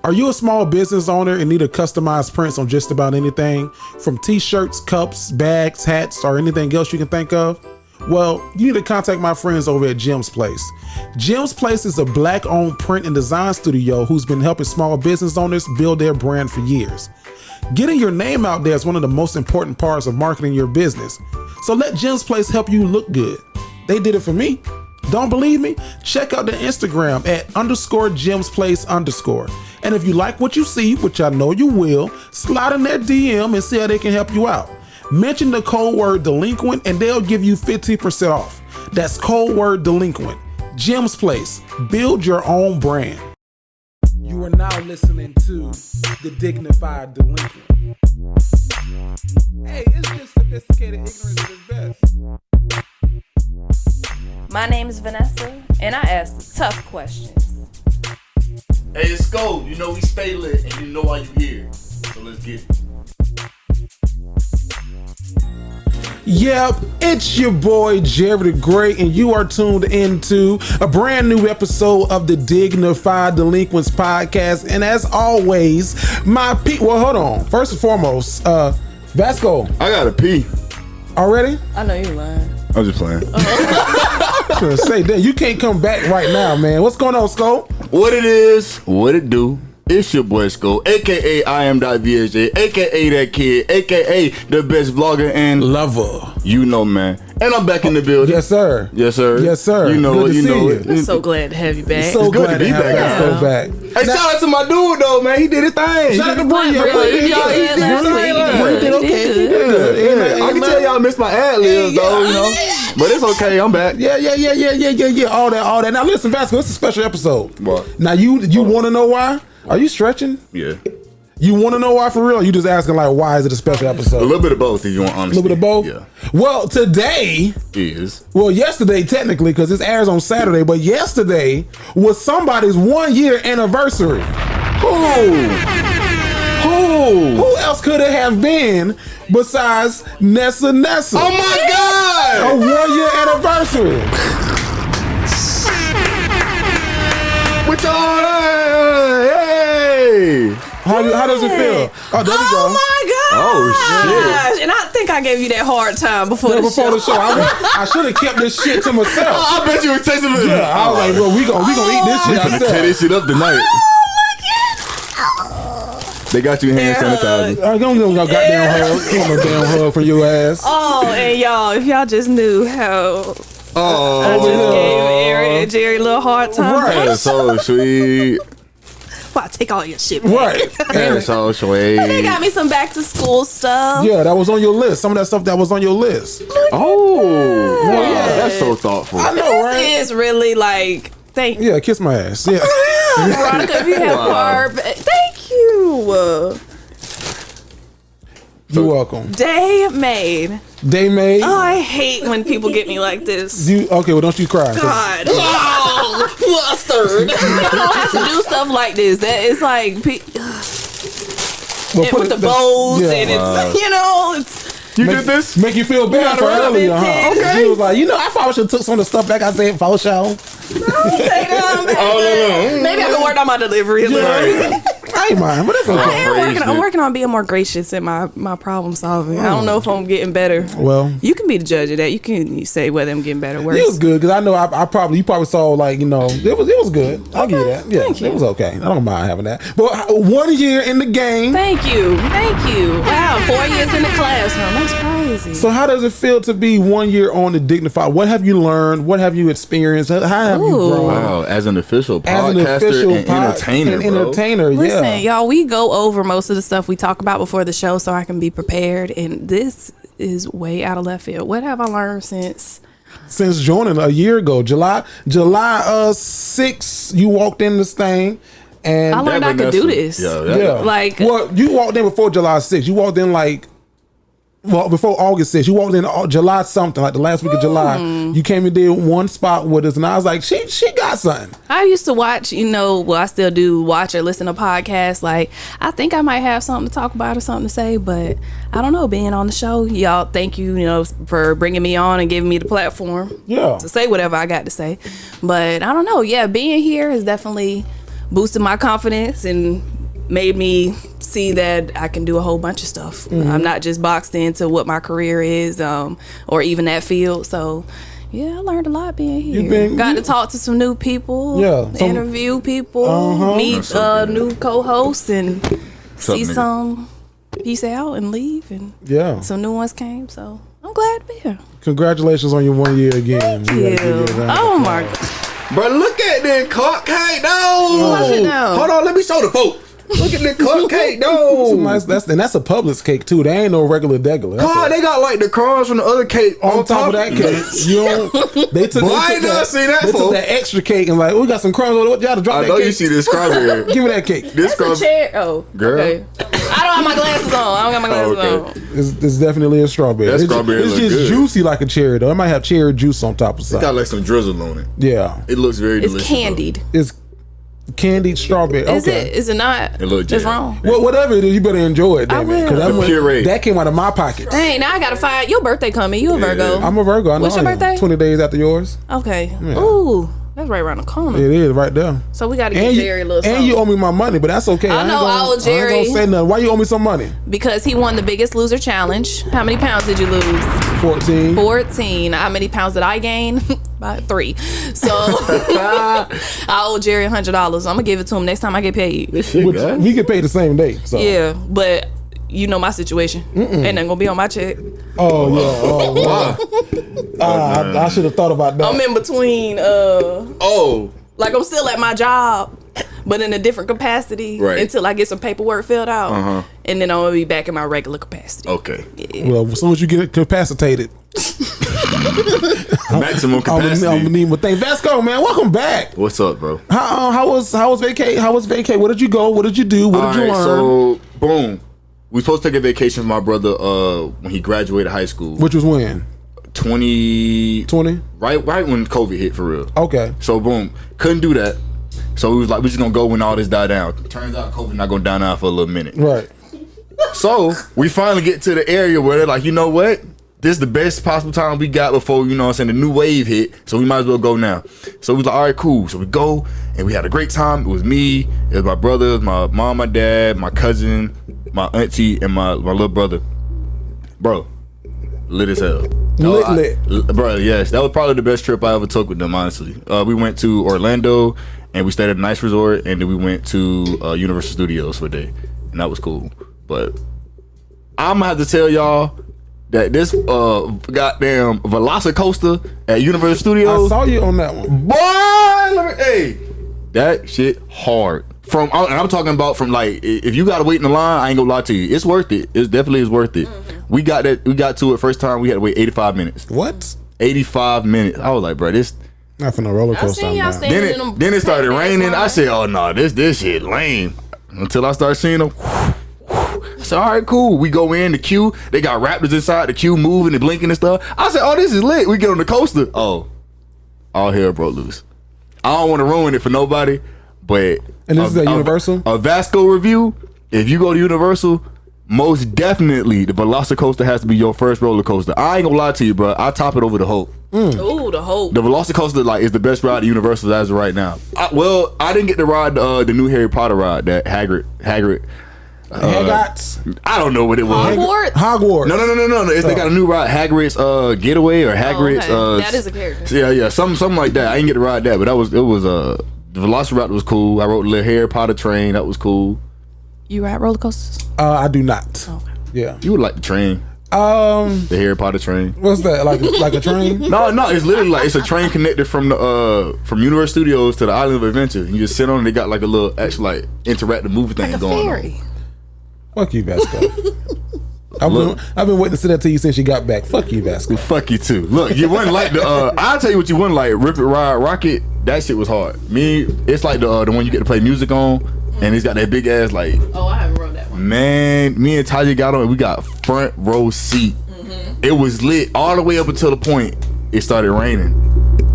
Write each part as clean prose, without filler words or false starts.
Are you a small business owner and need a customized prints on just about anything? From t-shirts, cups, bags, hats, or anything else you can think of? Well, you need to contact my friends over at Jim's Place. Jim's Place is a Black-owned print and design studio who's been helping small business owners build their brand for years. Getting your name out there is one of the most important parts of marketing your business. So let Jim's Place help you look good. They did it for me. Don't believe me? Check out their Instagram at _JimsPlace_. And if you like what you see, which I know you will, slide in their DM and see how they can help you out. Mention the code word delinquent and they'll give you 15% off. That's code word delinquent. Jim's Place. Build your own brand. You are now listening to the Dignified Delinquent. Hey, it's just sophisticated ignorance at its best. My name is Vanessa, and I ask the tough questions. Hey, it's Go. You know we stay lit, and you know why you here. So let's get it. Yep, it's your boy Jerry the Great, and you are tuned into a brand new episode of the Dignified Delinquents podcast. And as always, well, hold on. First and foremost, Vasco. I gotta pee. Already? I know you're lying. I'm just playing. I'm gonna say that you can't come back right now, man. What's going on, Scope? What it is, what it do. It's your boy Sko, aka I am.VSJ, aka that kid, aka the best vlogger and lover. You know, man. And I'm back in the building. Yes, sir. Yes, sir. Yes, sir. You know good it. You know it. I'm so glad to have you back. So good glad to be have back. Vasco back. Hey, shout out to my dude though, man. He did his thing. Shout out to Bree. He did Okay. I can tell y'all missed my ad libs though, you know. But it's okay. I'm back. Yeah. All that. Now listen, Vasco, it's a special episode. What? Now you want to know why? Are you stretching? Yeah. You want to know why for real? You just asking like, why is it a special episode? A little bit of both, if you want honesty. A little bit of both? Yeah. Well, today yesterday technically, because this airs on Saturday, but yesterday was somebody's 1 year anniversary. Who else could it have been besides Nessa? Oh my God! A 1 year anniversary. With y'all, hey! How does it feel? Oh, there we go. Oh my God! Oh shit! And I think I gave you that hard time before the show. I should have kept this shit to myself. I bet you were texting me. Yeah, I was like, well, we gonna eat this shit We finna tear this shit up tonight. They got you hand sanitizer. I don't no goddamn hug. Give me a damn hug for your ass. Oh, and y'all, if y'all just knew how I just gave Eric and Jerry a little hard time. Right. That's so sweet. Well, take all your shit back. Right. That's so sweet. They got me some back to school stuff. Yeah, that was on your list. Some of that stuff that was on your list. Oh, wow. That's so thoughtful. I know, right? This is really like, thank you. Yeah, kiss my ass. Yeah. Veronica, if you have heart, thank you. You're welcome. Day made. Day made. Oh, I hate when people get me like this. Okay, well, don't you cry. God. Oh, flustered. I don't have to do stuff like this. That it's like with the bows and it's it's. You did this? Make you feel bad for earlier, huh? Okay. She was like, I probably should have took some of the stuff back I said for show. No. Maybe I can work on my delivery a little. Right. I ain't mind, but it's okay. I'm working on being more gracious in my problem solving. I don't know if I'm getting better. Well, you can be the judge of that. You can say whether I'm getting better or worse. It was good because I know you probably saw like it was good. I'll give you that. Yeah, Thank you. It was okay. I don't mind having that. But 1 year in the game. Thank you. Wow, 4 years in the classroom. That's crazy. So how does it feel to be 1 year on the Dignified? What have you learned? What have you experienced? How have you grown? Wow, as an official podcaster and entertainer, Listen, y'all, we go over most of the stuff we talk about before the show so I can be prepared. And this is way out of left field. What have I learned since joining a year ago? July 6th, you walked in this thing. And I learned I could do this. Yeah. Like, well, you walked in before July 6th. You walked in before August 6th. You walked in July something, like the last week of July. You came and did one spot with us, and I was like, she got something. I used to watch, I still do watch or listen to podcasts. Like, I think I might have something to talk about or something to say, but I don't know, being on the show, y'all, thank you, for bringing me on and giving me the platform to say whatever I got to say. But I don't know. Yeah, being here has definitely boosted my confidence and made me see that I can do a whole bunch of stuff. I'm not just boxed into what my career is, or even that field. So yeah, I learned a lot being here. Got to talk to some new people, interview people, meet new co-hosts, and see some peace out and leave. And some new ones came, so I'm glad to be here. Congratulations on your 1 year again. Thank you. Oh my God. Bro, look at that cupcake, though. Hold on, let me show the folks. Look at the cupcake, though. That's a Publix cake too. They ain't no regular degular. They got like the crumbs from the other cake on top of that cake. They took that extra cake and like, we got some crumbs on it. Y'all drop that cake. I know you see this strawberry. Give me that cake. That's a chair. Oh, girl. Okay. I don't have my glasses on. I don't got my glasses on. It's definitely a strawberry. That strawberry it's just good. Juicy like a cherry though. It might have cherry juice on top of something. It got like some drizzle on it. Yeah. It looks very delicious. It's candied. It's candied strawberry. Is it? Is it not? It's wrong. Well, whatever it is, you better enjoy it. I will. That came out of my pocket. Dang, now I gotta find your birthday coming. You a Virgo? I'm a Virgo. I know. What's your birthday? 20 days after yours. Okay. Yeah. Ooh, that's right around the corner. It is right there. So we gotta get Jerry a little something. And you owe me my money, but that's okay. I know I owe Jerry. I ain't gonna say nothing. Why you owe me some money? Because he won the Biggest Loser challenge. How many pounds did you lose? 14. How many pounds did I gain? About 3. So I owe Jerry $100. I'm gonna give it to him next time I get paid. We get paid the same day. So. Yeah, but you know my situation. Ain't nothing gonna be on my check. Oh yeah. I should have thought about that. I'm in between. Like I'm still at my job, but in a different capacity until I get some paperwork filled out, and then I'm gonna be back in my regular capacity. Okay. Yeah. Well, as soon as you get capacitated. Maximum capacity. I'm gonna need my thing. Vasco, man, welcome back. What's up, bro? How was vacay? How was vacay? Where did you go? What did you do? What did you learn? So boom, we supposed to take a vacation with my brother when he graduated high school. Which was when? 2020. Right when COVID hit for real. Okay. So boom, couldn't do that. So we was like, we just gonna go when all this died down. Turns out COVID not gonna die down for a little minute. Right. So we finally get to the area where they're like, you know what? This is the best possible time we got before, you know what I'm saying, the new wave hit. So we might as well go now. So we was like, all right, cool. So we go and we had a great time. It was me, it was my brother, it was my mom, my dad, my cousin, my auntie, and my little brother. Bro, lit as hell. Lit. Bro, yes. That was probably the best trip I ever took with them, honestly. We went to Orlando and we stayed at a nice resort, and then we went to Universal Studios for a day. And that was cool. But I'm gonna have to tell y'all that this goddamn Velocicoaster at Universal Studios. I saw you on that one. Boy, that shit hard. And I'm talking about from like, if you gotta wait in the line, I ain't gonna lie to you, it's worth it. It definitely is worth it. We got to it first time, we had to wait 85 minutes. What? 85 minutes. I was like, bro, this not from the roller coaster. Then it started raining. I said, oh no, this shit lame. Until I started seeing them. I said, all right, cool. We go in the queue. They got raptors inside the queue moving and blinking and stuff. I said, oh, this is lit. We get on the coaster. Oh, all hell broke loose. I don't want to ruin it for nobody, but and this is at Universal? A Vasco review. If you go to Universal, most definitely the Velocicoaster has to be your first roller coaster. I ain't gonna lie to you, bro. I top it over the Hope. Ooh, the Hope. The Velocicoaster like is the best ride at Universal as of right now. I didn't get to ride the new Harry Potter ride, that Hagrid. I don't know what it was. Hogwarts. No. They got a new ride, Hagrid's Getaway or Hagrid's. That is a character. Yeah, something like that. I didn't get to ride that, but it was the Velociraptor was cool. I rode the little Harry Potter train. That was cool. You ride roller coasters? I do not. Okay. Yeah. You would like the train. The Harry Potter train. What's that? Like a train? No. It's literally like it's a train connected from the from Universal Studios to the Island of Adventure. You just sit on it. They got like a little actual like interactive movie thing like going ferry. on. Fuck you, Vasco. I've been waiting to say that to you since you got back. Fuck you, Vasco. Fuck you too. Look, you wouldn't like the. I'll tell you what you wouldn't like. Rip It Ride Rocket. That shit was hard. It's like the one you get to play music on, and he's got that big ass like. Oh, I haven't rode that one. Man, me and Taja got on, and we got front row seat. It was lit all the way up until the point it started raining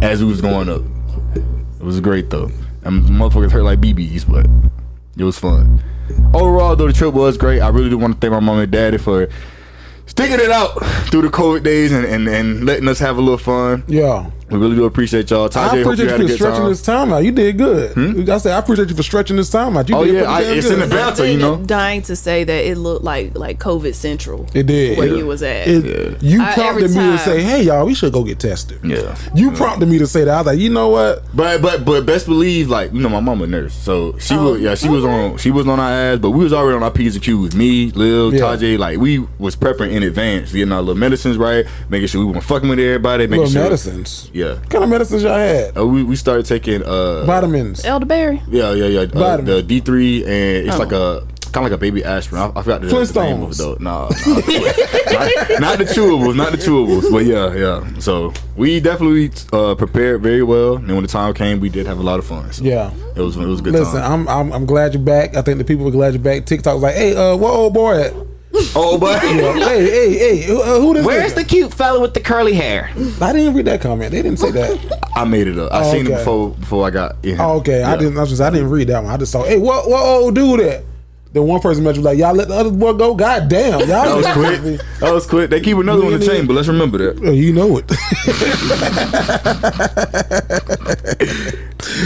as we was going up. It was great though. And motherfuckers hurt like BBs, but it was fun. Overall though, the trip was great. I really do want to thank my mom and daddy for sticking it out through the COVID days and letting us have a little fun. Yeah. We really do appreciate y'all. Tajay, I hope you appreciate had a you for good stretching time. this time out. You did good. I said I appreciate you for stretching this time out. You Oh did yeah, pretty damn it's good. in the banter, you know. Dying to say that it looked like COVID central. It did. Where you was at. You every prompted me to time- say, "Hey y'all, we should go get tested." Yeah. You prompted me to say that. I was like, you know what? But best believe, like, you know, my mama a nurse, so she was on our ass, but we was already on our P's and Q's. Me, Lil, Tajay, like we was prepping in advance, getting our little medicines right, making sure we weren't fucking with everybody, making Little sure medicines. Yeah. What kind of medicines y'all had? We started taking Vitamins. Elderberry. Yeah. Vitamins. The D3, and it's like a kind of like a baby aspirin. I forgot the name of it though. Nah, not the chewables, but yeah. So we definitely prepared very well, and when the time came, we did have a lot of fun. So Yeah. it was a good Listen, time. I'm glad you're back. I think the people were glad you're back. TikTok was like, hey, what old boy at? Oh, but Hey, who this? Where's the cute fella with the curly hair? I didn't read that comment. They didn't say that. I made it up. I seen it okay. before I got in. Oh, okay. Yeah. I didn't read that one. I just saw, hey, what old dude at? Then one person mentioned like, y'all let the other boy go. God damn, y'all. That was quick. That was quick. They keep another one in the chamber. Let's remember that. You know it.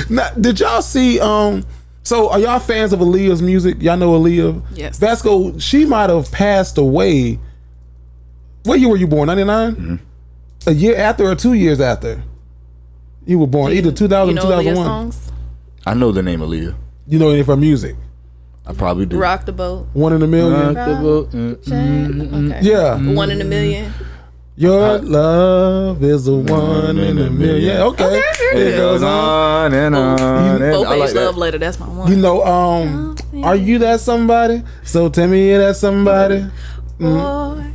Now, did y'all see? So are y'all fans of Aaliyah's music? Y'all know Aaliyah? Yes. Vasco, she might have passed away. What year were you born? 99? Mm-hmm. A year after or 2 years after? You were born either 2000 You know or Aaliyah's 2001. songs? I know the name Aaliyah. You know any of her music? I probably do. Rock the Boat. 1 in a Million. Okay. Yeah. 1 in a Million. Your love is a 1 in a million. Yeah, okay. It goes on. and on. Both I Page like that. Love Letter. That's my one. You know, are you that somebody? So tell me you're that somebody. Boy.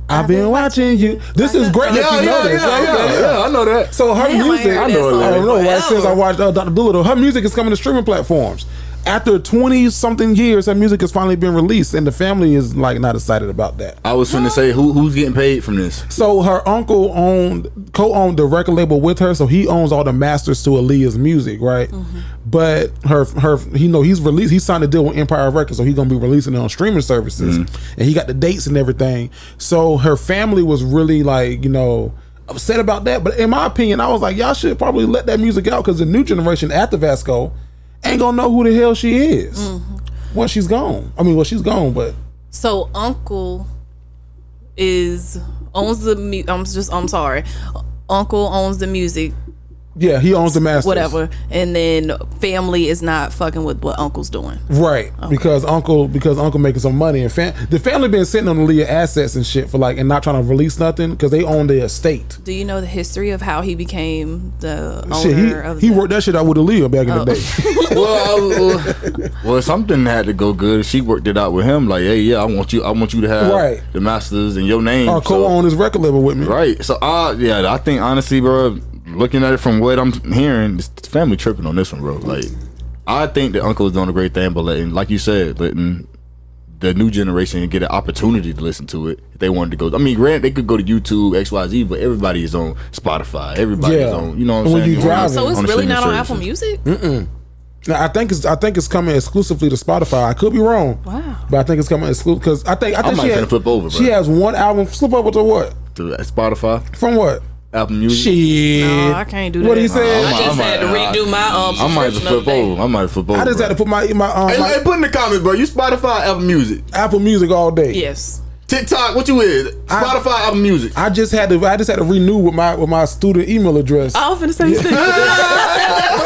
I've been watching you. This is great. Yeah, that you know this. Okay. I know that. So her Damn, I music, ain't heard I that know song I don't know why forever. since I watched Dr. Dolittle, her music is coming to streaming platforms. After 20 something years, her music has finally been released, and the family is like not excited about that. I was finna say who's getting paid from this. So her uncle co-owned the record label with her, so he owns all the masters to Aaliyah's music, right? But he signed a deal with Empire Records, so he's gonna be releasing it on streaming services, and he got the dates and everything. So her family was really like, upset about that. But in my opinion, I was like, y'all should probably let that music out because the new generation after Vasco ain't gonna know who the hell she is once she's gone. I mean, well, she's gone, but So Uncle owns the I'm sorry. Uncle owns the music, yeah, he owns the masters. whatever, and then family is not fucking with what Uncle's doing. Right, because Uncle making some money, and the family been sitting on Aaliyah assets and shit for and not trying to release nothing because they own the estate. Do you know the history of how he became the owner Shit, of he the... worked that shit out with Aaliyah back in the day. Well, something had to go good. She worked it out with him. Like, hey, yeah, I want you to have Right. the masters and your name. Or co-own his record label with me. Right. So, I think honestly, bro, looking at it from what I'm hearing, this family tripping on this one, bro. Like, I think that Uncle is doing a great thing, but letting the new generation get an opportunity to listen to it if they wanted to go. I mean, granted, they could go to YouTube, XYZ, but everybody is on Spotify. Everybody is on, you know what I'm When saying? you driving. So it's On the really streaming not on services. Apple Music? Now, I think it's coming exclusively to Spotify. I could be wrong. Wow. But I think it's coming exclusive because I think might she finna flip over, bro. She has one album. Flip over to what? To Spotify, From what? Apple Music. Shit. No, I can't do that. What he said? I just had to redo my I might subscription flip update. over. I might flip over. I just bro. had to put my Hey, put in the comments, bro. You Spotify, Apple Music, Apple Music all day. Yes. TikTok. What you is? Spotify, Apple Music. I just had to renew with my student email address. I was finna say you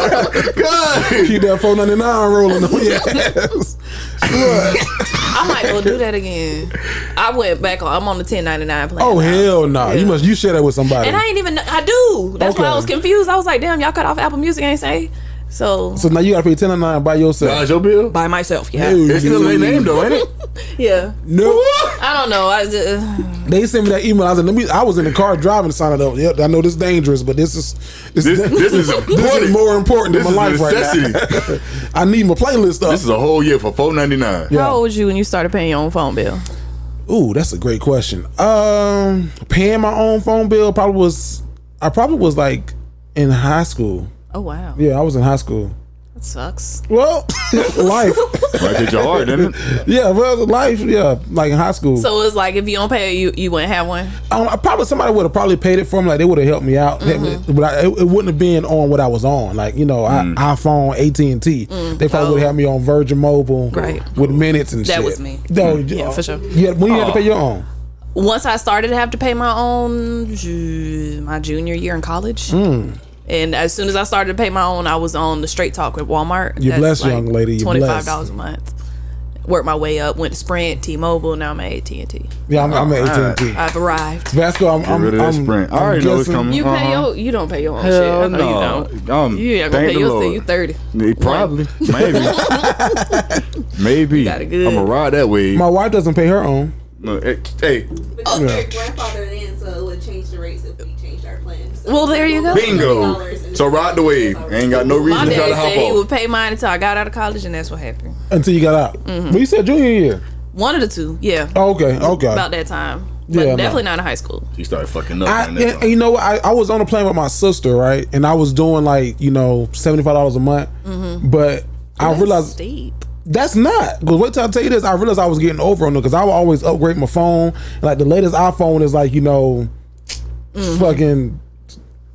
God. Keep that $4.99 rolling on your ass. I might go do that again. I went back on. I'm on the 1099 plan. Oh now. hell no! Yeah. You share that with somebody. And I ain't even. I do. That's why I Okay. was confused. I was like, damn, y'all cut off Apple Music, ain't say. So So now you gotta pay $10.99 by yourself. That's your bill. by myself, yeah, Dude. It's still their name though, ain't it? yeah. No, I don't know. I just, they sent me that email. I was like, I was in the car driving to sign it up. Yep, I know this is dangerous, but this is This is important. more important than This my is life a right necessity. now. I need my playlist up. This is a whole year for $4.99. Yeah. How old was you when you started paying your own phone bill? Ooh, that's a great question. Paying my own phone bill I probably was like in high school. Oh wow. Yeah, I was in high school. That sucks. Well, life. Right hit your heart, didn't it? Yeah, well, life. Yeah, like in high school. So it's like if you don't pay, you wouldn't have one. Probably somebody would have probably paid it for me. Like they would have helped me out, but it wouldn't have been on what I was on. Like iPhone, AT&T. They probably would have had me on Virgin Mobile, Right. with minutes and shit. That was me. No, Yeah, for sure. Yeah, when you had to pay your own. Once I started to have to pay my own, my junior year in college. And as soon as I started to pay my own, I was on the Straight Talk with Walmart. You're blessed, young lady. You're $25 blessed. a month. Worked my way up. Went to Sprint, T-Mobile. Now I'm at AT&T. Yeah, I'm at AT&T. I've arrived. Vasco, I'm rid of that Sprint. I already know it's coming. You pay your. You don't pay your own shit. Hell I know no. you don't. You ain't gonna Thank pay the yours Lord. till you 30. Probably. Maybe. Got it good. I'm gonna ride that way. My wife doesn't pay her own. No, hey, Because your grandfather in, so it would change the rates if we changed our plans. So Well, there you go. bingo. So ride the wave. Ain't got no My reason to try to dad hop said he off. would pay mine until I got out of college, and that's what happened. Until you got out. But you said junior year. One of the two, yeah. Oh, okay. About that time. But Yeah, definitely not in high school. He started fucking up. And man, you know what? I was on a plane with my sister, right? And I was doing like, $75 a month. But I That's realized steep. that's not. Because wait till I tell you this, I realized I was getting over on it because I would always upgrade my phone. Like the latest iPhone is like, fucking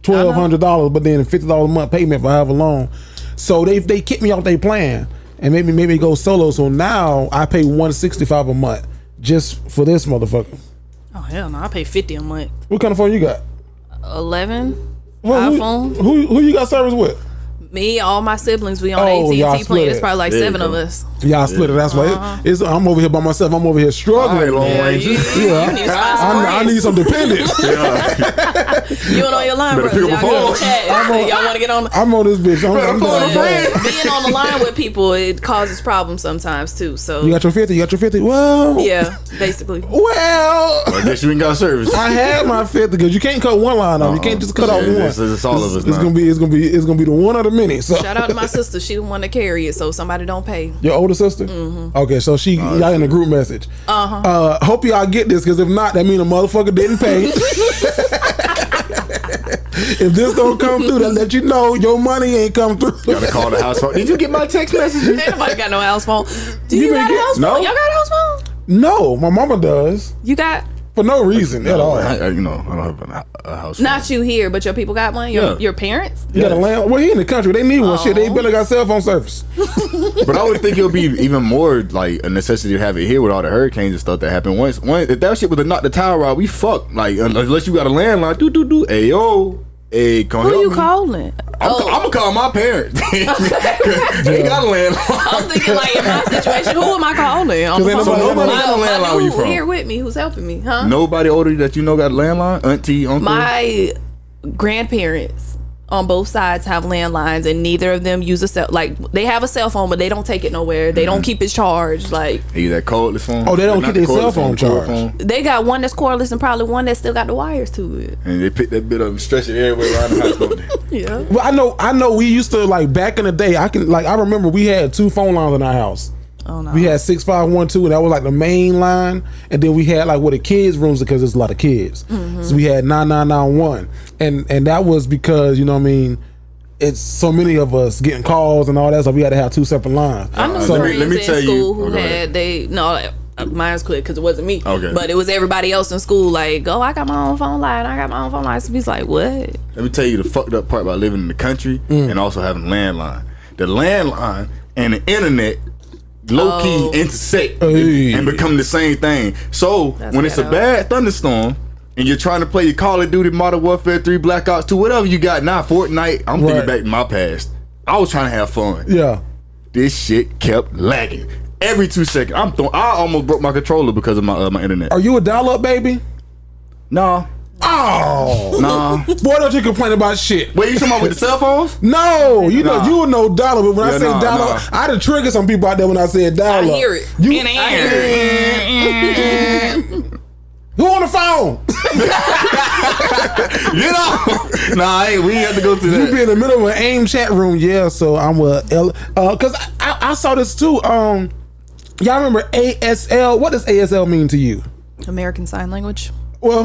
$1,200, but then $50 a month payment for however long. So they kicked me off their plan and made me go solo. So now I pay $165 a month just for this motherfucker. Oh hell no! I pay $50 a month. What kind of phone you got? 11 Well, iPhone. Who you got service with? Me, all my siblings, we on Oh, y'all AT&T split plan. it. It's probably like There you 7 of go. us. Y'all split it. That's why it's. I'm over here by myself. I'm over here struggling. Long Yeah, range. you need to find some I need friends. some dependents. You and all your line Better brothers, pick up y'all a get on phone. the chat. Y'all want to get on? I'm on this bitch. I'm Being on the line with people, it causes problems sometimes too. So You got your 50. You got your 50. Well, yeah, basically. Well, I guess you ain't got service. I had my 50 because you can't cut one line off. You can't just cut off one. It's all of us. It's gonna be the one of the many. So Shout out to my sister. She the one to carry it, so somebody don't pay. your older sister. Okay, so y'all in a group message. Hope y'all get this because if not, that mean a motherfucker didn't pay. If this don't come through, that let you know your money ain't come through. Gotta call the house phone. Did you get my text messages? Ain't nobody got no house phone. Do You you been got a get- house No. phone? Y'all got a house phone? No, my mama does You got for no reason at all. I don't have a house phone. not you here, but your people got one. Your parents. You got a land. Well, he in the country. They need one. Shit, they barely got cell phone service. But I would think it would be even more like a necessity to have it here with all the hurricanes and stuff that happened. Once if that shit was to knock the tower out, we fucked. Like unless you got a landline, do. Hey yo, hey, come Who help you me. calling? I'm gonna call my parents. They got a landline. I'm thinking like in my situation, who am I calling? On the ain't phone? nobody got a landline where you from. Here with me, who's helping me, huh? Nobody older that you know got a landline? Auntie, uncle? My grandparents on both sides have landlines, and neither of them use a cell. Like they have a cell phone, but they don't take it nowhere. They don't keep it charged. Like Hey, that cordless phone. Oh, they don't Not keep the their cell cordless phone the cord charged. phone. they got one that's cordless and probably one that still got the wires to it. And they pick that bit up and stretch it everywhere around the house. Don't they? Yeah. Well, I know. We used to like back in the day. I remember we had 2 phone lines in our house. Oh no. We had 6512, and that was like the main line, and then we had like where the kids' rooms because there's a lot of kids. So we had 9991, and that was because you know what I mean. It's so many of us getting calls and all that stuff. We had to have 2 separate lines. I know So friends let me in tell you- school who go ahead. had mine's clear because it wasn't me. Okay. But it was everybody else in school. Like, I got my own phone line. I got my own phone line. So he's like, what? Let me tell you the fucked up part about living in the country and also having a landline. The landline and the internet low key intersect Hey. and become the same thing. So That's when it's a ghetto. bad thunderstorm and you're trying to play your Call of Duty, Modern Warfare 3, Black Ops 2, whatever you got now, Fortnite, I'm Right. thinking back to my past. I was trying to have fun. Yeah. This shit kept lagging. Every 2 seconds. I almost broke my controller because of my internet. Are you a dial-up baby? Nah. Oh, Nah. boy, don't you complain about shit. Wait, you talking about with the cell phones? No, you Nah. know you know dial-up. But when I Yeah, say nah, dial-up, I had to trigger some people out there when I said dial-up. I hear it. You, I hear it. who on the phone? You know? Nah, hey, we ain't have to go through You that. be in the middle of an AIM chat room, yeah. So I'm cause I saw this too. Y'all remember ASL? What does ASL mean to you? American Sign Language. Well,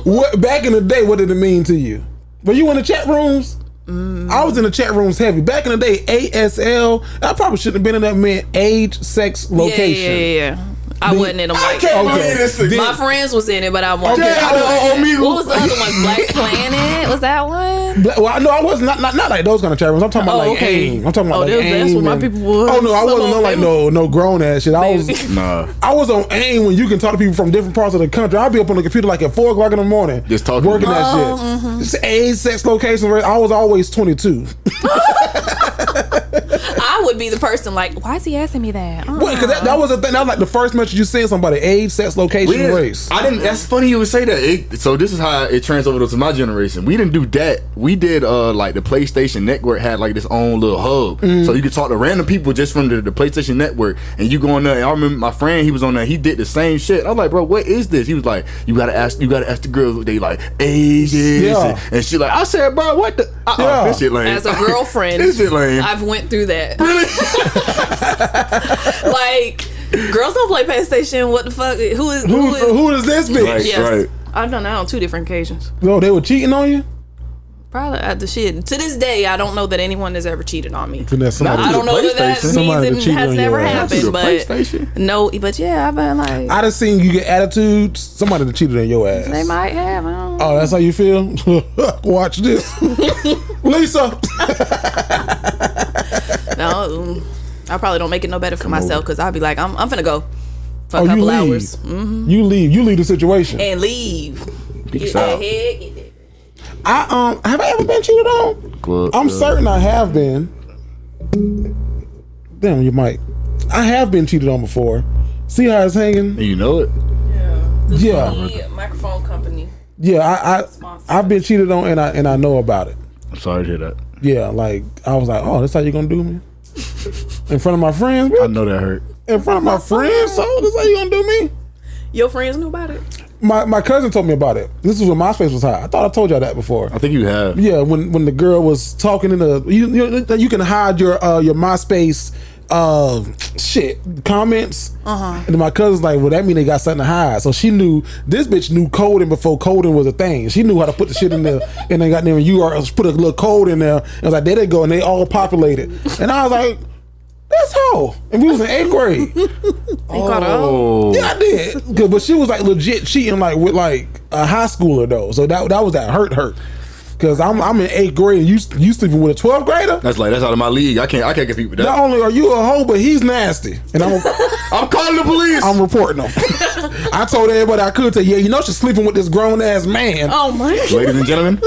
what back in the day, what did it mean to you? Were you in the chat rooms? I was in the chat rooms heavy. Back in the day, ASL, I probably shouldn't have been in that, man. Age, sex, location. Yeah. I wasn't in them like can't that. believe this thing. My friends was in it, but I wasn't. Okay, What was the other one? Black Planet? Was that one? Well, no, I was not like those kind of chat rooms. I'm talking about like AIM. I'm talking about like AIM. That's what my people was. Oh no, I wasn't on like no grown ass shit. I was I was on AIM when you can talk to people from different parts of the country. I'd be up on the computer like at 4 o'clock in the morning, just talking, working that shit. It's age, sex, location. I was always 22. I would be the person like, why is he asking me that? Because that was the thing. That was like the first message you sent somebody: age, sex, location, race. I didn't. That's funny you would say that. So this is how it transferred over to my generation. We didn't do that. We did like the PlayStation Network had like this own little hub, so you could talk to random people just from the PlayStation Network, and you go on there. And I remember my friend, he was on there. He did the same shit. I was like, bro, what is this? He was like, you gotta ask the girls what they like ages and shit. Like I said, bro, what the? This shit lame. As a girlfriend, this shit lame. I've went through that. Really? Like, girls don't play PlayStation. What the fuck? Who is this bitch? Right, yes, right. I've done that on 2 different occasions. No, they were cheating on you. Probably at the shit. To this day, I don't know that anyone has ever cheated on me. Somebody, I don't know that Somebody means it has never happened, but PlayStation? no. But yeah, I've been like, I done seen you get attitudes. Somebody that cheated on your ass. they might have. I don't know. Oh, that's how you feel? Watch this. Lisa. No, I probably don't make it no better for myself because I'll be like, I'm finna go for a couple you leave. hours. You leave the situation. And leave. Get that head, get that. Have I ever been cheated on? I'm certain I have been. Damn, you might. I have been cheated on before. See how it's hanging? And you know it. Yeah. The microphone company. Yeah, I've been cheated on and I know about it. I'm sorry to hear that. Yeah, like I was like, oh, that's how you gonna do me? In front of my friends? I know that hurt. In front of my friends? So that's how you gonna do me? Your friends knew about it? My cousin told me about it. This was when MySpace was hot. I thought I told y'all that before. I think you have. Yeah, when the girl was talking in the you can hide your MySpace comments. And then my cousin's like, well, that mean they got something to hide. So she knew this bitch knew coding before coding was a thing. She knew how to put the shit in there, and they got them URLs, put a little code in there. And I was like, there they go, and they all populated. And I was like, that's hoe. And we was in 8th grade. Yeah, I did. But she was like legit cheating like with like a high schooler though. So that was that hurt. Cause I'm in 8th grade and you sleeping with a 12th grader? That's out of my league. I can't compete with that. Not only are you a hoe, but he's nasty. And I'm calling the police. I'm reporting him. I told everybody I could say, yeah, you know she's sleeping with this grown ass man. Oh my God. Ladies and gentlemen,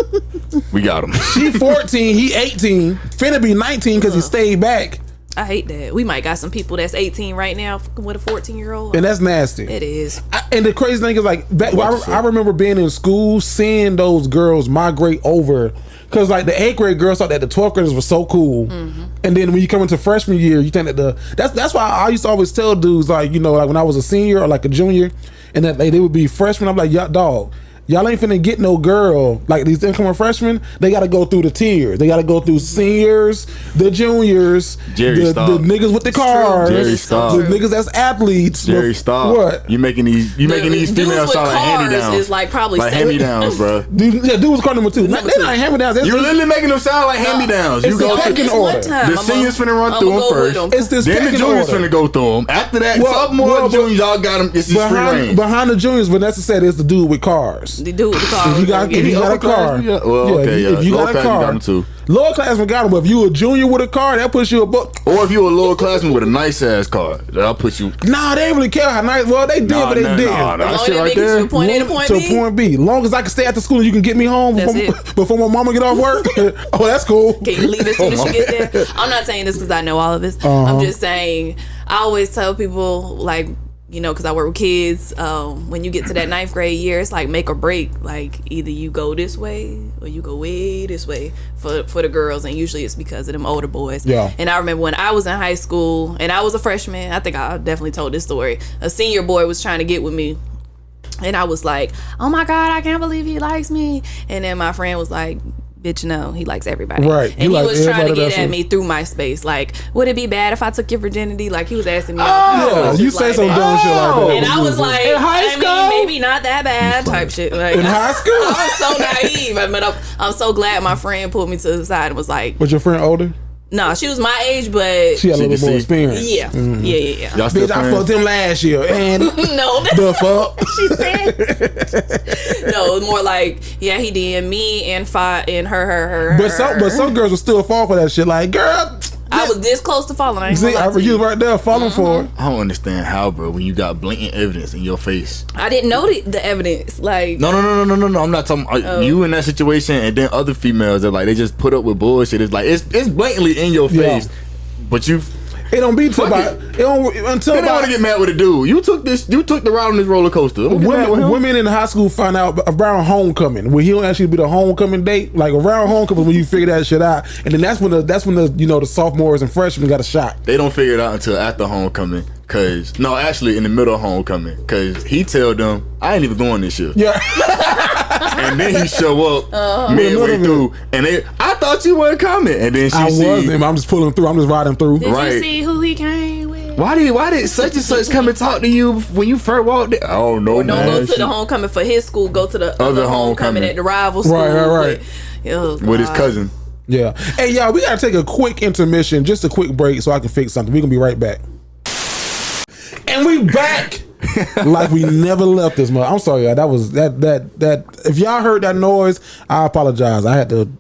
we got him. She 14, he 18, finna be 19 cause he stayed back. I hate that. We might got some people that's 18 right now with a 14-year-old. And that's nasty. It is. And the crazy thing is like, I remember being in school, seeing those girls migrate over. Cause like the 8th grade girls thought that the 12th graders were so cool. And then when you come into freshman year, you think that that's why I used to always tell dudes like, you know, like when I was a senior or like a junior and that they would be freshmen, I'm like, yeah, dog. Y'all ain't finna get no girl. Like these incoming freshmen, they gotta go through the tiers. They gotta go through seniors, the juniors, the niggas with the cars, the niggas that's athletes. Jerry, stop. What? You making these females sound like hand-me-downs. Is like probably like hand-me-downs, bro. Dude was car number 2. They're not hand-me-downs. You're literally making them sound like hand-me-downs. It's the pecking order. The seniors finna run through them first. It's this then the juniors finna go through them. After that, sophomore juniors, y'all got them. It's just free range. Behind the juniors, Vanessa said it's the dude with cars. The dude with the car. If you got a car, if you got a car, lower classman got him. But if you a junior with a car, that puts you above. Or if you a lower classman with a nice ass car, that'll put you. Nah, they didn't really care how nice. Well, they did, but they didn't. That shit right there. Point A to point B. Point B. Long as I can stay after school and you can get me home before my mama get off work. Oh, that's cool. Can you leave as soon as you get there? I'm not saying this because I know all of this. I'm just saying. I always tell people like, you know, because I work with kids, when you get to that 9th grade year, it's like make or break. Like either you go this way or you go way this way for the girls, and usually it's because of them older boys. Yeah. And I remember when I was in high school and I was a freshman, I think I definitely told this story. A senior boy was trying to get with me. And I was like, oh my God, I can't believe he likes me. And then my friend was like, bitch, no, he likes everybody. Right. And You he like was trying to everybody get that's at a- me through MySpace. Like, would it be bad if I took your virginity? Like, he was asking me. Yeah, you say some dumb shit like that. And I was like, In high school? I mean, maybe not that bad type shit. Like, In high school? I was so naive. I mean, I'm so glad my friend pulled me to the side and was like, Was your friend older? no, she was my age, but She had a little bit more see. experience. yeah. Yeah. Y'all still Bitch, I friends? fucked him last year. And No, the fuck? she said. No, it was more like, yeah, he did me and her. But some girls will still fall for that shit. Like, girl, I was this close to falling. I ain't see, gonna lie to you you. was right there falling for it. I don't understand how, bro, when you got blatant evidence in your face. I didn't know the evidence. Like, No. I'm not talking you in that situation, and then other females that like they just put up with bullshit. It's like it's blatantly in your Yeah. face, but you It don't be till Fuck about it don't until they don't want about to get mad with a dude. You took the ride on this roller coaster. Don't get mad with him. women in high school find out around homecoming when he don't actually be the homecoming date, like around homecoming when you figure that shit out, and then that's when the you know the sophomores and freshmen got a shot. They don't figure it out until after homecoming. Actually in the middle of homecoming. Cause he tell them, I ain't even going this year. Yeah, And then he show up midway through, and I thought you weren't coming. And then she I see, wasn't. I'm just pulling through. I'm just riding through. did right. you see who he came with? Why did such and such come and talk to you when you first walked in? Oh no, Don't man. go to the homecoming for his school. Go to the other homecoming at the rival school. Right. With his cousin. Yeah. Hey, y'all, we gotta take a quick intermission, just a quick break, so I can fix something. We're gonna be right back. And we back like we never left this month. I'm sorry, y'all. That was that. If y'all heard that noise, I apologize.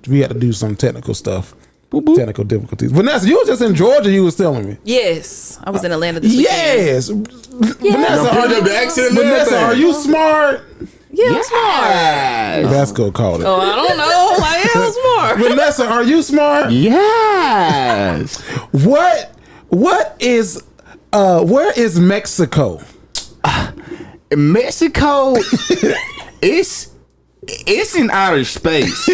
We had to do some technical stuff, technical difficulties. Vanessa, you was just in Georgia. You was telling me. Yes, I was in Atlanta this weekend. Yes. Vanessa, Y'all picked up the accent and Vanessa, everything. are you smart? Yeah, I'm smart. Vasco called it. Oh, I don't know. I am smart. Vanessa, are you smart? Yes. What is where is Mexico? Mexico, it's in outer space.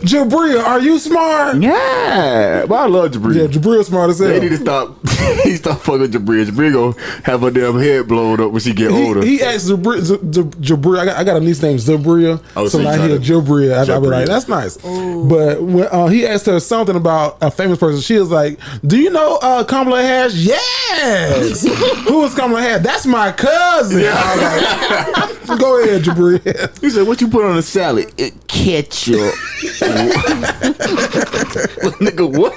Jabria, are you smart? Yeah. But I love Jabri. Yeah, Jabria smart as hell. They need to stop. He stop fucking with Jabri. Jabri gonna have her damn head blown up when she get older. He asked Jabria. I got a niece named Zabria. Oh, so so when I you hear try to- Jabria, I be Jabria. like, that's nice. But when he asked her something about a famous person, she was like, "Do you know Kamala Harris?" Yes. Who is Kamala Harris? That's my cousin. I was like, go ahead, Jabria. He said, "What you put on a salad?" Ketchup. Nigga, what?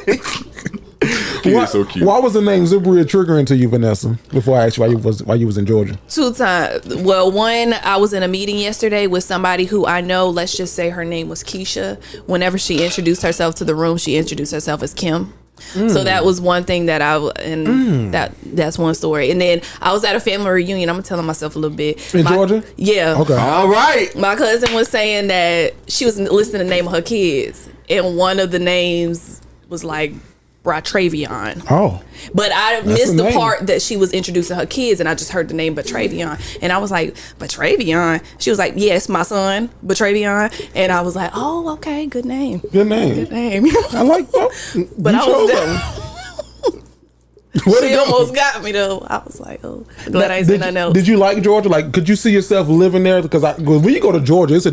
He is so cute. Why was the name Zabria triggering to you, Vanessa? Before I asked you why you was in Georgia. 2 times. Well, one, I was in a meeting yesterday with somebody who I know. Let's just say her name was Keisha. Whenever she introduced herself to the room, she introduced herself as Kim. So that was one thing that that's one story. And then I was at a family reunion. I'm telling myself a little bit. In Georgia? Yeah. Okay. All right. My cousin was saying that she was listening to the name of her kids, and one of the names was like Bratravion. Oh. But I That's missed a the name. part that she was introducing her kids, and I just heard the name Bratravion, and I was like, Bratravion? She was like, yes, my son, Bratravion, and I was like, oh, okay, good name. Good name. Good name. I like that. But You I was chose Where'd it she go? almost got me though. I was like, oh, glad I ain't said nothing else. Did you like Georgia? Like, could you see yourself living there? Because when you go to Georgia, it's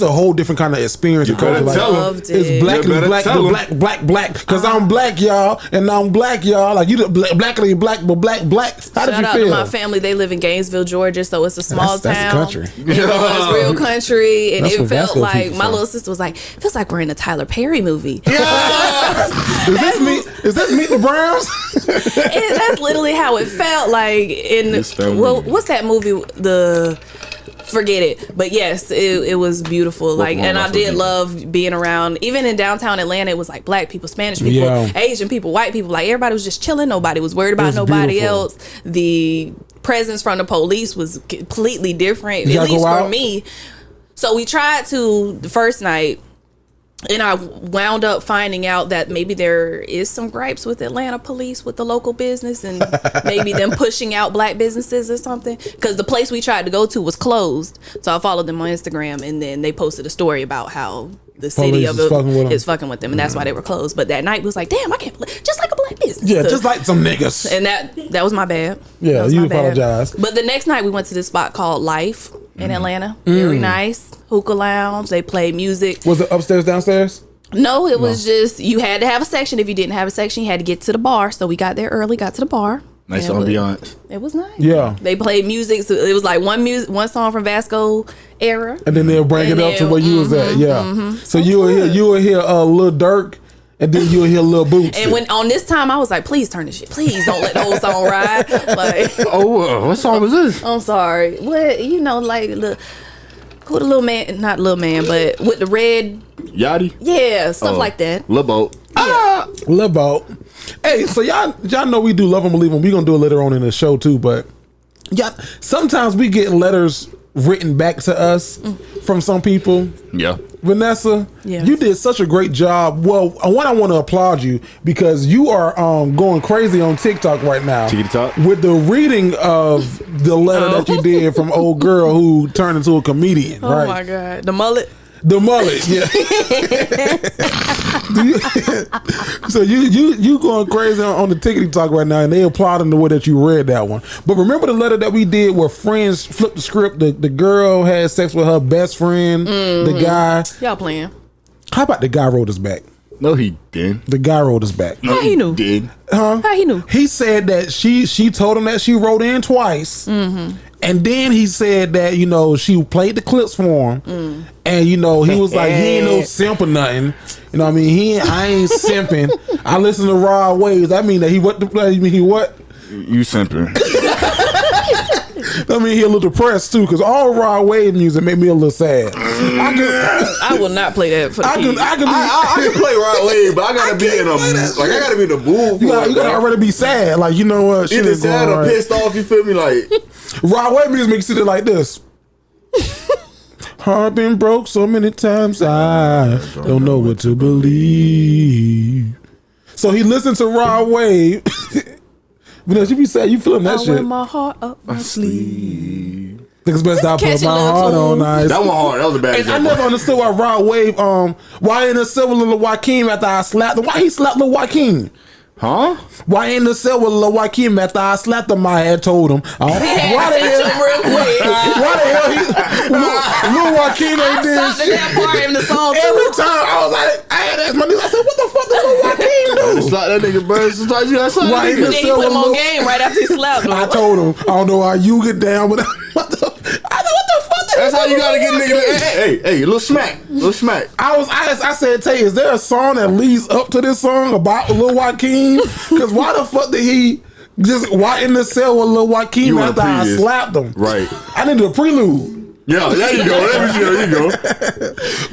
a whole different kind of experience. You better Like, tell 'em. Loved it's it. black You and better black, tell 'em. black. Because I'm black, y'all, and I'm black, y'all. Like you, blackly black, but black. How did Shout you out feel? to my family. They live in Gainesville, Georgia, so it's a small That's town. country. It was real country, and That's it where felt Vasco like people my from. little sister was like, feels like we're in a Tyler Perry movie. Is this Meet the Browns? And that's literally how it felt like in This family. well, what's that movie? Forget it. But yes, it was beautiful. Like, one and I also did did? love being around. Even in downtown Atlanta, it was like black people, Spanish people, Yeah. Asian people, white people. Like everybody was just chilling. Nobody was worried about was nobody beautiful. else. The presence from the police was completely different, Did y'all at least go for out? me. So we tried to the first night. And I wound up finding out that maybe there is some gripes with Atlanta police with the local business and maybe them pushing out black businesses or something. Because the place we tried to go to was closed. So I followed them on Instagram, and then they posted a story about how the city Police of is fucking with 'em. is fucking with them, and that's why they were closed. But that night was like, damn, I can't believe, just like a black business. Yeah, So- just like some niggas. and that was my bad. Yeah, That was you my bad. apologize. But the next night we went to this spot called Life. in Atlanta. Very nice. Hookah lounge. They played music. Was it upstairs, downstairs? No, it was just, you had to have a section. If you didn't have a section, you had to get to the bar. So we got there early, got to the bar. Nice And ambiance. It was nice. Yeah. They played music. So it was like one song from Vasco era. And then they'll bring And it up to then- where you was at. Yeah. So you will hear Lil Durk, and then you'll hear Lil Boots. And when on this time, I was like, please turn this shit. Please don't let the whole song ride. Like, Oh, what song was this? I'm sorry. What, like, who the little man, not little man, but with the red, Yachty? yeah, stuff like that. Lil Boat. Lil Boat. Hey, so y'all know we do Love and Believe 'Em. We gonna do it later on in the show too, but yeah, sometimes we get letters written back to us from some people. Yeah. Vanessa, Yes. you did such a great job. Well, one, I want to applaud you because you are going crazy on TikTok right now TikTok? with the reading of the letter that you did from old girl who turned into a comedian. Oh right? my God. The mullet. The mullet, yeah. So you going crazy on the tickety talk right now, and they applauding the way that you read that one. But remember the letter that we did where friends flipped the script. The girl had sex with her best friend. The guy. Y'all playing. How about the guy wrote us back? No, he didn't. The guy wrote us back. No, How he knew? did. Huh? How he knew? He said that she told him that she wrote in twice. And then he said that, she played the clips for him. And, he was like, he ain't no simp or nothing. You know what I mean? I ain't simping. I listen to Raw Waves. I mean that he what? He what? You simping. I mean, he a little depressed too, because all Raw Wave music made me a little sad. I will not play that for the kids. I can play right way, but I gotta be in I gotta be in the mood. You gotta already be sad. Like, you know what? Shit Either is sad going or right. pissed off. You feel me? Like Raw Wave music makes it like this. Heart been broke so many times, I don't know what to believe. So he listened to Raw Wave. But you be sad, you feeling that I shit. wear my heart up my sleeve. Think it's best I put catchy my little heart tune. on ice. that one hard. That was a bad And I example. never understood why Raw Wave, why in the cell with Lil Joaquin after I slapped him? Why he slapped Lil Joaquin? Huh? Why in the cell with Lil Joaquin after I slapped him? I had told him. Why the hell Lil Joaquin ain't I did stopped at shit? that part in the song Every too. time I was like, I had asked my nigga, I said, what the fuck did Lil Joaquin It's do? like that nigga, bro. Sometimes you gotta Why say in the Then he cell put with him on Lil game right after he slapped him. I told him, I don't know how you get down, but what the fuck? That's how you gotta get niggas. Hey, little smack. I said, Tay, is there a song that leads up to this song about Lil Joaquin? Because why the fuck did he just walk in the cell with Lil Joaquin You want after I previous. slapped him? Right. I needed a prelude. Yeah, there you go. There you go.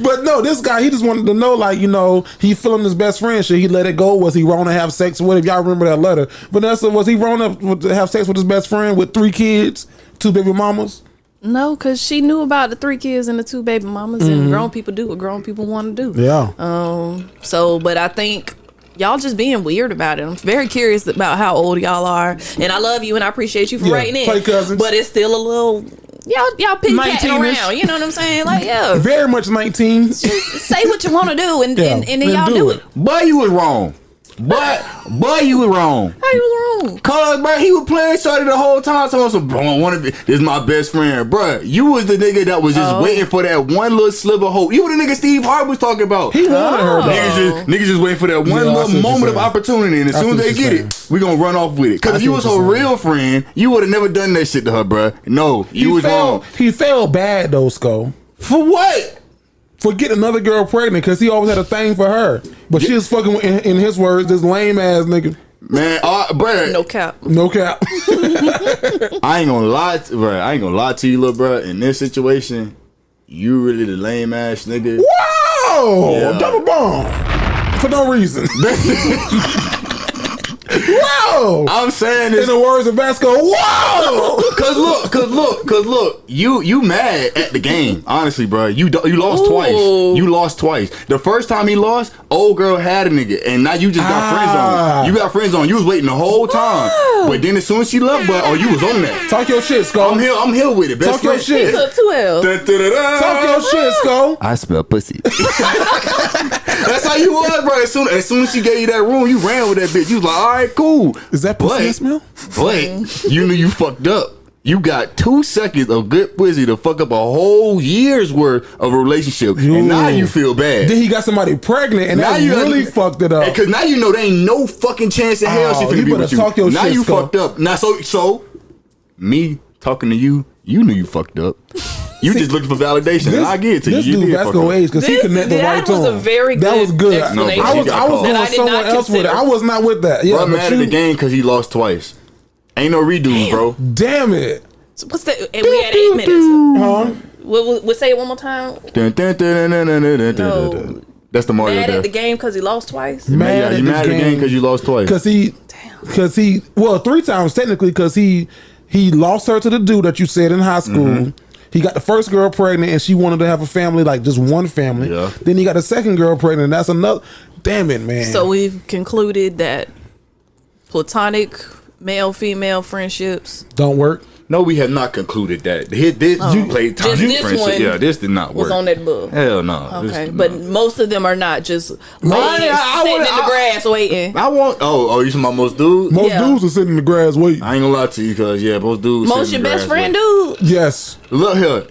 But no, this guy, he just wanted to know, like, he feeling his best friend. Should he let it go? Was he wrong to have sex with him? Y'all remember that letter. Vanessa, was he wrong to have sex with his best friend with 3 kids, 2 baby mamas? No, because she knew about the 3 kids and the 2 baby mamas, and grown people do what grown people want to do. Yeah. But I think y'all just being weird about it. I'm very curious about how old y'all are, and I love you and I appreciate you for Yeah, writing in. play cousins. But it's still a little y'all piggycatting 19-ish. around. You know what I'm saying? Like, yeah, Very much 19. say what you want to do, and Yeah, and then y'all do it. Boy, you was wrong. But you was wrong. How you was wrong? Cause, bro, he was playing shorty the whole time. Talking some, bro, I want to be. This is my best friend, bro. You was the nigga that was just waiting for that one little sliver of hope. You were the nigga Steve Harvey was talking about. He wanted her, though. Niggas just waiting for that one Yeah, I see little what you're moment of saying. opportunity, and as I soon see as they what you're get it, we gonna run off with it. I Cause if see you what was you're her saying. real friend, you would have never done that shit to her, bro. No, you was wrong. He felt bad, though, Sko. For what? For getting another girl pregnant, because he always had a thing for her. But she was fucking, in his words, this lame ass nigga. Man, bro. No cap. No cap. I ain't gonna lie, to you, little bro. In this situation, you really the lame ass nigga. Whoa! Yeah. Double bomb. For no reason. Whoa! I'm saying In this the words of Vasco, whoa! cause look, you mad at the game. Honestly, bro, you lost twice. You lost twice. The first time he lost, old girl had a nigga, and now you just got friends on. You got friends on. You was waiting the whole time, but then as soon as she left, but you was on that. Talk your shit, Sko. I'm here with it. Best Talk your friend. shit. Took 2 L's. Talk your shit, Sko. I smell pussy. That's how you was, bro. As soon as she gave you that room, you ran with that bitch. You was like, all right, cool. Is that pussy that smell? But you knew you fucked up. You got 2 seconds of good pussy to fuck up a whole year's worth of a relationship, and now you feel bad. Then he got somebody pregnant, and Now that you really fucked it up. Because now you know there ain't no fucking chance in hell she Oh, finna you be better with you. talk your Now shit, you Skull. fucked up. Now so me talking to you, you knew you fucked up. You just looking for validation. And I get it to this you. You dude did fuck Vasco up. age because he connected right That to was him. a very good That was good. explanation. I was That going I did somewhere not else with it. consider. I was not with that. Yeah, Bro, but mad at the you, game because he lost twice. Ain't no redo, bro. damn it. So what's that? And we had 8 minutes. Huh? We'll say it one more time. Dun, dun, dun, dun, dun, dun, dun, dun, No. dun. That's the Mario Mad at the death. game because he lost twice. Yeah, you mad at the game because you lost twice. Because he, well, 3 times technically, because he lost her to the dude that you said in high school. Mm-hmm. He got the first girl pregnant and she wanted to have a family, like just one family. Yeah. Then he got the second girl pregnant and that's another. Damn it, man. So we've concluded that platonic male-female friendships don't work. No, we have not concluded that. This you played time Just this friendship. one Yeah, this did not work. was on that book. Hell no. Okay, but most of them are not just laying, I sitting wanna- in the grass waiting. I want. Oh, you talking about most dudes? Most Yeah. dudes are sitting in the grass waiting. I ain't gonna lie to you, cause most dudes. Most sit your in the best grass friend, waiting. dude. Yes. Look here,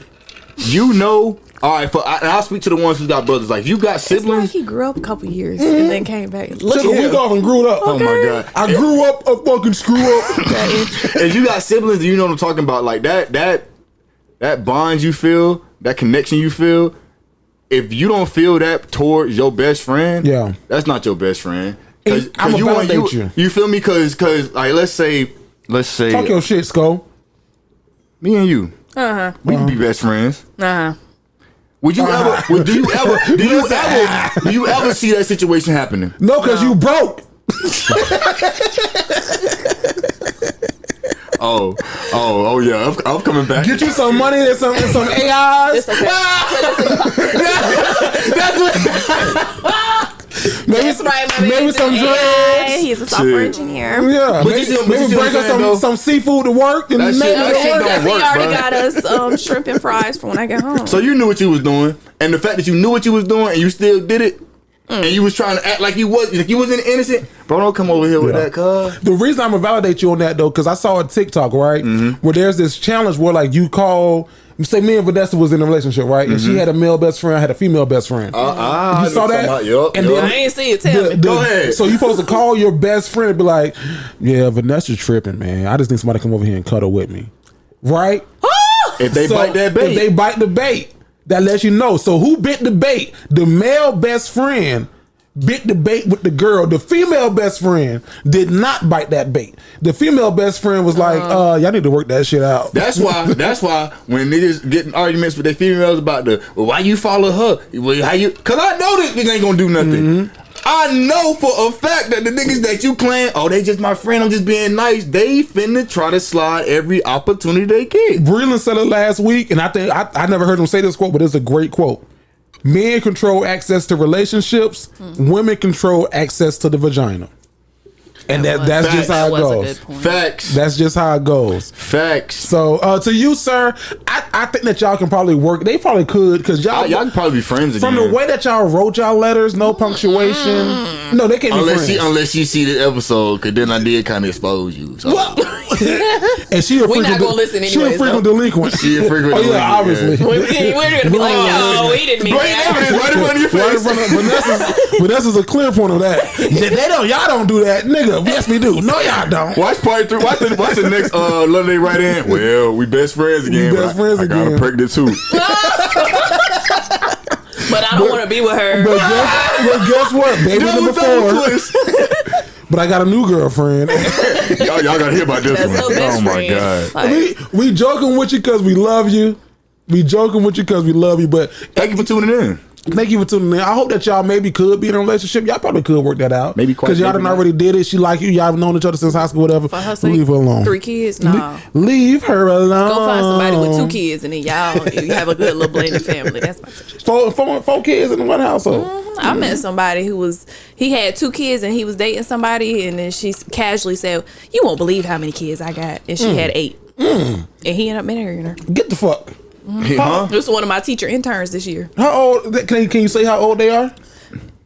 you know. All right, and I'll speak to the ones who got brothers. Like, if you got It's like siblings. he grew up a couple years and then came back. Look Took a at week him. off and grew up. Oh my god! I grew up a fucking screw up. If you got siblings, you know what I'm talking about. Like that bond you feel, that connection you feel. If you don't feel that towards your best friend, Yeah. that's not your best friend. I'ma validate you. You feel me? Cause like let's say Talk your shit, Skull. me and you, we can be best friends. Would you ever? Do you ever see that situation happening? No, because you broke. Oh yeah, I'm coming back. Get you some money and some AIs. It's okay. That's what. Maybe, That's right, my maybe baby's some an drugs. AI. He's a software Shit. engineer. Yeah, But you see what maybe I'm bring us saying, though? some seafood to work and That maybe shit- that it'll shit work. don't Because he work, already bro. got us shrimp and fries for when I get home. So you knew what you was doing, and the fact that you knew what you was doing and you still did it, and you was trying to act like you wasn't innocent, bro. Don't come over here with that, cuz. The reason I'm gonna validate you on that though, because I saw a TikTok, right, where there's this challenge where like you call, say me and Vanessa was in a relationship, right, and she had a male best friend, I had a female best friend. You saw that? Yup, And yup. then- I ain't see it. Tell me. Go ahead. So you supposed to call your best friend and be like, "Yeah, Vanessa's tripping, man. I just need somebody to come over here and cuddle with me." Right? If they So, bite that bait, If they bite the bait, that lets you know. So who bit the bait? The male best friend bit the bait with the girl. The female best friend did not bite that bait. The female best friend was like, y'all need to work that shit out. That's why when niggas get in arguments with their females about why you follow her? Well, how you? Cause I know this nigga ain't gonna do nothing. I know for a fact that the niggas that you claim, oh, they just my friend, I'm just being nice. They finna try to slide every opportunity they get. Breland said it last week, and I think I never heard him say this quote, but it's a great quote. Men control access to relationships. Women control access to the vagina. And that's Facts. just how it That was a goes. good point. Facts. That's just how it goes. Facts. So to you, sir, I think that y'all can probably work. They probably could because y'all Y'all can probably be friends again. from the way that y'all wrote y'all letters, no punctuation. No, they can't be friends. Unless she see the episode, cause then I did kind of expose you. So. Well, and she a We not frequent gonna listen she a anyways, frequent though. delinquent. She a frequent Oh yeah, delinquent, obviously. We're gonna be like, no, we didn't mean Bring that. evidence right in front of your Right in face. front of Vanessa's a clear point of that. Y'all don't do that, nigga. Yes, we do. No, y'all don't. Watch part 3. Watch the next Love Day right in. Well, we best friends again. best friends I got again. her pregnant too. But I don't want to be with her. But guess what? Baby number 4. But I got a new girlfriend. y'all gotta hear about this That's one. her best Oh my friend. god. Like, we joking with you because we love you. We joking with you because we love you. But Thank you for tuning in. thank you for tuning in. I hope that y'all maybe could be in a relationship. Y'all probably could work that out. Maybe quite because y'all maybe done not. already did it. She like you. Y'all have known each other since high school, whatever. for her sake, Leave her alone. 3 kids? No. Leave her alone. Go find somebody with 2 kids and then you have a good little blended family. That's my suggestion. Four kids in one household. I met somebody he had 2 kids and he was dating somebody and then she casually said, "You won't believe how many kids I got." And she had 8. And he ended up marrying her. Get the fuck. Huh? This was one of my teacher interns this year. How old? Can you say how old they are?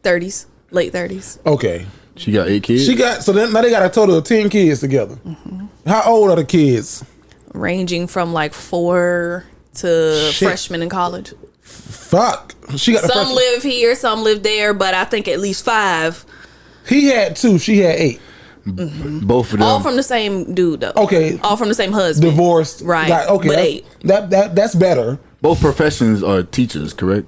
30s, late 30s. Okay. She got 8 kids. Now they got a total of 10 kids together. How old are the kids? ranging from like 4 to Shit. freshmen in college. Fuck. She got the Some first. live here, some live there, but I think at least 5. He had 2. She had 8. Both of them. All from the same dude though. Okay. All from the same husband. Divorced. Right. Okay. But that's, 8. That's better. Both professions are teachers, correct?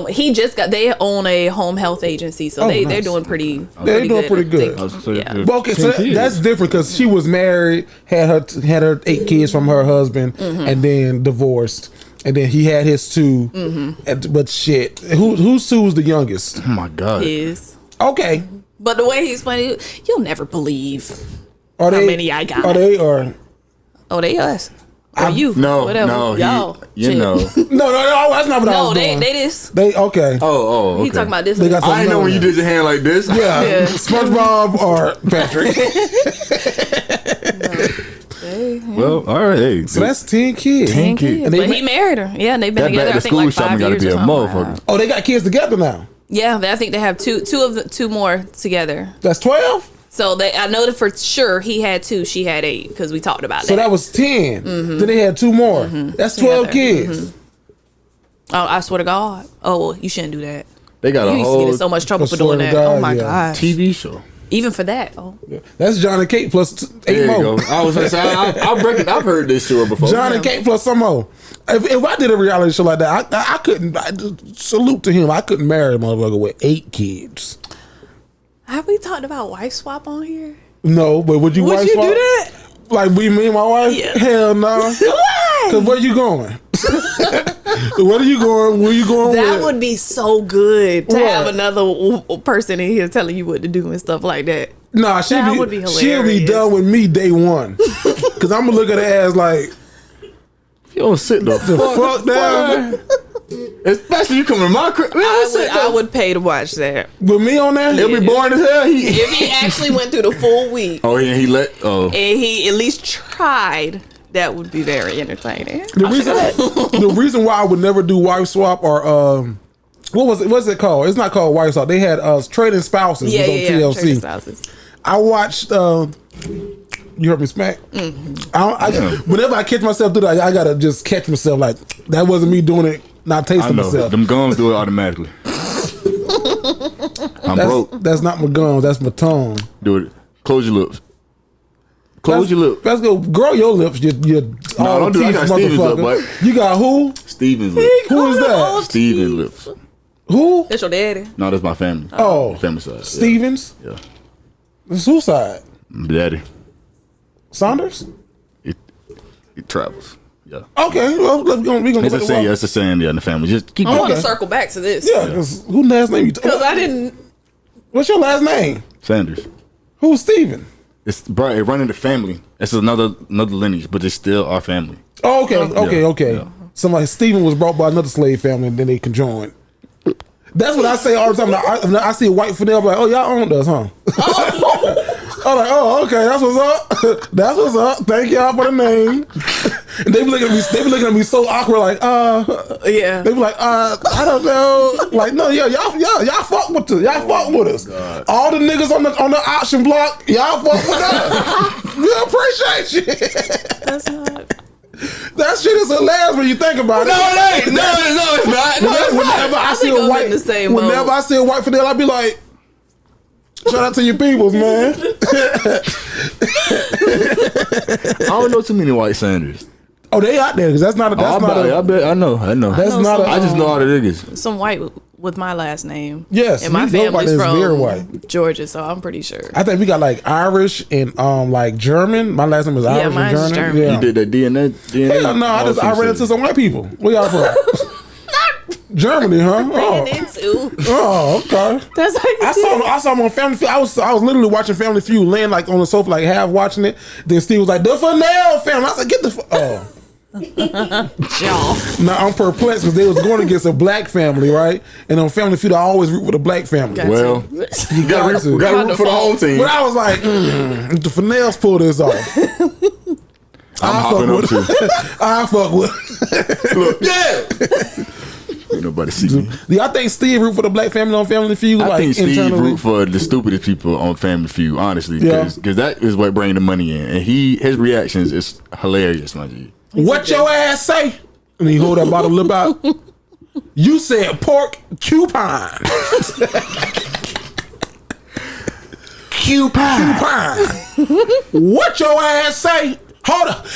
He just got. They own a home health agency, so they're nice. doing pretty. They're doing pretty I good. think. Yeah. But okay, so that's different because she was married, had her 8 kids from her husband, and then divorced, and then he had his 2. But shit, whose 2 was the youngest? Oh my God. Is. Okay, But the way he's playing, you'll never believe are how they? many I got. Are they or? Oh, they us. Or you. No, Whatever. no, Y'all. you Shit. know. No, that's not what I No, was doing. they this. They okay. Oh, okay. He talking about this. They got I didn't know when you something did your hand like this. Yeah, Yeah. SpongeBob or Patrick. Well, all right. Hey, So that's 10 kids. 10 kids. And they But he married her. Yeah, and they've been that together. back I to think school like shopping 5 got to years be or a something. motherfucker. Oh, they got kids together now. Yeah, I think they have two more together. That's 12. So I know that for sure he had 2, she had 8 because we talked about So that was 10. Then they had 2 more. That's 12 Together. kids. Oh, I swear to God. Oh, well, you shouldn't do that. They got You a used to get whole in so much trouble For for doing swear that. to God, Oh my yeah. gosh. TV show. Even for that. Oh. That's John and Kate plus 8 There you more. go. I was gonna say I've heard this show before. John and Kate plus some more. If I did a reality show like that, I couldn't. Salute to him. I couldn't marry a motherfucker with 8 kids. Have we talked about wife swap on here? No, but would you Would wife you swap? do that? Like me and my wife? Yeah. Hell no. Why? Cause where you going? Where are you going? Where you going That with? would be so good to What? have another person in here telling you what to do and stuff like that. Nah, That would be she'll be hilarious. done with me day one. Cause I'm gonna look at her ass like You don't sit the the fuck down Especially you come to my crib. I would pay to watch that. with me on there. He'll be boring as hell. If he actually went through the full week Oh yeah, he let. Oh, and he at least tried, that would be very entertaining. The reason why I would never do wife swap or what's it called? It's not called wife swap. They had trading spouses. Yeah, was on yeah, TLC. Trading Spouses. I watched. You heard me smack. Whenever I catch myself do that, I gotta just catch myself like that wasn't me doing it. Not I tasting know. myself. Them gums do it automatically. I'm broke. That's not my gums. That's my tongue. Do it. Close your lips. Close your lips. Let's go. Grow your lips. You all don't do that. I teeth, got Steven's lip, motherfucker. You got who? Steven's lips. Who is that? Steven's lips. Who? That's your daddy. No, that's my family. Oh. Family side. Stevens. Yeah. It's whose side? Daddy. Saunders. It travels. Yeah. Okay. Well, let's go. We gonna It's a saying. Yeah, it's a saying. Yeah, in the family. Just keep I want going. to circle back to this. Yeah. Who last name you? Because I didn't. What's your last name? Sanders. Who's Steven? It's bro. It run in the family. It's another lineage, but it's still our family. Oh, okay. Yeah. Somebody Steven was brought by another slave family, and then they conjoined. That's what I say all the time. I see a white fidel, I'm like, oh, y'all owned us, huh? I'm like, oh, okay, that's what's up. That's what's up. Thank y'all for the name. And they be looking at me. They be looking at me so awkward, like, Yeah. They be like, I don't know. Like, no, y'all fuck with us. Y'all fuck with us. God. All the niggas on the auction block, y'all fuck with us. We appreciate you. That's not. That shit is hilarious when you think about it. No, it ain't. No, it's not. No, it's not. Whenever I see think a I'm white, in the same whenever boat. I see a white fidel, I be like, shout out to your peoples, man. I don't know too many white Sanders. Oh, they out there because that's not a. That's not a. I bet. I know. That's know not a. some- I just know all the niggas. Some white with my last name. Yes, And my we know family's about this very from white. Georgia, so I'm pretty sure. I think we got like Irish and like German. My last name is Irish and mine's German. German. Yeah. You did that DNA. Hell no, I ran into some white people. Where y'all from? Germany, huh? Oh, Into. oh, okay. That's how you I saw him on Family Feud. I was literally watching Family Feud, laying like on the sofa, like half watching it. Then Steve was like, "The Fennell family." I was like, "Get the y'all. Now I'm perplexed because they was going against a black family, right? And on Family Feud, I always root for the black family. Gotcha. Well, You got to. we got to root for the whole team. But I was like, if the Fennells pull this off, I'm hopping up too. I fuck with. Yeah. Ain't nobody see me. Do y'all think Steve root for the black family on Family Feud? I think Steve internally? root for the stupidest people on Family Feud, honestly, Yeah. because that is what bring the money in, and his reactions is hilarious, my G. What your ass say? And he hold that bottle lip out. You said pork coupon. Coupon. What your ass say? Hold up.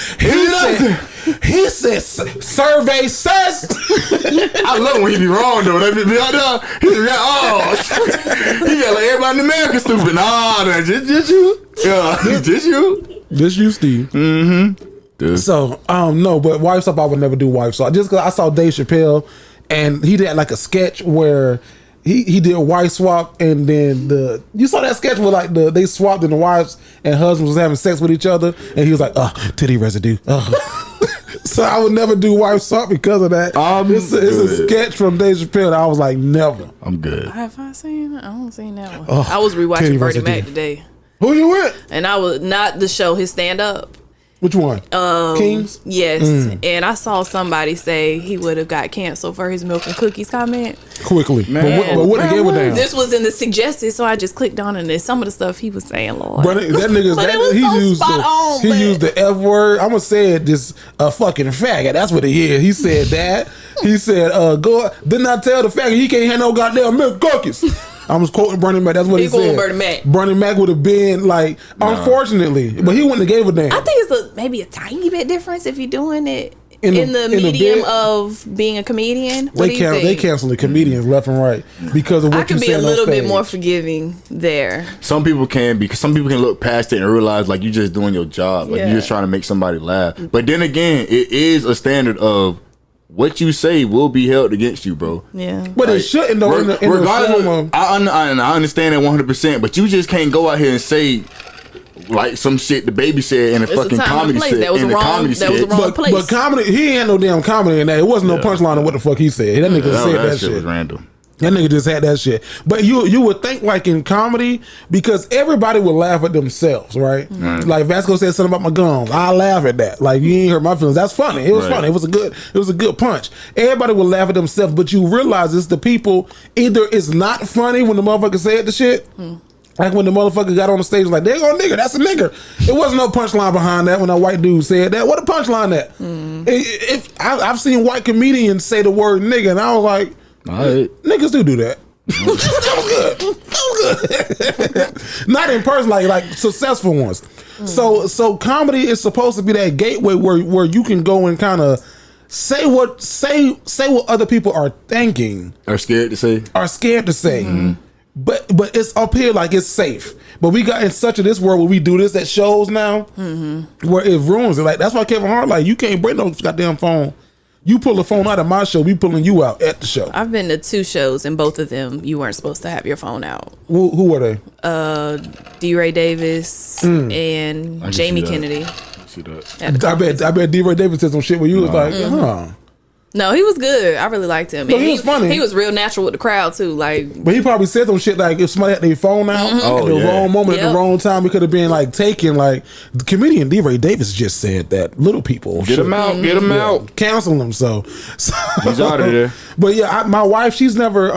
He said survey says. I love when he be wrong though. That be out there. He be he got like everybody in America stupid. Nah, that's just you. Yeah, just you. This you, Steve. Mm-hmm. So no, but wife swap I would never do wife swap. Just because I saw Dave Chappelle and he did like a sketch where he did wife swap, and then you saw that sketch where like they swapped and the wives and husbands was having sex with each other, and he was like, titty residue. So I would never do wife swap because of that. It's a sketch from Dave Chappelle that I was like, never. I'm good. Have I seen it? I don't seen that one. I was titty rewatching Bertie residue. Mac today, Who you with? and I was not the show, his stand up. Which one? Kings? Yes, and I saw somebody say he would have got canceled for his milk and cookies comment. Quickly. Man. But what they gave a damn? This was in the suggested, so I just clicked on it, and some of the stuff he was saying, Lord. But that nigga, But it was so spot on, he but- used the F word. I'm gonna say it, just a fucking faggot. That's what he is. He said that. He said, go. Didn't I tell the faggot he can't have no goddamn milk cookies? I was quoting Bernie Mac. That's what he quoting said. Bernie Mac. Bernie Mac would have been like, unfortunately, but he wouldn't have gave a damn. I think it's maybe a tiny bit difference if you're doing it in the the medium bit. of being a comedian. What do you They think? cancel the comedians left and right because of what I you could be said a on little bit stage. more forgiving there. Some people can, because some people can look past it and realize like you just doing your job, like Yeah. you're just trying to make somebody laugh. But then again, it is a standard of what you say will be held against you, bro. Yeah. But it shouldn't though. In the Regardless, form of, I understand that 100%, but you just can't go out here and say like some shit the baby said in a It's a fucking time and comedy place. set. That was in a the wrong- comedy that was sketch. the wrong place. but comedy, he ain't no damn comedy in that. It wasn't no punchline of what the fuck he said. That nigga said that shit. was random. That nigga just had that shit. But you would think like in comedy, because everybody would laugh at themselves, right? Like Vasco said something about my gums. I laugh at that. Like you ain't hurt my feelings. That's funny. It was Right. funny. It was a good punch. Everybody would laugh at themselves, but you realize it's the people either it's not funny when the motherfucker said the shit. Like when the motherfucker got on the stage, like, there go a nigga, that's a nigga. It wasn't no punchline behind that when that white dude said that. What a punchline that? I've seen white comedians say the word nigga, and I was like, All right. niggas do that. That was good. Not in person, like successful ones. So comedy is supposed to be that gateway where you can go and kind of say what other people are thinking, Are scared to say. are scared to say. But it's up here like it's safe. But we got in such of this world where we do this at shows now, where it ruins it. Like that's why Kevin Hart, like, you can't bring no goddamn phone. You pull the phone out of my show, we pulling you out at the show. I've been to 2 shows, and both of them you weren't supposed to have your phone out. Who were they? D. Ray Davis and can Jamie see that. Kennedy. See that. I bet D-Ray Davis said some shit where you was like, huh. No, he was good. I really liked him. No, And he was funny. He was real natural with the crowd too. Like, But he probably said some shit like if somebody had their phone out at the wrong moment, at Yep. the wrong time, it could have been like taken. Like the comedian D-Ray Davis just said that little people Get him out. Get him out. cancel them. So He's out of there. But yeah, my wife, she's never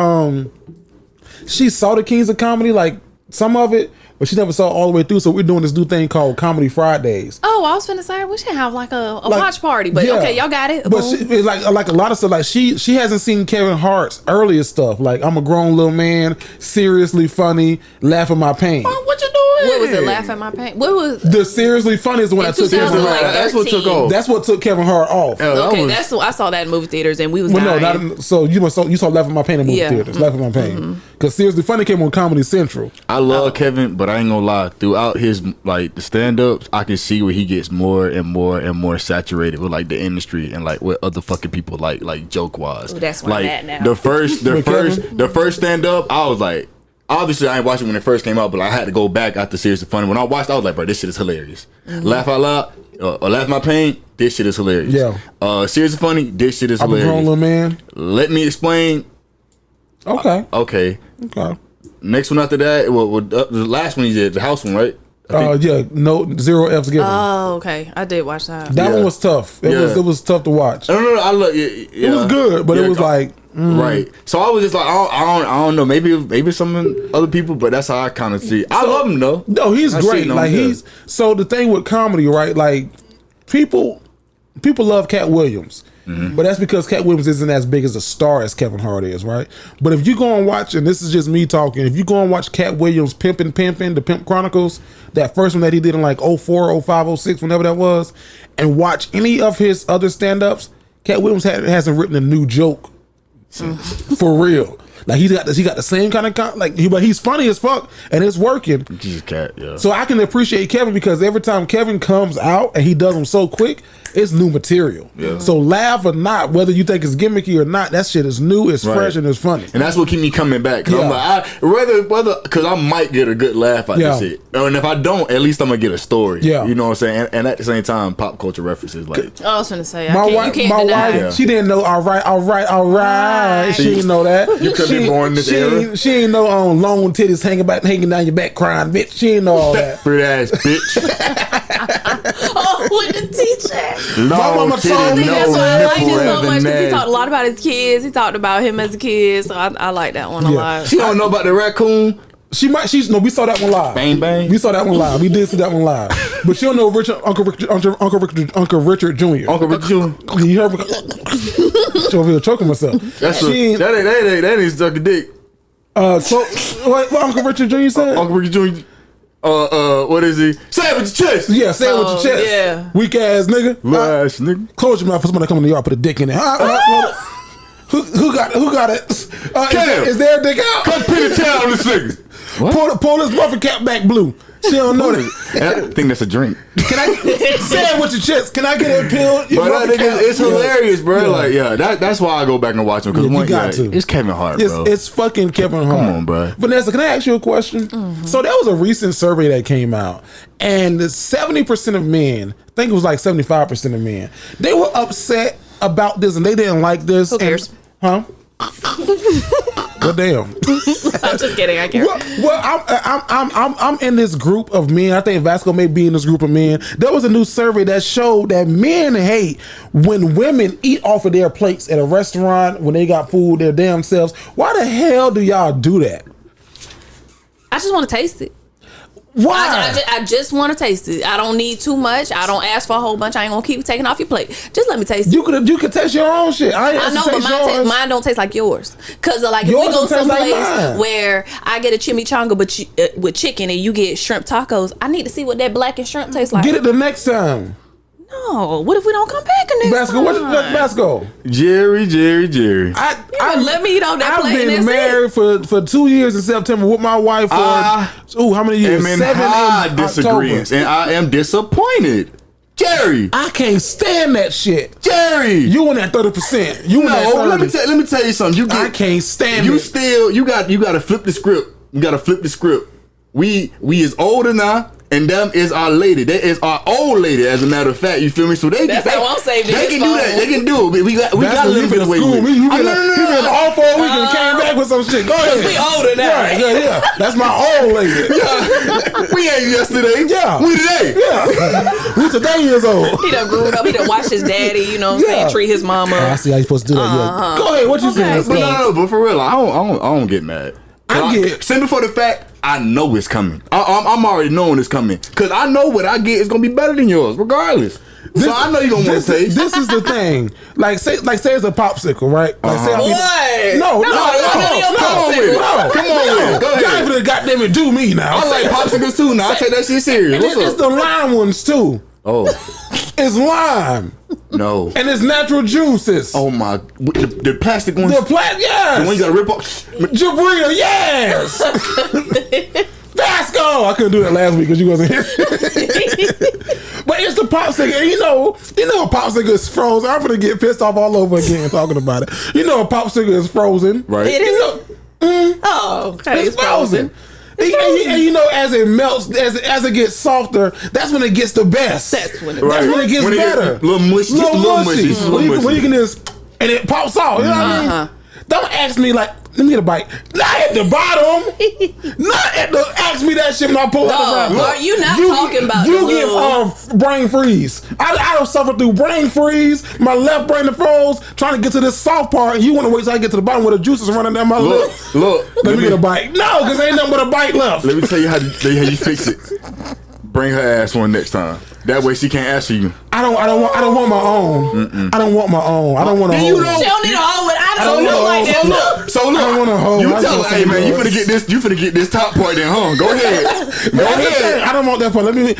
she saw the Kings of Comedy, like some of it, but she never saw it all the way through. So we're doing this new thing called Comedy Fridays. oh, I was finna say we should have like a Like, watch party, but yeah. okay, y'all got it. But Boom. it's like a lot of stuff. Like she hasn't seen Kevin Hart's earlier stuff. Like I'm a grown little man, seriously funny, laugh at my pain. What you doing? What was it? Laugh at my pain. What was? The seriously funny is the one In I took Kevin 2013. Hart. That's what took off. That's what took Kevin Hart off. Okay, that's I saw that in movie theaters, and we was Well, no, dying. not, so you saw Laugh at My Pain in movie Yeah. theaters. Laugh at My Pain, because seriously funny came on Comedy Central. I love Kevin, but I ain't gonna lie. Throughout his like the stand ups, I can see where he gets more and more and more saturated with like the industry and like what other fucking people like joke wise. Ooh, that's where I'm like at now. the first Kevin? the first stand up, I was like, obviously I ain't watching when it first came out, but I had to go back after Seriously Funny. When I watched, I was like, bro, this shit is hilarious. Laugh Out Loud or Laugh at My Pain, this shit is hilarious. Yeah. Seriously Funny, this shit is I'm a grown hilarious. little man. Let Me Explain. Okay. Okay. Okay. Next one after that, the last one he did, the house one, right? Yeah, no 0 F's given. Oh, okay. I did watch that. That one was tough. It was tough to watch. I don't know. I look. It was good, but it was like right. So I was just like, I don't know. Maybe some other people, but that's how I kind of see it. I love him though. No, he's great. Like so the thing with comedy, right? Like people love Cat Williams. But that's because Cat Williams isn't as big as a star as Kevin Hart is, right? But if you go and watch, and this is just me talking, if you go and watch Cat Williams Pimpin', the Pimp Chronicles, that first one that he did in like 04, 05, 06, whenever that was, and watch any of his other stand-ups, Cat Williams hasn't written a new joke for real. Like he got the same kind of but he's funny as fuck and it's working. Jesus, Cat, yeah. So I can appreciate Kevin because every time Kevin comes out and he does them so quick, it's new material. Yeah. So laugh or not, whether you think it's gimmicky or not, that shit is new, it's fresh, and it's funny. And that's what keep me coming back. Cause I'm like, whether because I might get a good laugh out of this shit, and if I don't, at least I'm gonna get a story. Yeah. You know what I'm saying? And at the same time, pop culture references like. I was gonna say, my wife, she didn't know. All right. She didn't know that. You could be born in this era. She ain't know long titties hanging down your back crying, bitch. She ain't know all that. Pretty ass bitch. With the teacher. My mama told me that's why I liked it so much because he talked a lot about his kids. He talked about him as a kid, so I like that one a lot. She don't know about the raccoon. No, we saw that one live. Bang bang. We saw that one live. We did see that one live. But she don't know Uncle Richard Jr. Uncle Richard Jr. You heard me? She over here choking myself. That ain't stuck a dick. So what Uncle Richard Jr. said? Uncle Richard Jr. What is he? Say it with your chest. Yeah, say it with your chest. Yeah. Weak ass nigga. Ass nigga. Close your mouth for somebody to come in the yard, put a dick in it. Who got it? Is there a dick out? Come pin the tail on this nigga. Pull this muffin cap back blue. She don't know that. I think that's a drink. Can I say it with your chest? Can I get a pill? But it's hilarious, bro. Like, that's why I go back and watch him because it's Kevin Hart, bro. It's fucking Kevin Hart. Come on, bro. Vanessa, can I ask you a question? Mm-hmm. So there was a recent survey that came out, and 70% of men, I think it was like 75% of men, they were upset about this and they didn't like this. Who cares? Well, damn. I'm just kidding. I care. Well, I'm in this group of men. I think Vasco may be in this group of men. There was a new survey that showed that men hate when women eat off of their plates at a restaurant when they got food their damn selves. Why the hell do y'all do that? I just want to taste it. Why? I just want to taste it. I don't need too much. I don't ask for a whole bunch. I ain't gonna keep taking off your plate. Just let me taste it. You could taste your own shit. I know, but mine don't taste like yours. Cause like yours if we go someplace like where I get a chimichanga but with chicken and you get shrimp tacos, I need to see what that blackened shrimp tastes like. Get it the next time. No, what if we don't come back next Vasco, time? what's Vasco? Jerry. I let me eat on that plate. I've been married for 2 years in September with my wife for how many years? 7 in disagreements, and I am disappointed. Jerry, I can't stand that shit. Jerry, you in that 30%. You in that 30%. Let me tell you something. I can't stand you it. You got to flip the script. You got to flip the script. We is older now. And them is our lady. That is our old lady, as a matter of fact. You feel me? So that's how I'm saving. They can do that. They can do it. We got a little bit of way. You been off all week and came back with some shit. Go ahead. We older now. Right, yeah. That's my old lady. Yeah. We ain't yesterday. Yeah. We today. Yeah. We today years old. He done grew up. He done watched his daddy. You know what I'm saying? Treat his mama. I see how you supposed to do that. Yeah. Go ahead. What you saying? But no. But for real, I don't get mad. Simply for the fact I know it's coming. I'm already knowing it's coming because I know what I get is gonna be better than yours, regardless. So I know you don't want to taste. This is the thing. Like say it's a popsicle, right? Like say what? No. Come on with it. Go ahead. Y'all finna goddamn it do me now. I like popsicles too. Now I take that shit serious. It's the lime ones too. Oh, it's lime. No. And it's natural juices. Oh my! The plastic ones. Yes. The one you gotta rip off. Jabria, yes. Vasco. I couldn't do that last week because you wasn't here. But it's the popsicle. And you know a popsicle is frozen. I'm gonna get pissed off all over again talking about it. You know a popsicle is frozen. Right. It is. Oh, okay. It's frozen. And you know, as it melts, as it gets softer, that's when it gets the best. That's when it gets better. Little mushy. Little mushy. When you can just, and it pops out. You know what I mean? Don't ask me like, Let me get a bite. Not at the bottom. Not at the. Ask me that shit when I pull out the Are you not talking about you the get little... brain freeze. I don't suffer through brain freeze. My left brain froze trying to get to this soft part, and you want to wait till I get to the bottom where the juice is running down my lip. Look. Let me get a bite. No, because ain't nothing but a bite left. Let me tell you how you fix it. Bring her ass one next time. That way she can't answer you. I don't want my own. I don't want my own. I don't want to hold. She don't need a hoe with... I don't know like that. Look. So look, I don't want to hold. you tell her, hey man, you finna get this top part then, huh? Go ahead. Go ahead. I don't want that part. Let me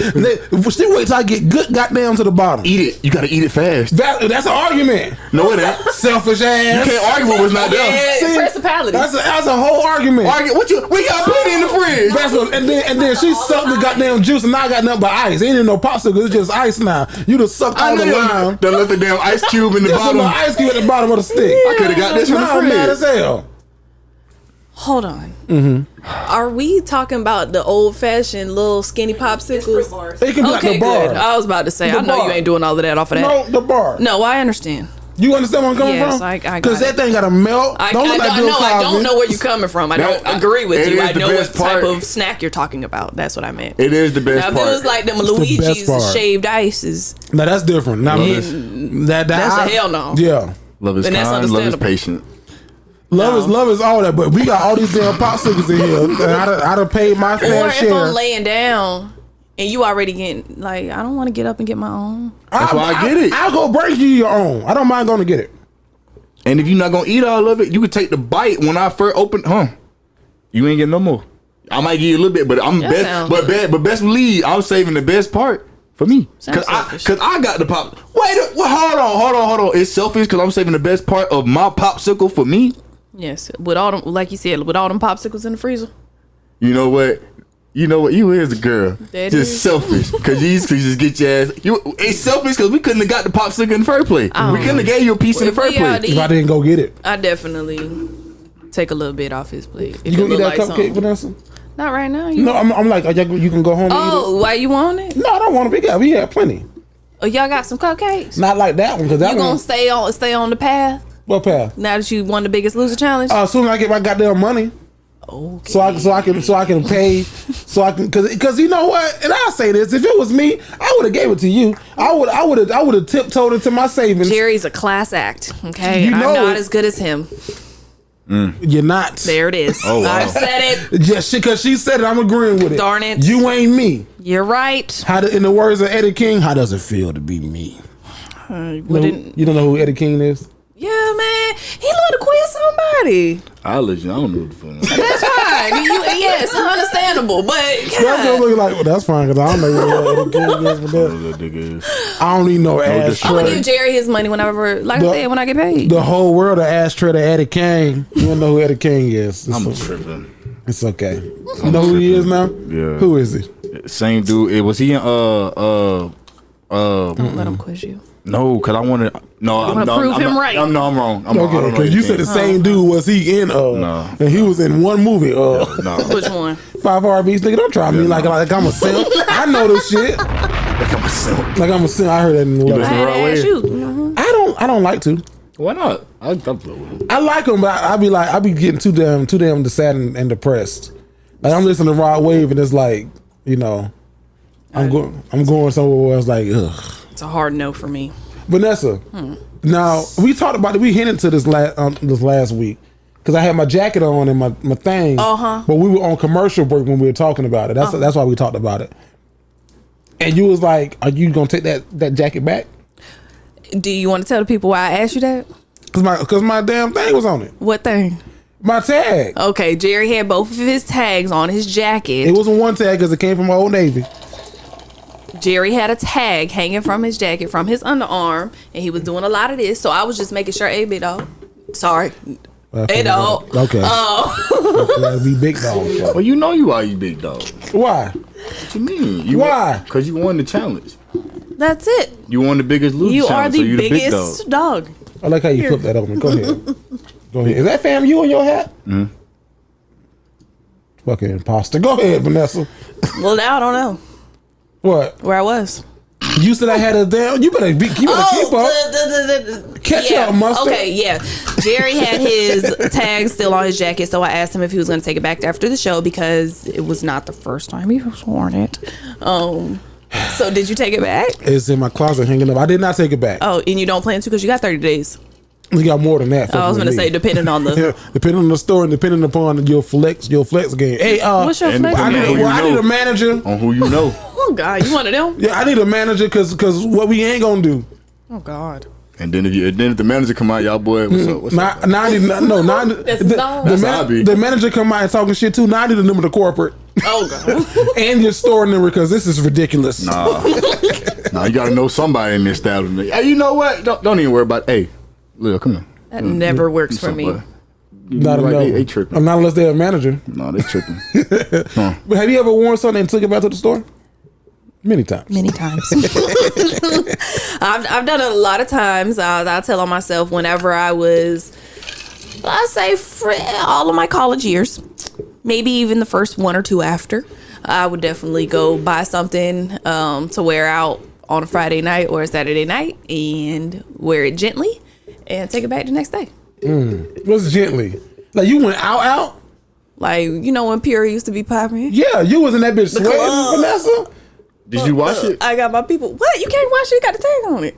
still wait till I get good goddamn to the bottom. Eat it. You gotta eat it fast. That's an argument. No, it ain't. Selfish You ass. can't argue with what's not there. Yeah, See, principality. That's a whole argument. We got plenty in the fridge. That's what, and then she sucked the goddamn juice, and now I got nothing but ice. Ain't even no popsicle. It's just ice now. You just sucked all the lime. They left the damn ice cube in the There's a bottom. little ice cube at the bottom of the stick. I could have got this from the I'm mad as fridge. hell. Hold on. Are we talking about the old fashioned little skinny popsicles? Bars. It can be like Okay, the bar. good. I was about to say, The I know bar. you ain't doing all of that off of that. No, the bar. No, I understand. You understand where I'm coming Yes, from? I got Because it. that thing got to melt. I Don't look like Bill no, I don't Cosby. know where you're coming from. I don't That- agree with it you. is I the know what best type part. of snack you're talking about. That's what I meant. It is the best Now, if part. it was like them the best Luigi's part. shaved ices, Now that's different. Now that's a hell no. Yeah. Love is then that's kind, love is understandable. patient. Love is all that, but we got all these damn popsicles in here. And I done paid my Or fair if share. I'm laying down and you already getting, like, I don't want to get up and get my own. That's why I get it. I'll go bring you your own. I don't mind going to get it. And if you're not gonna eat all of it, you can take the bite when I first open. You ain't getting no more. I might give you a little bit, but I'm That best. sounds But good. best believe I'm saving the best part for me. Sounds Cause selfish. I got the pop. Hold on. It's selfish because I'm saving the best part of my popsicle for me. Yes, with all them, like you said, with all them popsicles in the freezer. You know what? You is a girl. That Just is. selfish. Cause you just get your ass. It's selfish because we couldn't have got the popsicle in the first place. We couldn't have gave you a piece in the If we first out place. to If I didn't go get it. I definitely take a little bit off his plate. If You gonna it eat look that like cupcake, something. Vanessa? Not right now. You No, I'm like, you can go home and eat oh, why you want it? it. No, I don't want to. We got plenty. Oh, y'all got some cupcakes. Not like that one, because that You one. gonna stay on the path What path? now that you won the Biggest Loser challenge? As soon as I get my goddamn money, Okay. so I can pay, because you know what? And I'll say this: if it was me, I would have gave it to you. I would have tiptoed into my savings. Jerry's a class act. Okay, You I'm know not it. as good as him. You're not. There it is. Oh, wow. I've said it. Just because she said it, I'm agreeing with it. Darn it. You ain't me. You're right. In the words of Eddie King, how does it feel to be me? Wouldn't- You don't know who Eddie King is? Yeah, man. He love to quiz somebody. I'll let you. I don't know what the fuck. That's fine. Yes, understandable. But That's gonna God, look like, well, that's fine, because I don't know what Eddie King is for that. That nigga is. I don't need no I'm gonna ashtray. give Jerry his money whenever, like I said, when I get paid. The whole world of ashtray to Eddie King. You don't know who Eddie King is. I'm It's, tripping. it's okay. You know who he is now? Yeah. Who is he? Same dude. Was he in Don't let him quiz you. No, cause I want to. No, I'm wanna prove him right. I'm wrong. I'm wrong. I Okay, don't know because you said the same dude was he in No. and he was in one movie No. Which one? 5 RBs. Nigga, don't try me like I'm a simp. I know this shit. Like I'm a simp. I heard that in the letter. I had to right ask way. you. Mhm. I don't like to. Why not? I blow with him. I like them, but I be getting too damn sad and depressed. Like I'm listening to Rod Wave and it's like, I'm going somewhere where it's like, ugh. It's a hard no for me. Vanessa, now we talked about it. We hinted to this last week because I had my jacket on and my thing. But we were on commercial break when we were talking about it. That's why we talked about it. And you was like, "Are you gonna take that jacket back?" Do you want to tell the people why I asked you that? Because my damn thing was on it. What thing? My tag. Okay, Jerry had both of his tags on his jacket. It wasn't one tag because it came from Old Navy. Jerry had a tag hanging from his jacket from his underarm, and he was doing a lot of this. So I was just making sure, hey, big dog. Sorry. Hey, dog. Okay. That'd be big dog. Well, you know you are, you big dog. Why? What you mean? Why? Because you won the challenge. That's it. You won the Biggest Loser You are challenge. the so you biggest the big dog. dog. I like how you flip that over. Go ahead. Go ahead. Is that fam you on your hat? Mm-hmm. Fucking imposter. Go ahead, Vanessa. Well, now I don't know What? where I was. You said I had a damn. You better keep up. Catch up, mustard. Okay, yeah. Jerry had his tag still on his jacket, so I asked him if he was going to take it back after the show because it was not the first time he was worn it. So did you take it back? It's in my closet hanging up. I did not take it back. Oh, and you don't plan to because you got 30 days. You got more than that. I was going to say depending on the depending on the store and depending upon your flex game. Hey, what's your flex? I need a manager on who you know. Oh God, you one of them? Yeah, I need a manager because what we ain't gonna do. Oh God. And then if the manager come out, y'all boy, what's up? What's up? The manager come out and talking shit too. Now I need the number to corporate. Oh God. And your store number because this is ridiculous. Nah, you gotta know somebody in this establishment. Hey, you know what? Don't even worry about it. Hey, Lil, come on. That never works for me. Not right, enough. they tripping. I'm not unless they're a manager. No, they tripping. But have you ever worn something and took it back to the store? Many times. I've done it a lot of times. I'll tell on myself whenever I was, I say, all of my college years, maybe even the first one or two after, I would definitely go buy something to wear out on a Friday night or a Saturday night and wear it gently and take it back the next day. What's gently? Like you went out? Like, you know when Pure used to be popping? Yeah, you was in that bitch sweating, Vanessa. Did you wash it? I got my people. What? You can't wash it. You got the tag on it.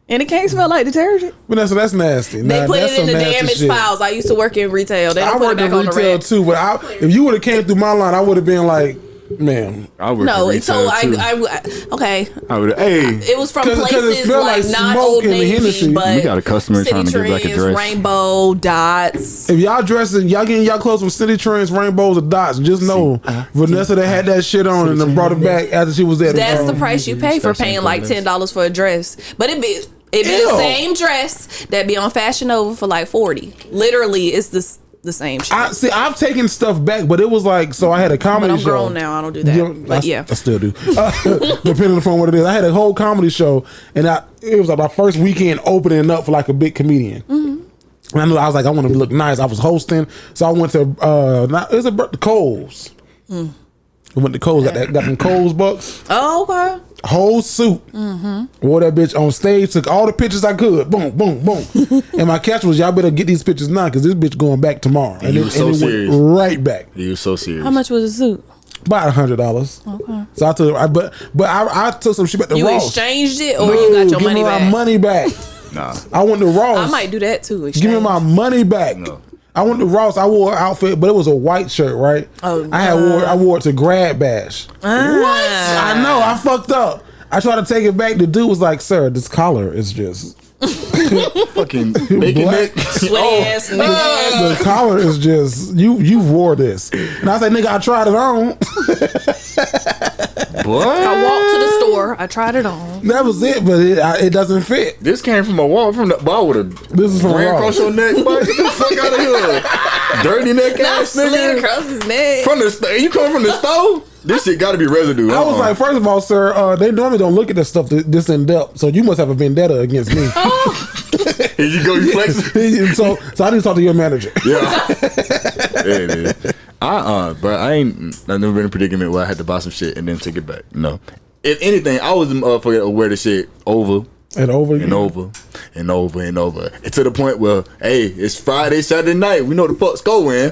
And it can't smell like detergent. Vanessa, that's nasty. They put it in the damaged files. I used to work in retail. They don't put it back on the rack. I worked in retail too, but if you would have came through my line, I would have been like, man. I work no, in so retail too. Okay. I would. Hey, it was from places like not Old Navy, but we got a customer City trying to get like a Trends, dress. Rainbow, Dots. If y'all dressing, y'all getting y'all clothes from City Trends, Rainbows, or Dots, just know Vanessa that had that shit on and then brought it back after she was there. That's the price you pay for paying like $10 for a dress. But it be the same dress that be on Fashion Nova for like $40. Literally, it's the same shit. I've taken stuff back, but it was like, so I had a comedy show. But I'm grown now. I don't do that. But yeah. I still do. Depending upon what it is. I had a whole comedy show, and it was like my first weekend opening up for like a big comedian. And I was like, I want to look nice. I was hosting, so I went to Kohl's. I went to Kohl's, got them Kohl's bucks. Oh, okay. Whole suit. Wore that bitch on stage, took all the pictures I could. Boom, boom, boom. And my catch was, y'all better get these pictures now because this bitch going back tomorrow. And it went right back. He was so serious. How much was the suit? About $100. Okay. So I took some shit back to You Ross. Exchanged it or you got your money back? Give me my money back. Nah. I went to Ross. I might do that too. Give me my money back. No. I went to Ross. I wore an outfit, but it was a white shirt, right? Oh, no. I wore it to Grad Bash. What? I know. I fucked up. I tried to take it back. The dude was like, "Sir, this collar is just fucking making it sweaty ass nigga." The collar is just you wore this." And I said, "Nigga, I tried it on." What? I walked to the store. I tried it on. That was it, but it doesn't fit. This came from a wall from the ball with a. This is from ran Ross. across your neck, boy. Get the fuck out of here. Dirty neck ass Slid nigga. across his neck. From the you coming from the stove? This shit got to be residue. I was like, first of all, sir, they normally don't look at this stuff this in depth, so you must have a vendetta against me. here you go, you flexing. so I need to talk to your manager. Yeah. Yeah, it is. Bro, I've never been in a predicament where I had to buy some shit and then take it back. No. If anything, I was the motherfucker that would wear the shit over and over and over and over and over. And to the point where, hey, it's Friday, Saturday night. We know the fuck's going.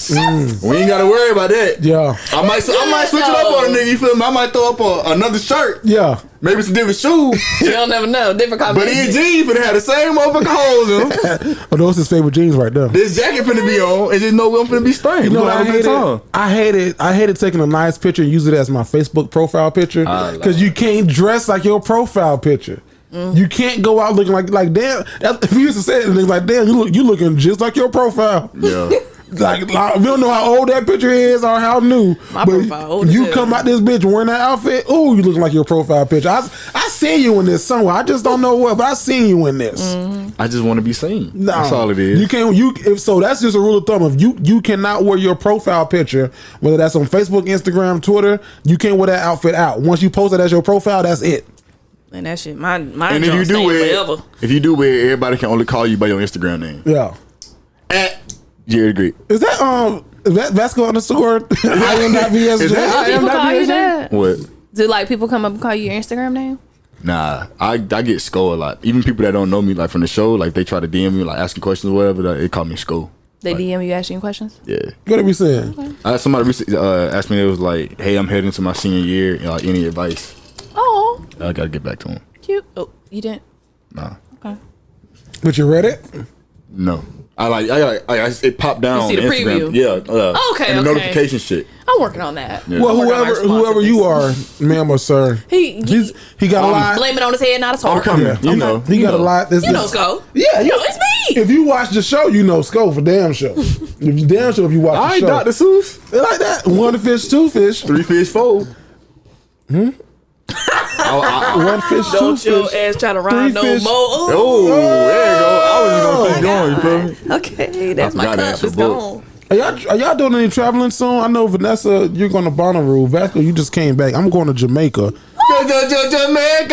We ain't gotta worry about that. Yeah. I might switch it up on a nigga, you feel me? I might throw up another shirt. Yeah. Maybe some different shoes. You don't never know. Different But combinations. these jeans finna have the same motherfucking holes in them. Oh, those his favorite jeans right there. This jacket finna be on, and just know I'm finna be stained. You know what I hated taking a nice picture and use it as my Facebook profile picture because you can't dress like your profile picture. You can't go out looking like damn. If you used to say it, it's like damn, you looking just like your profile. Yeah. Like we don't know how old that picture is or how new. My but profile old as you hell. come out this bitch wearing that outfit. Ooh, you looking like your profile picture. I seen you in this somewhere. I just don't know what, but I seen you in this. I just want to be seen. No, that's all it is. You can't. If so, that's just a rule of thumb. If you cannot wear your profile picture, whether that's on Facebook, Instagram, Twitter, you can't wear that outfit out. Once you post it as your profile, that's it. And that shit, my and if forever. if you do wear it, everybody can only call you by your Instagram name. Yeah. At Jared Greek. Is that Vasco _ I am not VSJ? Is that People call you that? What? Do like people come up and call you your Instagram name? Nah, I get Sko a lot. Even people that don't know me, like from the show, like they try to DM me, like asking questions or whatever. They call me Sko. They like, DM you asking questions? Yeah. What are we saying? Somebody recently asked me. It was like, "Hey, I'm heading to my senior year. Like, any advice?" Oh, I gotta get back to him. cute. Oh, you didn't? Nah. Okay. But you read it? No. It popped down. You see on the Instagram. preview? Yeah. Okay, And the okay. notification shit. I'm working on that. Yeah. Well, I'm working on my whoever you are, ma'am or sir, He he got a lot. blame it on his head, not his heart. I'm coming. You know. He got a lot. This, You know, Sko. Yeah, You know, it's me. If you watch the show, you know Sko for damn sure. If you watch All the right, show. Dr. Seuss. They like that. 1 fish, 2 fish. 3 fish, 4. One fish, two Don't your fish. ass try to rhyme no fish. more. Oh, there you go. I was just gonna keep going. You feel me? Okay, that's my forgot to cup. answer It's both. gone. Are y'all doing any traveling soon? I know Vanessa, you're going to Bonnaroo. Vasco, you just came back. I'm going to Jamaica. Jamaica.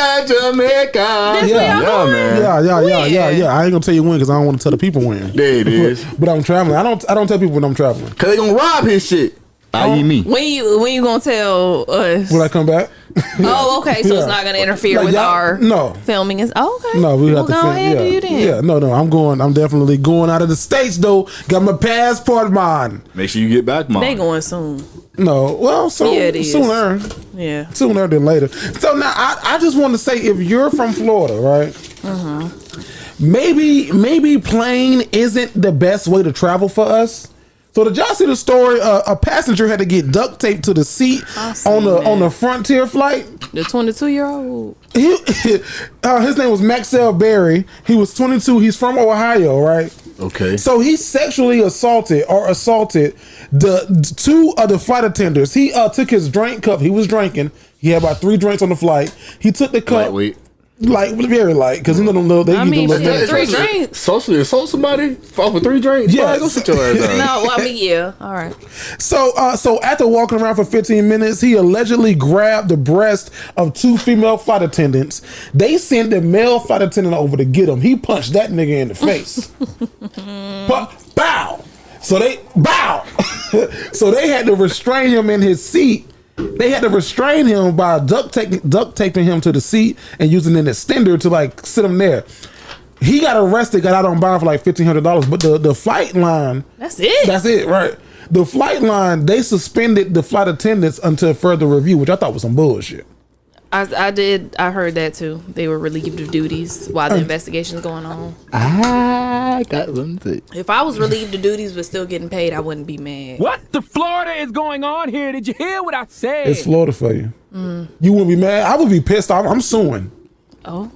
That's where y'all going? Man. Yeah. I ain't gonna tell you when because I don't want to tell the people when. There it is. But I'm traveling. I don't tell people when I'm traveling. Cause they gonna rob his shit. I.e. me. When you gonna tell us? When I come back, Oh, okay. So Yeah. it's not gonna interfere Like with y'all- our no. filming. Is okay. no, we Well, have to. go film- ahead, do you then. Yeah, no. I'm definitely going out of the States though. Got my passport, man. Make sure you get back, mom. They going soon. No, well, Yeah, it is. sooner Yeah. than later. So now I just want to say, if you're from Florida, right? Maybe plane isn't the best way to travel for us. So did y'all see the story? A passenger had to get duct taped to the seat I seen on that. the Frontier flight. The 22-year-old. His name was Maxwell Berry. He was 22. He's from Ohio, right? Okay. So he sexually assaulted the two of the flight attendants. He took his drink cup. He was drinking. He had about 3 drinks on the flight. He took the cup. Wait. Like very light, because you know them little. They I give mean, them little shit, things. 3 drinks. Socially assault somebody for 3 drinks? Yes. Boy, go sit your ass down. No, well, I mean, yeah. All right. So after walking around for 15 minutes, he allegedly grabbed the breast of 2 female flight attendants. They sent the male flight attendant over to get him. He punched that nigga in the face. Bow. So they had to restrain him in his seat. They had to restrain him by duct taping him to the seat and using an extender to like sit him there. He got arrested, got out on bond for like $1,500. But the flight line, That's it. right? The flight line, they suspended the flight attendants until further review, which I thought was some bullshit. I heard that too. They were relieved of duties while the investigation's going on. I got something. If I was relieved of duties but still getting paid, I wouldn't be mad. What the Florida is going on here? Did you hear what I said? It's Florida for you. You wouldn't be mad? I would be pissed off. I'm suing. Oh.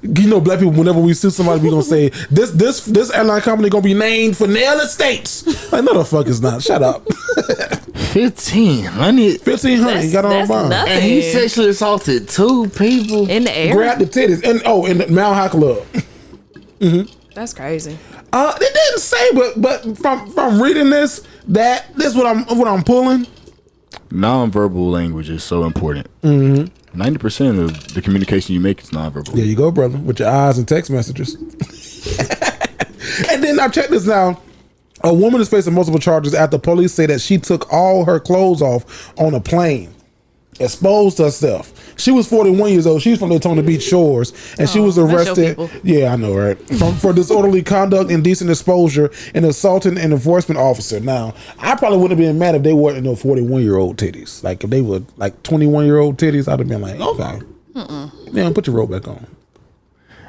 You know, black people, whenever we sue somebody, we gonna say this airline company gonna be named for Nail Estates. Like, no, the fuck is not. Shut up. 1,500. 1,500. You got on That's bond. nothing. And he sexually assaulted 2 people. In the air? Grab the titties in the Mount High Club. That's crazy. They didn't say, but from reading this what I'm pulling. Non-verbal language is so important. 90% of the communication you make is non-verbal. There you go, brother, with your eyes and text messages. And then now check this now. A woman is facing multiple charges after police say that she took all her clothes off on a plane, exposed herself. She was 41 years old. She's from Daytona Beach shores, and she was that's your arrested. people. Yeah, I know, right? For disorderly conduct, indecent exposure, and assaulting an enforcement officer. Now, I probably wouldn't have been mad if they weren't 41-year-old titties. Like if they were like 21-year-old titties, I'd have been like, okay, man, put your robe back on.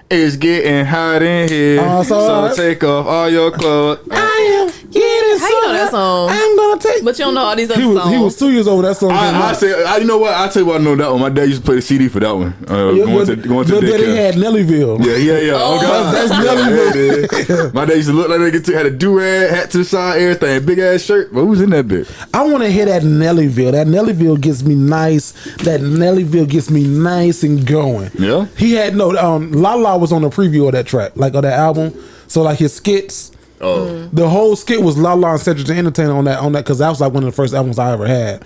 It's getting hot in here, so take off all your clothes. I am getting How you know that song? I'm gonna take. But you don't know all these other songs. He was 2 years old when that song came I out. say, you know what? I tell you what, I know that one. My dad used to play the CD for that one. Going to Daddy daycare. had Nellyville. Yeah. Oh, God. That's Nellyville. My dad used to look like they had a do-rag, hat to the side, everything, big ass shirt. But who was in that bit? I want to hear that Nellyville. That Nellyville gets me nice. That Nellyville gets me nice and going. Yeah. He had Lala was on the preview of that track, like of that album. So like his skits, The whole skit was Lala and Cedric the Entertainer on that because that was like one of the first albums I ever had.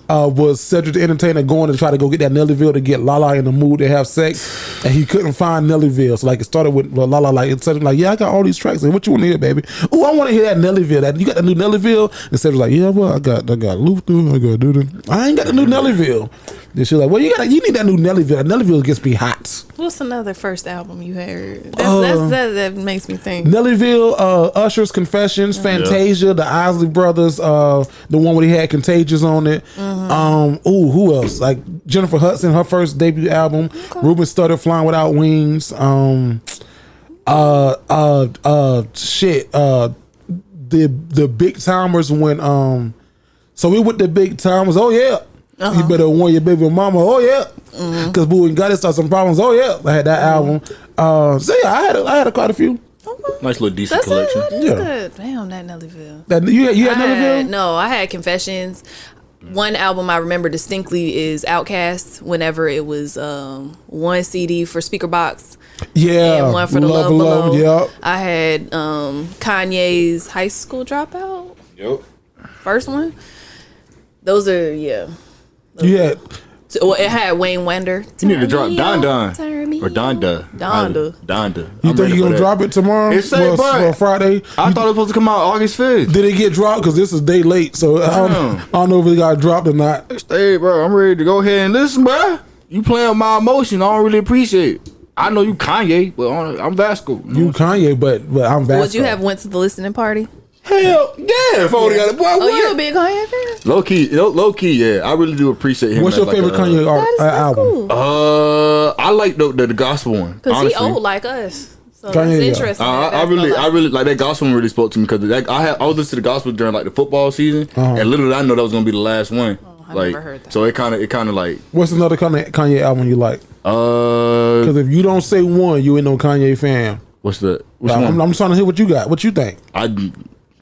Was Cedric the Entertainer going to try to go get that Nellyville to get Lala in the mood to have sex, and he couldn't find Nellyville. So like it started with Lala like Cedric like, yeah, I got all these tracks. Like, what you want to hear, baby? Oh, I want to hear that Nellyville. That you got the new Nellyville? And Cedric like, yeah, well, I got Luther. I got Duda. I ain't got the new Nellyville. Then she's like, well, you need that new Nellyville. Nellyville gets me hot. What's another first album you heard? That makes me think. Nellyville, Usher's Confessions, Fantasia, the Isley Brothers, the one where he had Contagious on it. Who else? Like Jennifer Hudson, her first debut album. Okay. Ruben Studdard, Flying Without Wings. The Big Timers when so we with the Big Timers. Oh yeah. You better warn your baby mama. Oh yeah, because Boo and Gotti start some problems. Oh yeah, I had that album. So yeah, I had quite a few. Okay. Nice little decent collection. Good. Damn, that Nellyville. You had Nellyville? No, I had Confessions. One album I remember distinctly is Outkast. Whenever it was one CD for Speaker Box. Yeah, and one for the Love Below. Yep. I had Kanye's High School Dropout. Yep. First one. Those are Yeah. Well, it had Wayne Wonder. You need to drop Donda or Donda. You think you're gonna drop it tomorrow? It's for Friday. I thought it was supposed to come out August 5th. Did it get dropped? Because this is day late, so I don't know if it got dropped or not. Hey, bro, I'm ready to go ahead and listen, bro. You playing with my emotion. I don't really appreciate it. I know you Kanye, but I'm Vasco. You Kanye, but I'm Vasco. Would you have went to the listening party? Hell yeah! If I would have got it, boy, what? You a big Kanye fan? Low key, yeah. I really do appreciate him. What's your favorite Kanye album? Cool. I like the gospel one because he old like us. So Kanye, that's interesting. I really like that gospel one. Really spoke to me because I was listening to the gospel during like the football season, and literally I know that was gonna be the last one. I never heard that. So it kind of like. What's another Kanye album you like? Because if you don't say one, you ain't no Kanye fan. What's that? Which one? I'm trying to hear what you got. What you think?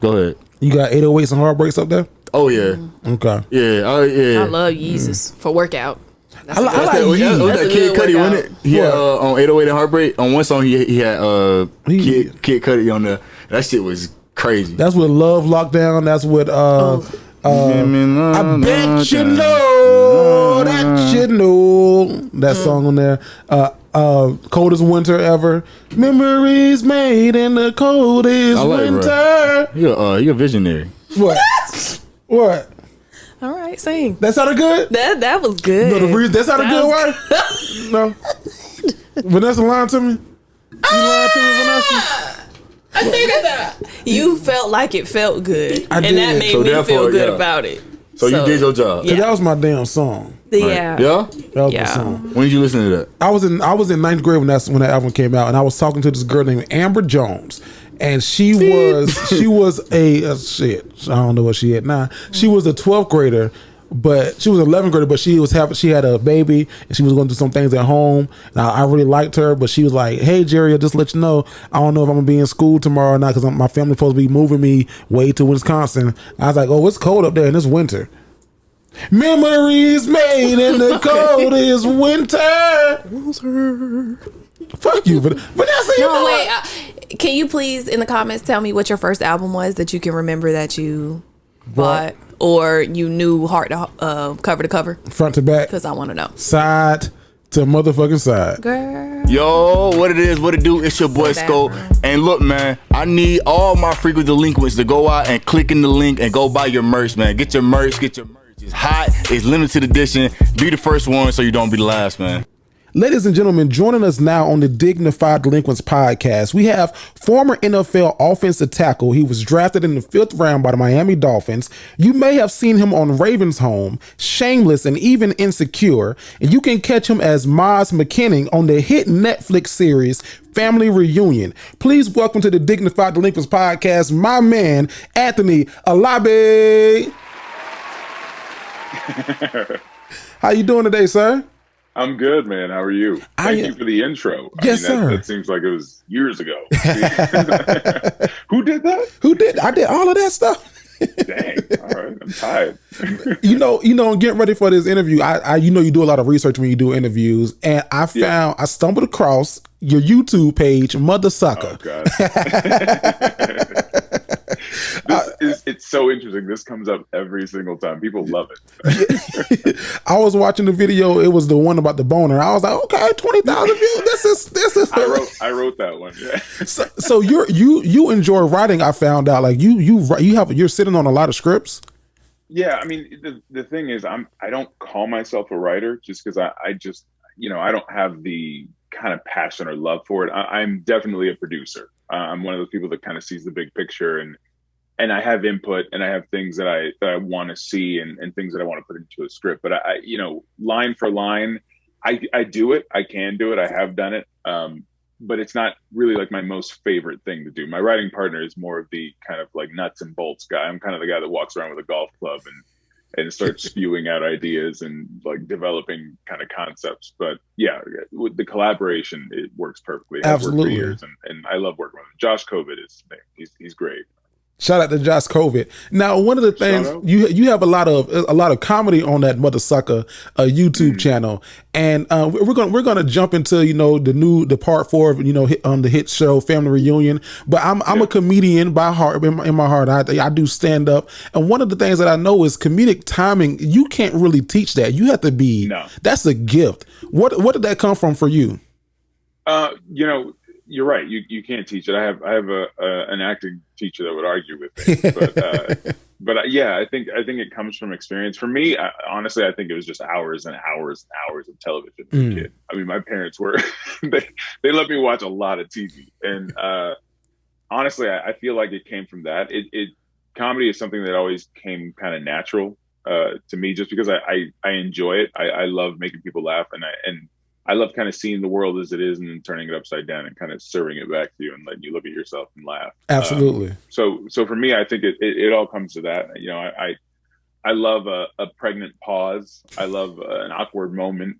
Go ahead. You got 808s and Heartbreaks up there? Oh yeah. Okay. Yeah. Yeah. I love Yeezus for workout. I like Yeezus. Was that Kid Cudi, wasn't it? He had on 808 and Heartbreak. On one song he had Kid Cudi on there. That shit was crazy. That's with Love Lockdown. That's with I bet you know that you know that song on there. Coldest winter ever. Memories made in the coldest winter. You're a visionary. What? What? All right, sing. That sounded good? That was good. No, that sounded good, right? No. Vanessa lying to me? You lying to me, Vanessa? I figured that. You felt like it felt good. I did. And that made me feel good about it. So you did your job. Yeah. That was my damn song. Yeah. Right. Yeah? That was my song. When did you listen to that? I was in 9th grade when that album came out, and I was talking to this girl named Amber Jones. And she was a shit. I don't know what she had now. She was a 12th grader, but she was an 11th grader, but she had a baby and she was going through some things at home. And I really liked her, but she was like, "Hey Jerry, I'll just let you know, I don't know if I'm gonna be in school tomorrow or not because my family's supposed to be moving me way to Wisconsin." I was like, "Oh, it's cold up there and it's winter." Memories made in the coldest winter. Fuck you, Vanessa. No, wait. Can you please in the comments tell me what your first album was that you can remember that you bought or you knew cover to cover, front to back? Because I want to know. Side to motherfucking side. Girl. Yo, what it is, what it do? It's your boy Scope. And look, man, I need all my frequent delinquents to go out and click in the link and go buy your merch, man. Get your merch. It's hot. It's limited edition. Be the first one so you don't be the last, man. Ladies and gentlemen, joining us now on the Dignified Delinquents podcast, we have former NFL offensive tackle. He was drafted in the 5th round by the Miami Dolphins. You may have seen him on Raven's Home, Shameless, and even Insecure. And you can catch him as Maz McKinnon on the hit Netflix series Family Reunion. Please welcome to the Dignified Delinquents podcast, my man, Anthony Alabi. How you doing today, sir? I'm good, man. How are you? Thank you for the intro. Yes, sir. That seems like it was years ago. Who did that? I did all of that stuff. Dang. All right. I'm tired. Getting ready for this interview, I you do a lot of research when you do interviews, and I stumbled across your YouTube page, Mother Sucker. Oh, God. it's so interesting. This comes up every single time. People love it. I was watching the video. It was the one about the boner. I was like, okay, 20,000 views. This is. I wrote that one. Yeah. So you enjoy writing. I found out like you're sitting on a lot of scripts. Yeah, I mean, the thing is, I don't call myself a writer just because I just, I don't have the kind of passion or love for it. I'm definitely a producer. I'm one of those people that kind of sees the big picture, and I have input, and I have things that I want to see, and things that I want to put into a script. But I line for line, I do it. I can do it. I have done it. But it's not really like my most favorite thing to do. My writing partner is more of the kind of like nuts and bolts guy. I'm kind of the guy that walks around with a golf club and starts spewing out ideas and like developing kind of concepts. But yeah, with the collaboration, it works perfectly. I've worked for years, and I love working with him. Josh Covet is his name. He's great. Shout out to Josh Covet. Now, one of the things you have a lot of comedy on that mother sucker YouTube channel, and we're gonna jump into the part 4 of on the hit show Family Reunion. But I'm a comedian by heart. In my heart, I do stand up, and one of the things that I know is comedic timing. You can't really teach that. You have to be. No. That's a gift. What did that come from for you? You're right. You can't teach it. I have an acting teacher that would argue with me, but yeah, I think it comes from experience. For me, honestly, I think it was just hours and hours and hours of television as a kid. I mean, my parents were they let me watch a lot of TV, and honestly, I feel like it came from that. Comedy is something that always came kind of natural to me, just because I enjoy it. I love making people laugh, and I love kind of seeing the world as it is and then turning it upside down and kind of serving it back to you and letting you look at yourself and laugh. Absolutely. So for me, I think it all comes to that. I love a pregnant pause. I love an awkward moment,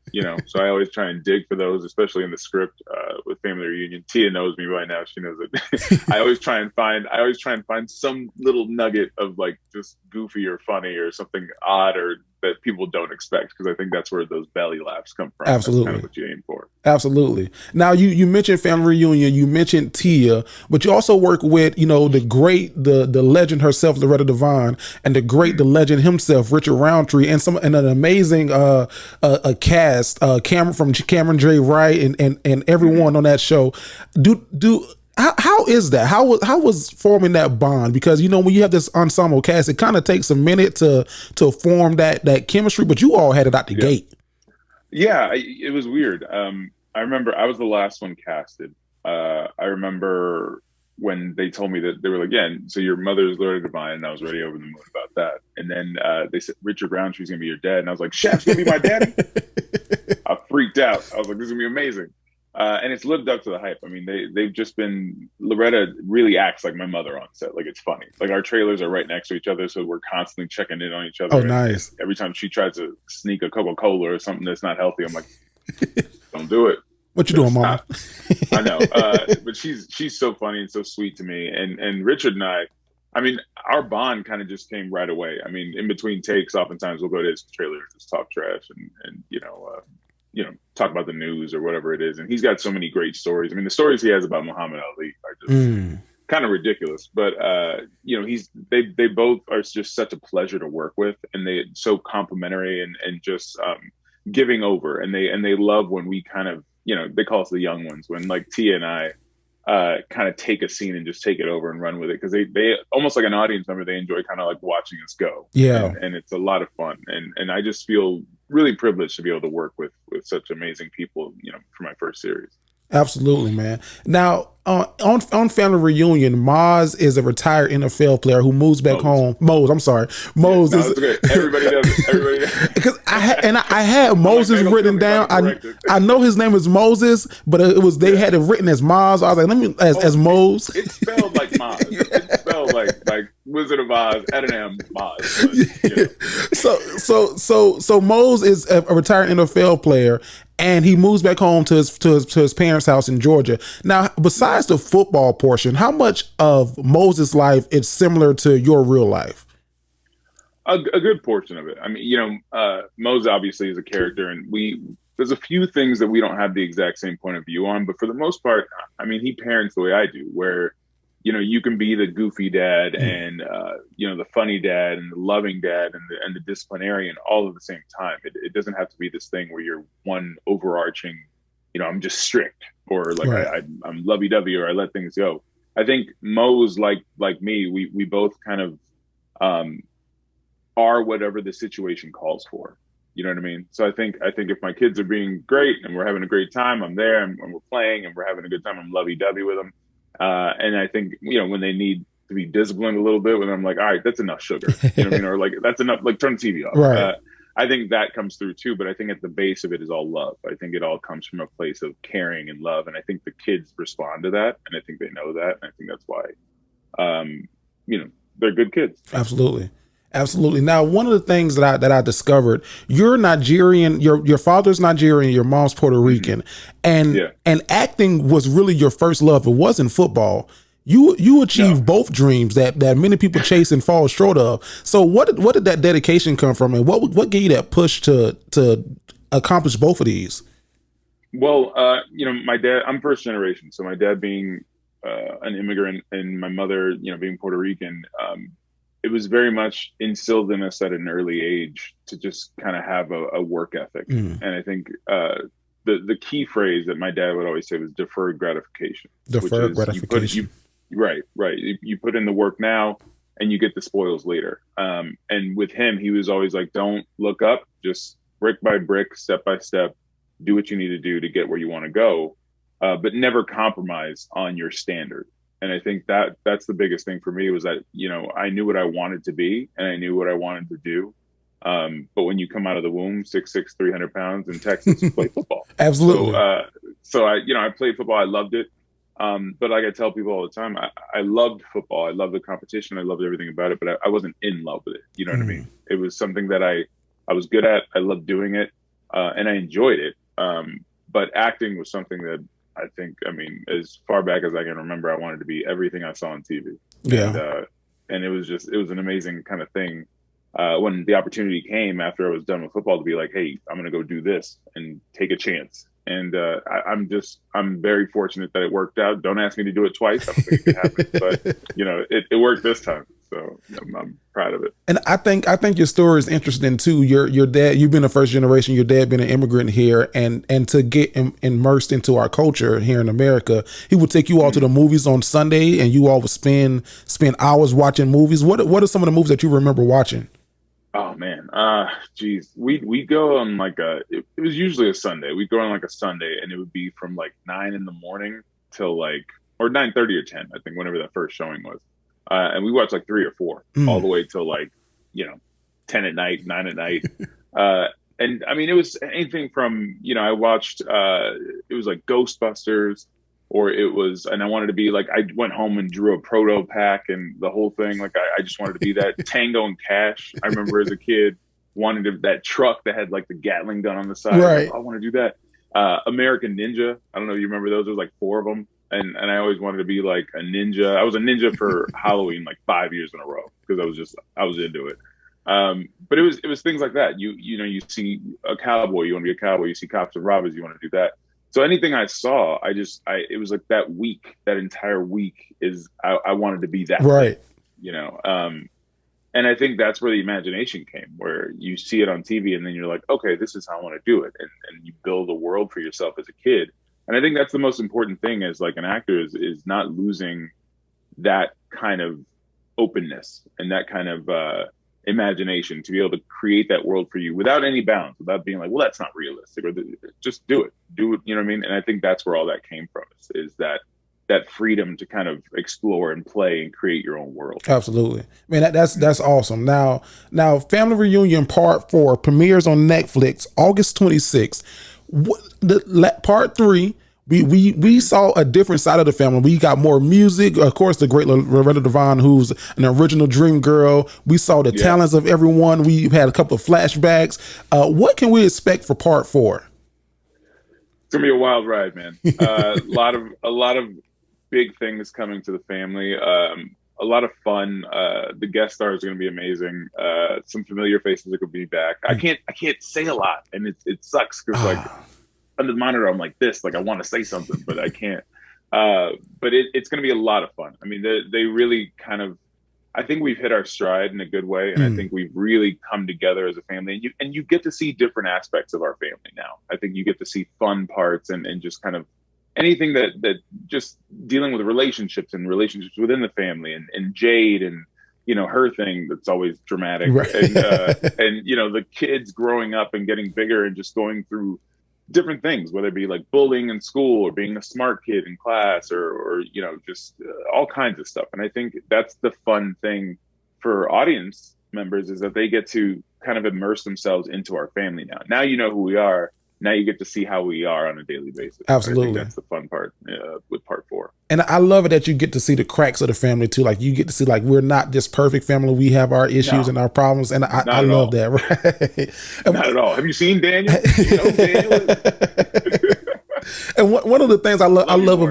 so I always try and dig for those, especially in the script with Family Reunion. Tia knows me by now. She knows it. I always try and find some little nugget of like just goofy or funny or something odd or that people don't expect, because I think that's where those belly laughs come from. Absolutely. That's kind of what you aim for. Absolutely. Now you mentioned Family Reunion, you mentioned Tia, but you also work with, the legend herself, Loretta Devine, and the legend himself, Richard Roundtree, and an amazing a cast, Cameron J. Wright and everyone on that show. How is that? How was forming that bond? Because when you have this ensemble cast, it kind of takes a minute to form that chemistry, but you all had it out the gate. Yeah, it was weird. I remember I was the last one casted. I remember when they told me that they were like, yeah, so your mother's Loretta Devine, and I was already over the moon about that. And then they said Richard Roundtree's gonna be your dad, and I was like, Chef's gonna be my daddy. I freaked out. I was like, this is gonna be amazing. And it's lived up to the hype. I mean, they've just been, Loretta really acts like my mother on set. Like, it's funny. Like, our trailers are right next to each other, so we're constantly checking in on each other. Oh, nice. And every time she tries to sneak a Coca-Cola or something that's not healthy, I'm like, don't do it. What you doing, Mom? I know. But she's so funny and so sweet to me. And Richard and I mean, our bond kind of just came right away. I mean, in between takes, oftentimes we'll go to his trailer and just talk trash and talk about the news or whatever it is. And he's got so many great stories. I mean, the stories he has about Muhammad Ali are just kind of ridiculous, but they both are just such a pleasure to work with, and they're so complimentary and just giving over. And they love when we kind of, they call us the young ones, when like Tia and I kind of take a scene and just take it over and run with it, because they almost like an audience member, they enjoy kind of like watching us go. Yeah. And it's a lot of fun, and I just feel really privileged to be able to work with such amazing people, for my first series. Absolutely, man. Now, on Family Reunion, Maz is a retired NFL player who moves back home. I'm sorry. Mose is. Okay. Everybody does it. Everybody does it. Because I had Moses written down. I know his name is Moses, but they had it written as Maz. I was like, let me as Mose. It's spelled like Maz. It's spelled like Wizard of Oz, Edinham, Maz. So Mose is a retired NFL player, and he moves back home to his parents' house in Georgia. Now, besides the football portion, how much of Moses' life is similar to your real life? A good portion of it. I mean, Moses obviously is a character, and there's a few things that we don't have the exact same point of view on, but for the most part, I mean, he parents the way I do, where you can be the goofy dad and the funny dad and the loving dad and the disciplinarian all at the same time. It doesn't have to be this thing where you're one overarching, I'm just strict, or like Right. I'm lovey-dovey, or I let things go. I think Mo's like me. We both kind of are whatever the situation calls for. You know what I mean? So I think if my kids are being great and we're having a great time, I'm there, and we're playing and we're having a good time, I'm lovey-dovey with them. And I think, when they need to be disciplined a little bit, when I'm like, all right, that's enough sugar, you know what I mean? Or like, that's enough, like turn the TV off. Right. I think that comes through too, but I think at the base of it is all love. I think it all comes from a place of caring and love. And I think the kids respond to that. And I think they know that. And I think that's why, they're good kids. Absolutely. Absolutely. Now, one of the things that I discovered, you're Nigerian, your father's Nigerian, your mom's Puerto Rican, and acting was really your first love. It wasn't football. You achieved both dreams that many people chase and fall short of. So what did that dedication come from, and what gave you that push to accomplish both of these? Well, my dad, I'm first generation. So my dad being an immigrant and my mother, being Puerto Rican, it was very much instilled in us at an early age to just kind of have a work ethic. And I think the key phrase that my dad would always say was deferred gratification. Deferred gratification. Right. You put in the work now and you get the spoils later. And with him, he was always like, don't look up, just brick by brick, step by step, do what you need to do to get where you want to go, but never compromise on your standard. And I think that's the biggest thing for me, was that, I knew what I wanted to be and I knew what I wanted to do. But when you come out of the womb, 6'6", 300 pounds in Texas, you play football. Absolutely. So I played football. I loved it. But like I tell people all the time, I loved football. I loved the competition. I loved everything about it, but I wasn't in love with it. You know what I mean? It was something that I was good at. I loved doing it. And I enjoyed it. But acting was something that I think, as far back as I can remember, I wanted to be everything I saw on TV. Yeah. And it was an amazing kind of thing. When the opportunity came after I was done with football to be like, hey, I'm going to go do this and take a chance. And I'm very fortunate that it worked out. Don't ask me to do it twice. I don't think it could happen, but it worked this time. So I'm proud of it. And I think your story is interesting too. Your dad, you've been a first generation, your dad been an immigrant here, and to get immersed into our culture here in America, he would take you all to the movies on Sunday, and you all would spend hours watching movies. What are some of the movies that you remember watching? Oh man, geez, we go on like it was usually a Sunday. We'd go on like a Sunday, and it would be from like 9 a.m. till or 9:30 or 10, I think, whenever that first showing was. And we watched like 3 or 4 all the way till 10 at night, 9 at night. And it was anything from, I watched, it was like Ghostbusters, or it was, and I wanted to be like, I went home and drew a proto pack and the whole thing. Like, I just wanted to be that. Tango and Cash. I remember as a kid wanted that truck that had like the Gatling gun on the side. Right. I want to do that. American Ninja. I don't know if you remember those. There was like 4 of them. And I always wanted to be like a ninja. I was a ninja for Halloween like 5 years in a row because I was into it. But it was things like that. You see a cowboy, you want to be a cowboy. You see cops and robbers, you want to do that. So anything I saw, it was like that entire week is I wanted to be that. Right. And I think that's where the imagination came, where you see it on TV and then you're like, okay, this is how I want to do it. And you build a world for yourself as a kid. And I think that's the most important thing as like an actor is not losing that kind of openness and that kind of imagination to be able to create that world for you without any bounds, without being like, well, that's not realistic, or just do it. You know what I mean? And I think that's where all that came from is that freedom to kind of explore and play and create your own world. Absolutely. That's awesome. Now Family Reunion Part 4 premieres on Netflix August 26th. Part 3, we saw a different side of the family. We got more music, of course, the great Loretta Devine, who's an original dream girl. We saw the talents of everyone. We had a couple of flashbacks. What can we expect for Part 4? It's gonna be a wild ride, man. A lot of big things coming to the family. A lot of fun. The guest stars are going to be amazing. Some familiar faces are going to be back. I can't say a lot, and it sucks because like under the monitor I'm like this, like I want to say something, but I can't. But it's going to be a lot of fun. I mean, they really kind of, I think we've hit our stride in a good way, and I think we've really come together as a family. And you get to see different aspects of our family now. I think you get to see fun parts and just kind of anything that just dealing with relationships and relationships within the family, and Jade and her thing that's always dramatic, right. and the kids growing up and getting bigger and just going through different things, whether it be like bullying in school or being a smart kid in class or just all kinds of stuff. And I think that's the fun thing for audience members, is that they get to kind of immerse themselves into our family now. Now you know who we are. Now you get to see how we are on a daily basis. Absolutely. I think that's the fun part with part 4. And I love it that you get to see the cracks of the family too. Like you get to see, like, we're not this perfect family. We have our issues and our problems. And I love that. Right. Not at all. Have you seen Daniel? Daniel? And one of the things I love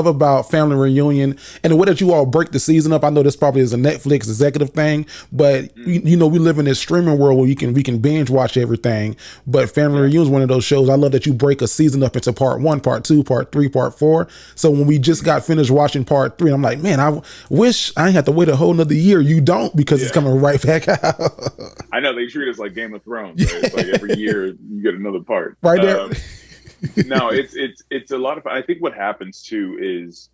about Family Reunion and the way that you all break the season up. I know this probably is a Netflix executive thing, but we live in this streaming world where we can binge watch everything. But Family Reunion is one of those shows. I love that you break a season up into part 1, part 2, part 3, part 4. So when we just got finished watching part 3, I'm like, man, I wish I didn't have to wait a whole nother year. You don't, because it's coming right back out. I know they treat us like Game of Thrones. Right? It's like every year you get another part. Right there. No, it's a lot of fun. I think what happens too is,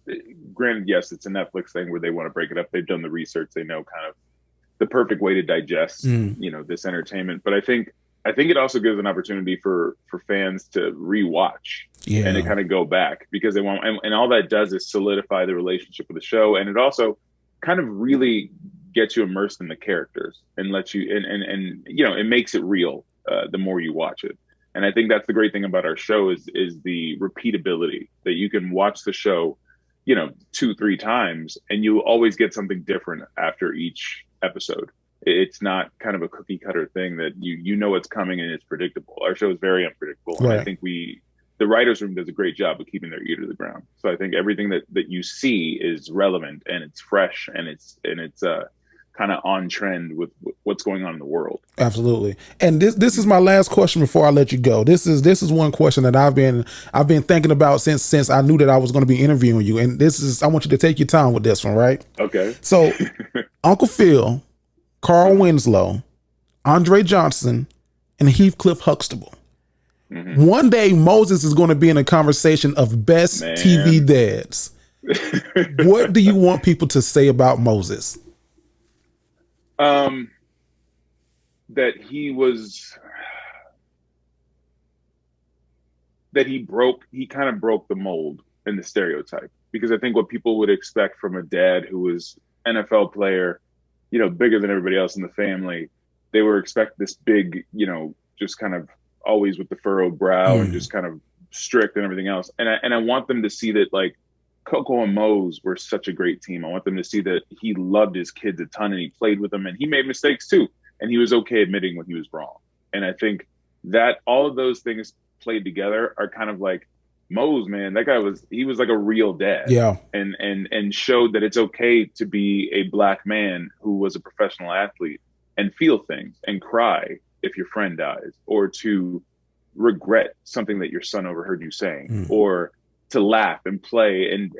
granted, yes, it's a Netflix thing where they want to break it up. They've done the research. They know kind of the perfect way to digest, this entertainment. But I think it also gives an opportunity for fans to rewatch and to kind of go back, because they want, and all that does is solidify the relationship with the show. And it also kind of really gets you immersed in the characters and lets you, and it makes it real the more you watch it. And I think that's the great thing about our show is the repeatability, that you can watch the show, 2-3 times, and you always get something different after each episode. It's not kind of a cookie cutter thing that you know what's coming and it's predictable. Our show is very unpredictable. Right. And I think the writers' room does a great job of keeping their ear to the ground. So I think everything that you see is relevant and it's fresh and it's kind of on trend with what's going on in the world. Absolutely. And this is my last question before I let you go. This is one question that I've been thinking about since I knew that I was going to be interviewing you. And I want you to take your time with this one, right? Okay. So Uncle Phil, Carl Winslow, Andre Johnson, and Heathcliff Huxtable. Mm-hmm. One day Moses is going to be in a conversation of best TV dads. What do you want people to say about Moses? That he kind of broke the mold and the stereotype, because I think what people would expect from a dad who was NFL player, bigger than everybody else in the family, they were expect this big, just kind of always with the furrowed brow and just kind of strict and everything else. And I want them to see that, like, Coco and Mose were such a great team. I want them to see that he loved his kids a ton and he played with them and he made mistakes too. And he was okay admitting when he was wrong. And I think that all of those things played together are kind of like Mose, man, that guy was like a real dad. Yeah. And showed that it's okay to be a black man who was a professional athlete and feel things and cry if your friend dies, or to regret something that your son overheard you saying, or to laugh and play and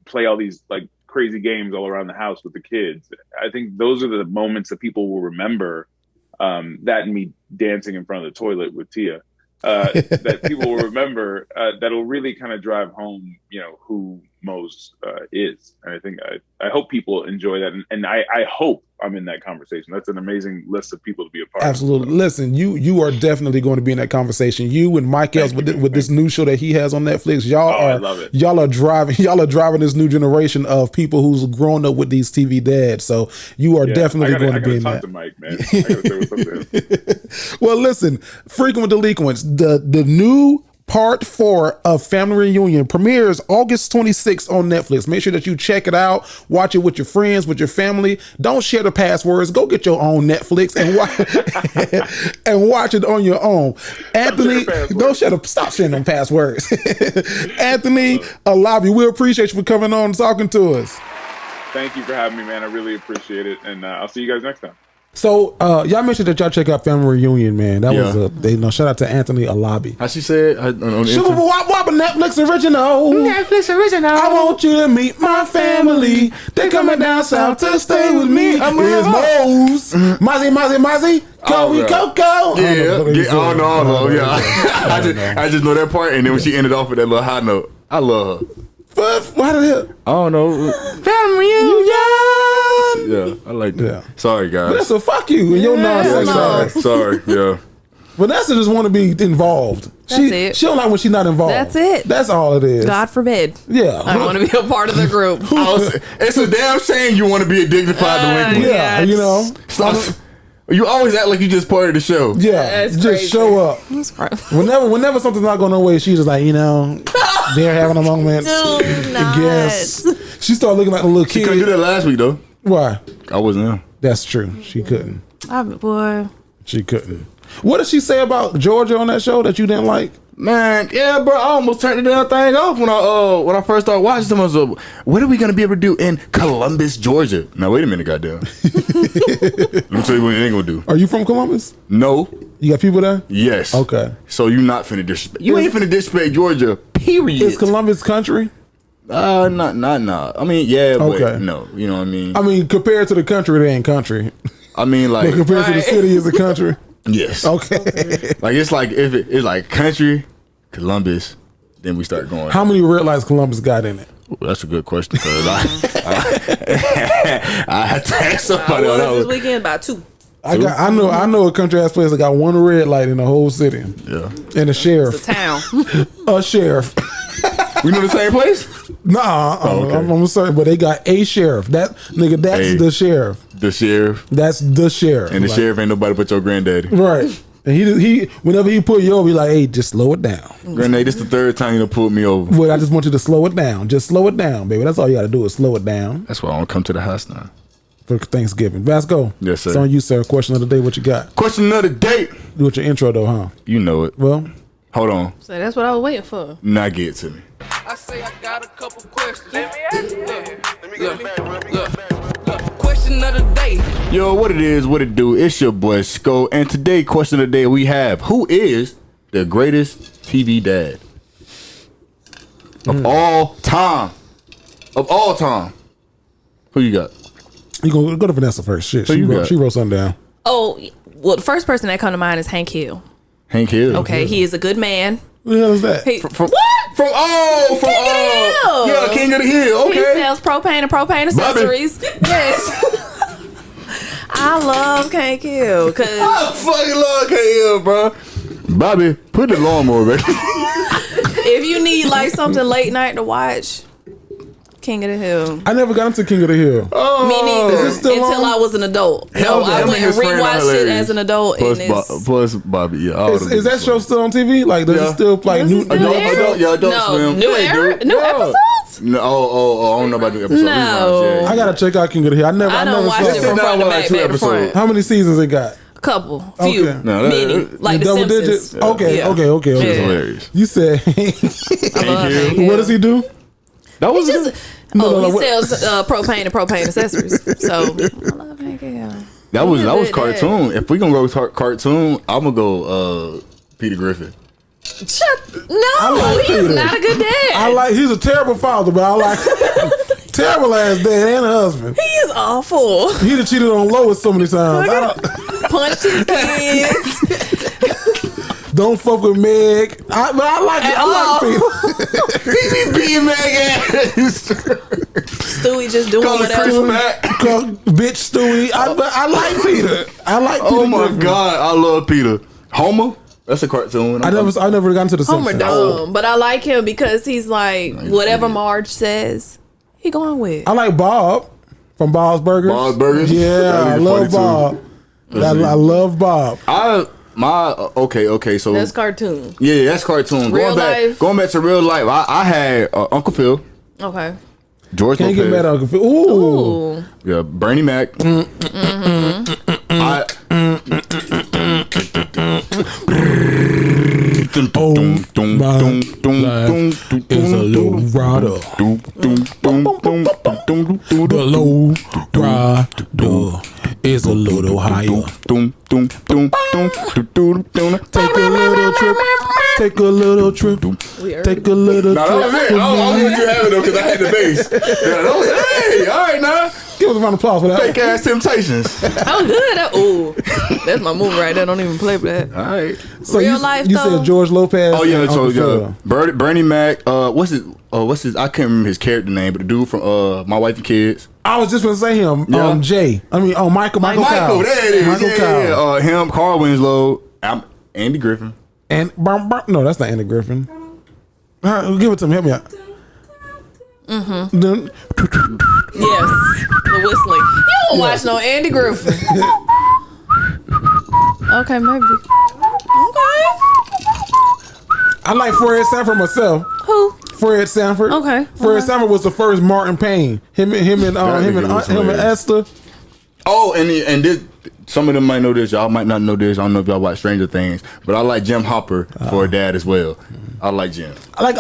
play all these like crazy games all around the house with the kids. I think those are the moments that people will remember, that and me dancing in front of the toilet with Tia, that people will remember, that'll really kind of drive home, who Mose is. And I think I hope people enjoy that. And I hope I'm in that conversation. That's an amazing list of people to be a part of. Absolutely. Listen, you are definitely going to be in that conversation. You and Mike Else with this new show that he has on Netflix. I love it. Y'all are driving this new generation of people who's grown up with these TV dads. So you are definitely going to be in that. To Mike, man. I gotta say what's up to him. Well, listen, Frequent Delinquents, the new Part 4 of Family Reunion premieres August 26th on Netflix. Make sure that you check it out. Watch it with your friends, with your family. Don't share the passwords. Go get your own Netflix and watch it on your own. Anthony, stop sharing them passwords. Anthony, Alabi, we appreciate you for coming on and talking to us. Thank you for having me, man. I really appreciate it. And I'll see you guys next time. So y'all mentioned that y'all check out Family Reunion, man. That Yeah. was shout out to Anthony Alabi. How she said? On the Super intro? Wop Wop, a Netflix original. Netflix original. I want you to meet my family. They coming down south to stay with me. Here's Moe's. Mozzie. Coey right. Coco. Yeah. No. Yeah. I just know that part, and then when she ended off with that little high note, I love her. Why the hell? I don't know. Family Reunion. Yeah, I like that. Yeah. Sorry, guys. Vanessa, fuck you and your non-sex ass. Sorry. Yeah. Vanessa just want to be involved. That's it. She don't like when she's not involved. That's it. That's all it is. God forbid. Yeah. I want to be a part of the group. It's a damn shame you want to be a dignified delinquent. Yeah, you know. Stop. You always act like you just part of the show. Yeah, That's just crazy. show up. That's crazy. Whenever something's not going her way, she's just like, they're having a moment. Do not. Yes. She started looking like a little She couldn't do kid. that last week though. Why? I wasn't there. That's true. She couldn't. Boy. She couldn't. What did she say about Georgia on that show that you didn't like? Man, yeah, bro. I almost turned the damn thing off when I first started watching them. I was like, what are we gonna be able to do in Columbus, Georgia? Now wait a minute, goddamn. Let me tell you what you ain't gonna do. Are you from Columbus? No. You got people there? Yes. Okay. So you not finna disrespect. You ain't finna disrespect Georgia. Period. Is Columbus country? Not. I mean, yeah, but Okay. no. You know what I mean? I mean, compared to the country, it ain't country. I mean, like, But compared to the city, is a country. yes. Okay. Like it's like if it's like country, Columbus, then we start going. How many red lights Columbus got in it? Ooh, that's a good question. 'Cause I had to ask somebody on that This one. weekend about 2. I know a country ass place that got one red light in the whole city. Yeah. And a sheriff. The town. A sheriff. We know the same place? Nah, okay. I'm sorry, but they got a sheriff. That's Hey. the sheriff. The sheriff. That's the sheriff. And the Like, sheriff ain't nobody but your granddaddy. Right. And he whenever he pull you over, he like, hey, just slow it down. Granddaddy, this the third time you done pulled me over. Well, I just want you to slow it down. Just slow it down, baby. That's all you got to do is slow it down That's why I don't come to the house now. for Thanksgiving. Vasco. Yes, sir. It's on you, sir. Question of the day. What you got? Question of the day. Do with your intro, though, huh? You know it. Well, Hold on. So that's what I was waiting for. Now get it to me. I say I got a couple questions. Look. Question of the day. Yo, what it is, what it do? It's your boy Sko, and today, question of the day, we have: who is the greatest TV dad of all time? Of all time. Who you got? you go to Vanessa first. Shit, you got? she wrote something down. Oh, well, the first person that come to mind is Hank Hill. Hank Hill. Okay, he is a good man. What the hell is that? He, From King of the Hill. Yeah, King of the Hill. He Okay. sells propane and propane accessories. Yes. I love Hank Hill because I fucking love King Hill, bro. Bobby, put the lawnmower back. if you need like something late night to watch, King of the Hill. I never got into King of the Hill. Me neither. Is it still Until on? I was an adult. Hell No, yeah, I him went and and his friend are rewatched it hilarious. as an adult, Plus, and it's plus Bobby, yeah. all them Is that niggas. show still on TV? Like, does Yeah. it still like Does it new? still new air? episodes? Adult no Swim. new Yeah, they era, do. new Yeah. episodes. No, I don't know about the episode. No. Reruns, yeah. I gotta check out King of the Hill. I I never don't watch saw it it. from Sit down front to with like back, two back to front. episodes. How many seasons it got? Couple, few, Okay. No, many, like the double Simpsons. digits. Okay, Yeah. okay. Yeah. Hilarious. You said I love Hank Hill. what does he do? That was He just, no, he what- sells propane and propane accessories. So I love Hank Hill. that was good cartoon. If we gonna go cartoon, I'm gonna go Peter Griffin. No, like he's Peter. not a good dad. He's a terrible father, but I like terrible ass dad and a husband. He is awful. He'd have cheated on Lois so many times. Punched his kids. Don't fuck with Meg. I like it. I like Peter. He be beating ass. Stewie just doing Call it Chris whatever. Mack. Call bitch Stewie. I like Peter. I like Peter. Oh my Griffin. god, I love Peter. Homer. That's a cartoon. I never got into the Homer Simpsons. dumb, but I like him because he's like whatever Marge says, he going with. I like Bob from Bob's Burgers. Bob's Burgers? Yeah, That'd I be love funny, too. Bob. I love Bob. Okay. So That's cartoon. yeah, that's cartoon. Real life. Going back to real life. I had Uncle Phil, Okay. George Can't Lopez. get mad at Uncle Phil. Ooh. Ooh. Yeah, Bernie Mac. Is a low rider. The low rider is a little higher. Doom, doom, doom, doom, doom, doom, doom. Take a little trip. Take a little trip. Take a little Nah, that was trip. it. I was let you have it though because I had the bass. Yeah, that was, hey, all right now. Give us a round of applause for that. Fake ass Temptations. Oh, good. That's my move right there. Don't even play for that. All right. So Real you, life, you though? said George Lopez. Oh yeah, and so Uncle Phil. Bernie Mac. What's his? I can't remember his character name, but the dude from My Wife and Kids. I was just gonna say him. Yeah. Michael Kyle. There it is. Michael Kyle. Him, Carl Winslow, Andy Griffin. And no, that's not Andy Griffin. Give it to me. Help me out. Mm-hmm. Yes, the whistling. You don't watch no Andy Griffin. Okay, maybe. Okay. I like Fred Sanford myself. Who? Fred Sanford. Okay. Fred Sanford was the first Martin Payne. Him and Esther. Oh, and this, some of them might know this. Y'all might not know this. I don't know if y'all watch Stranger Things, but I like Jim Hopper for a dad as well. I like Jim. I like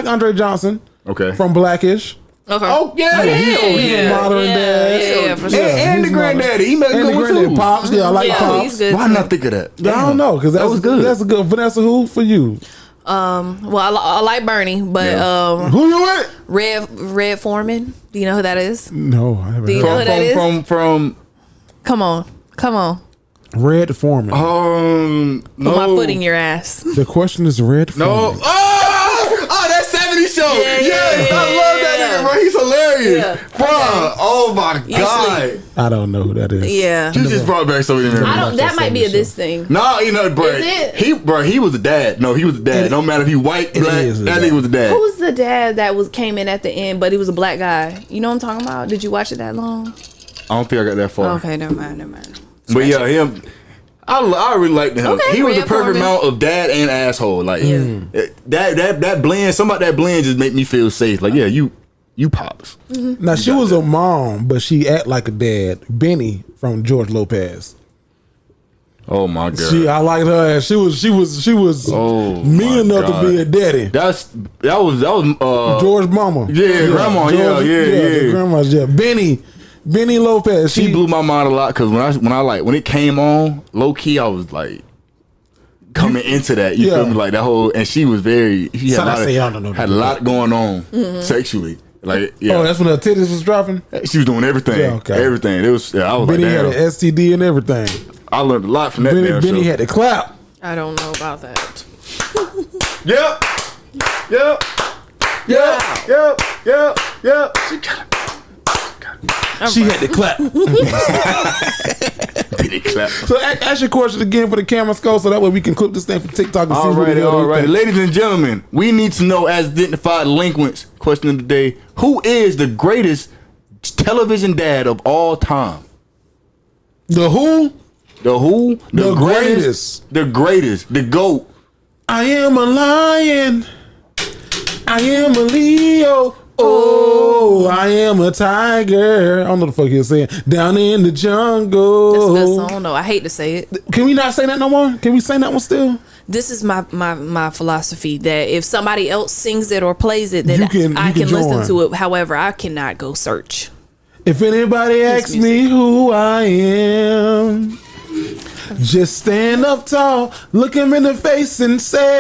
Andre Johnson. Okay. From Blackish. Okay. Oh yeah, He's a modern dad. Yeah, for sure. And the he's granddaddy. He made a And the good one granddaddy too. Pops. Yeah, I like Yeah, Pops. he's good. Why too. not think of that? I don't know because that was good. That's a good Vanessa. Who for you? Well, I like Bernie, but Who you with? Red Foreman. Do you know who that is? No, I haven't. Do you know who that is? From Come on. Red Foreman. no. Put my foot in your ass. The question is Red No. Foreman. Oh, that 70s show. Yeah, Yes, yeah, I love that yeah. nigga, bro. He's hilarious. Yeah. Bro, oh my God. I don't know who that is. Yeah. You just brought back so many memories. I don't. That might be a this thing. No, you know, bro. Is it? He was a dad. No, he was a dad. No matter if he white, It black, is a that dad. nigga was a dad. Who's the dad that came in at the end, but he was a black guy? You know what I'm talking about? Did you watch it that long? I don't think I got that far. Okay, never mind. But yeah, him. I really liked him. Okay, He was the Red perfect Foreman. amount of dad and asshole. Like that blend. Some about that blend just make me feel safe. Like you pops. Now she was a mom, but she act like a dad. Benny from George Lopez. Oh my God. I liked her ass. She was Oh, mean my enough God. to be a daddy. that was George mama. Yeah, grandma. George, Yeah. the grandma's Benny Lopez. She blew my mind a lot because when it came on, low key, I was like coming into that. You feel me? Like that whole, and she was very. She So had, I say, I don't know had a lot going on sexually. Like Oh, that's when her titties was dropping. she was doing everything. Yeah, okay. Everything. It was. I was Benny like, had damn. an STD and everything. I learned a lot from that. damn Benny show. had to clap. I don't know about that. Yep. She had to clap. Benny clap. So ask your question again for the camera scope so that way we can clip this thing for TikTok and see what the hell they Alrighty. think. Ladies and gentlemen, we need to know as Dignified Delinquents, question of the day, who is the greatest television dad of all time? The who? The who? The greatest. The greatest. The GOAT. I am a lion. I am a Leo. Oh, I am a tiger. I don't know the fuck he was saying. Down in the jungle. That's a good song, though. I hate to say it. Can we not say that no more? Can we say that one still? This is my philosophy that if somebody else sings it or plays it, then You can listen join. to it. However, I cannot go search. If anybody asks me who I am, just stand up tall, look him in the face and say,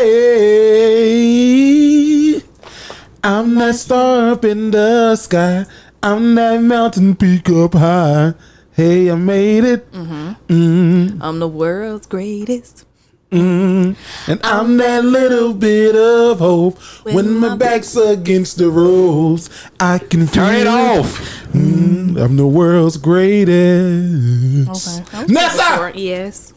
I'm that star up in the sky. I'm that mountain peak up high. Hey, I made it. I'm the world's greatest. And I'm that little bit of hope. When my back's against the ropes, I can feel Turn it off. I'm the world's greatest. Okay. Nessa! Yes.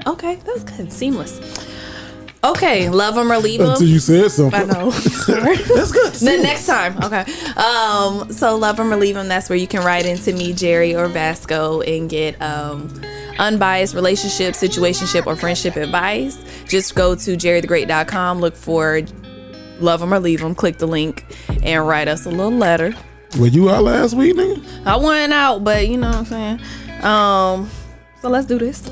Okay, that's good. Seamless. Okay, love them or leave them. Until you said something. I know. Sorry. That's good. The next time. Okay. So love them or leave them. That's where you can write into me, Jerry, or Vasco, and get unbiased relationship, situationship, or friendship advice. Just go to jerrythegreat.com, look for love them or leave them, click the link, and write us a little letter. Were you out last week, nigga? I went out, but you know what I'm saying. So let's do this.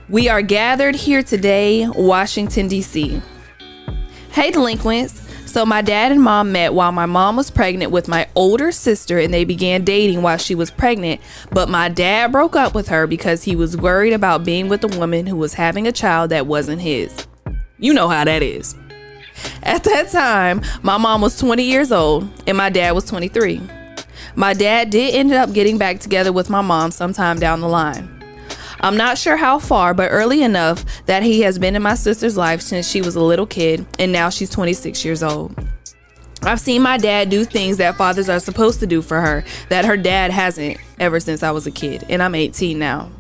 We are gathered here today, Washington, D.C. Hey, delinquents. So my dad and mom met while my mom was pregnant with my older sister, and they began dating while she was pregnant. But my dad broke up with her because he was worried about being with a woman who was having a child that wasn't his. You know how that is. At that time, my mom was 20 years old and my dad was 23. My dad did end up getting back together with my mom sometime down the line. I'm not sure how far, but early enough that he has been in my sister's life since she was a little kid, and now she's 26 years old. I've seen my dad do things that fathers are supposed to do for her that her dad hasn't ever since I was a kid, and I'm 18 now.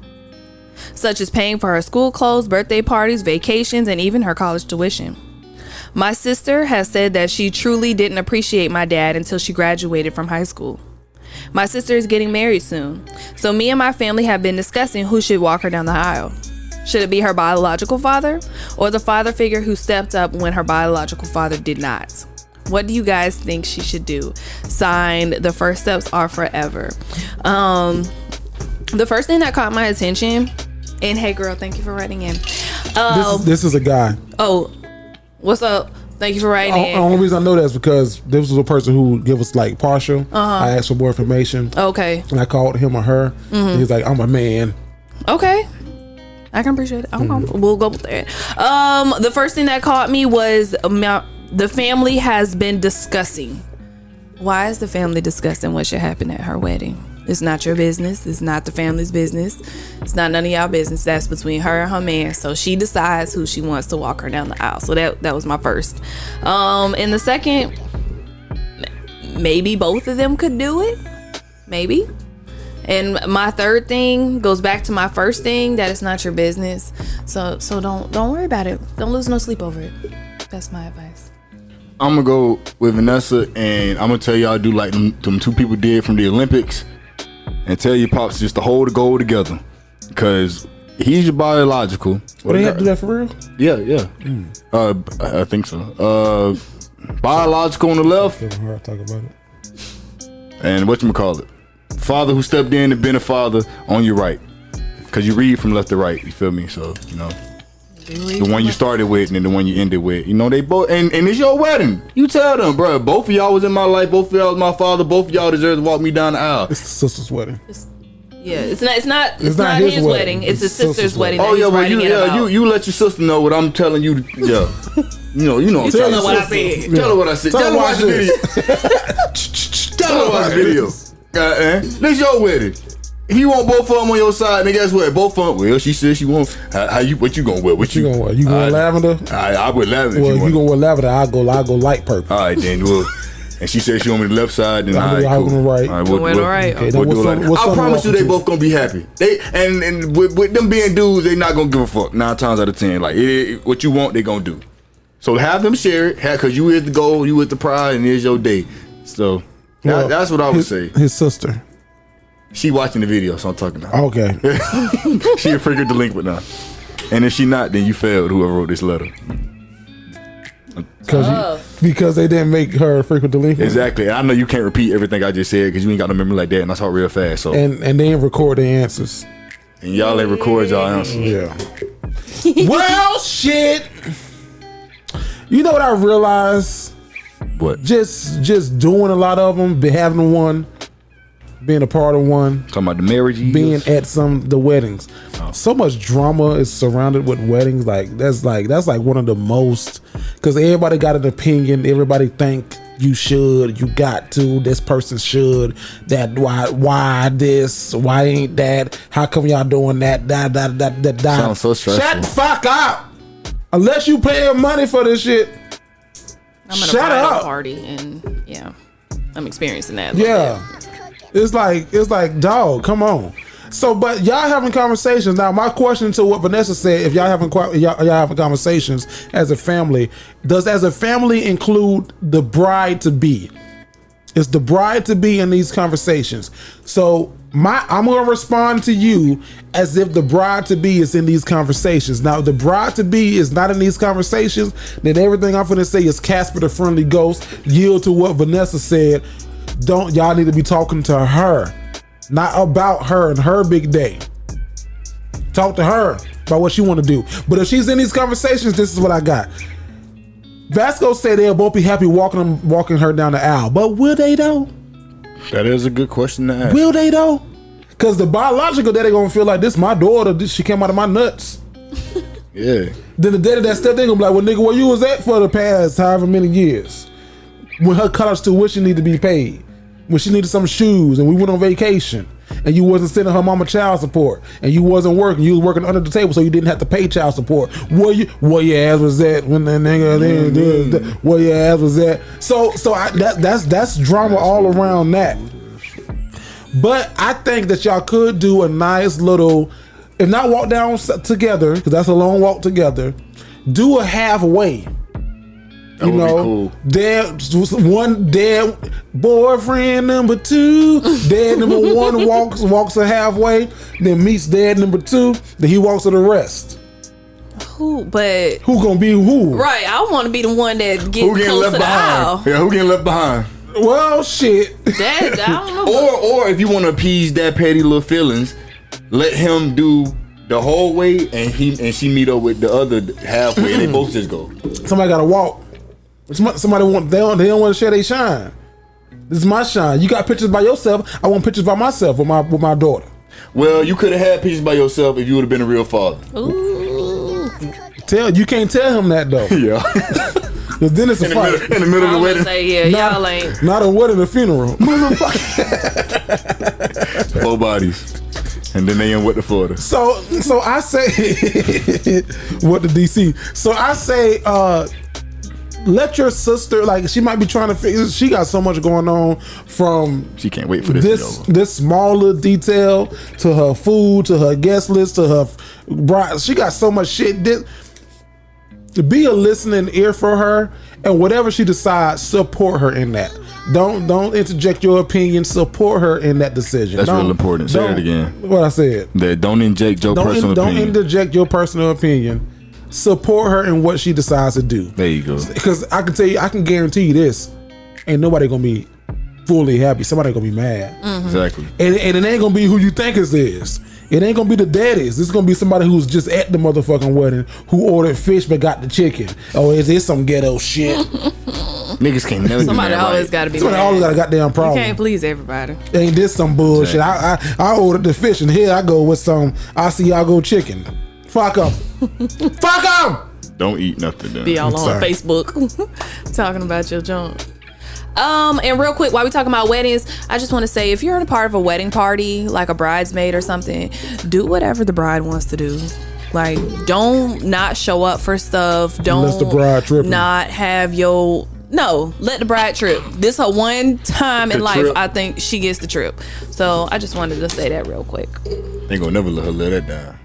Such as paying for her school clothes, birthday parties, vacations, and even her college tuition. My sister has said that she truly didn't appreciate my dad until she graduated from high school. My sister is getting married soon, so me and my family have been discussing who should walk her down the aisle. Should it be her biological father or the father figure who stepped up when her biological father did not? What do you guys think she should do? Signed, The First Steps Are Forever. The first thing that caught my attention, and hey girl, thank you for writing in. This is a guy. Oh, what's up? Thank you for writing in. The only reason I know that is because this was a person who gave us like partial. I asked for more information. Okay. And I called him or her. And he's like, I'm a man. Okay. I can appreciate it. We'll go with that. The first thing that caught me was the family has been discussing. Why is the family discussing what should happen at her wedding? It's not your business. It's not the family's business. It's not none of y'all business. That's between her and her man. So she decides who she wants to walk her down the aisle. So that was my first. And the second, maybe both of them could do it. Maybe. And my third thing goes back to my first thing, that it's not your business. So don't worry about it. Don't lose no sleep over it. That's my advice. I'm gonna go with Vanessa, and I'm gonna tell y'all do like them two people did from the Olympics, and tell your pops just to hold the gold together, because he's your biological. Well, they have to do that for real? Yeah. I think so. Biological on the left, Feeling hard to talk about it. and whatchamacallit, father who stepped in and been a father on your right, because you read from left to right. You feel me? So you know. The one you started with and then the one you ended with. You know, they both, and it's your wedding. You tell them, bro, both of y'all was in my life, both of y'all was my father, both of y'all deserve to walk me down the aisle. It's the sister's wedding. It's not his wedding. It's his sister's wedding. Oh yeah, well you let your sister know what I'm telling you. Yeah. You know. You tell her what I said. Tell her what I said. Tell her watch the video. Tell her watch the video. This your wedding. If you want both of them on your side, then guess what? Both of them. Well, she said she want. What you gonna wear? What you gonna wear? You going lavender? I wear lavender. Well, you gonna wear lavender? I go light purple. All right, then. Well, and she said she want me the left side. Then I'm on the right. All right, Okay, we'll do it. I promise you, they both gonna be happy. They and with them being dudes, they not gonna give a fuck 9 times out of 10. Like what you want, they gonna do. So have them share it, cause you is the goal, you is the pride, and it's your day. So that's what I would say. His sister. She watching the video, so I'm talking about. Okay. She a freaking delinquent now. And if she not, then you failed, whoever wrote this letter. Because they didn't make her a frequent delinquent. Exactly. And I know you can't repeat everything I just said because you ain't got no memory like that, and I talk real fast. So and they didn't record the answers. And y'all ain't record y'all answers. Yeah. Well, shit. You know what I realized? What? Just doing a lot of them, having one. Being a part of one, talking about the marriages, being at the weddings. So much drama is surrounded with weddings. That's one of the most, because everybody got an opinion. Everybody think you should, you got to, this person should, that why this, why ain't that, how come y'all doing that, that. Sounds so stressful. Shut the fuck up. Unless you paying money for this shit. I'm at a bridal party and yeah, I'm experiencing that. Yeah. It's like, dog, come on. So, but y'all having conversations now. My question to what Vanessa said: if y'all having conversations as a family, does as a family include the bride to be? Is the bride to be in these conversations? So, I'm gonna respond to you as if the bride to be is in these conversations. Now, if the bride to be is not in these conversations, then everything I'm gonna say is Casper the Friendly Ghost. Yield to what Vanessa said. Y'all need to be talking to her, not about her and her big day. Talk to her about what she want to do. But if she's in these conversations, this is what I got. Vasco said they'll both be happy walking her down the aisle, but will they though? That is a good question to ask. Will they though? Because the biological daddy gonna feel like this my daughter. She came out of my nuts. Yeah. Then the daddy that stepped in gonna be like, well, nigga, where you was at for the past however many years? When her college tuition need to be paid, when she needed some shoes, and we went on vacation, and you wasn't sending her mama child support, and you wasn't working, you was working under the table, so you didn't have to pay child support. Where your ass was at when the nigga? Where your ass was at? So that's drama all around that. But I think that y'all could do a nice little, if not walk down together, because that's a long walk together, do a halfway. That would be cool. One dead boyfriend number 2, dead number 1 walks a halfway, then meets dead number 2, then he walks to the rest. Who gonna be who? Right, I want to be the one that Who gets getting close left to the behind? aisle. Yeah, who getting left behind? Well, shit. That, I don't know. Or if you want to appease that petty little feelings, let him do the whole way, and she meet up with the other halfway, and they both just go. Somebody gotta walk. Somebody they don't want to share their shine. This is my shine. You got pictures by yourself. I want pictures by myself with my daughter. Well, you could have had pictures by yourself if you would have been a real father. Ooh. You can't tell him that though. Yeah. Cause then it's a fight. In the middle of the wedding. Say, yeah, y'all ain't. Not a wedding, a funeral. Motherfucker. 4 bodies. And then they in with the Florida. So I say what the DC. So I say let your sister, like, she might be trying to figure, she got so much going on, from she can't wait for this to be over. This small little detail to her food, to her guest list, to her bride. She got so much shit. To be a listening ear for her, and whatever she decides, support her in that. Don't interject your opinion. Support her in that decision. That's real important. Say it again. What I said. That don't inject your personal opinion. Don't interject your personal opinion. Support her in what she decides to do. There you go. Because I can tell you, I can guarantee you this: ain't nobody gonna be fully happy. Somebody gonna be mad. Mm-hmm. Exactly. And it ain't gonna be who you think it is. It ain't gonna be the daddies. It's gonna be somebody who's just at the motherfucking wedding who ordered fish but got the chicken. Oh, is this some ghetto shit? Niggas can't never. Somebody always got to be. Somebody always got a goddamn problem. You can't please everybody. Ain't this some bullshit? Exactly. I ordered the fish and here I go with some Asiago chicken. Fuck them. Fuck them. Don't eat nothing. Then. Be all on Facebook talking about your junk. And real quick, while we talking about weddings, I just want to say, if you're in a part of a wedding party, like a bridesmaid or something, do whatever the bride wants to do. Like, don't not show up for stuff. Don't let the bride trip. Not have your. No, let the bride trip. This her one time in life, I think she gets the trip. So I just wanted to say that real quick. They gonna never let her let that down.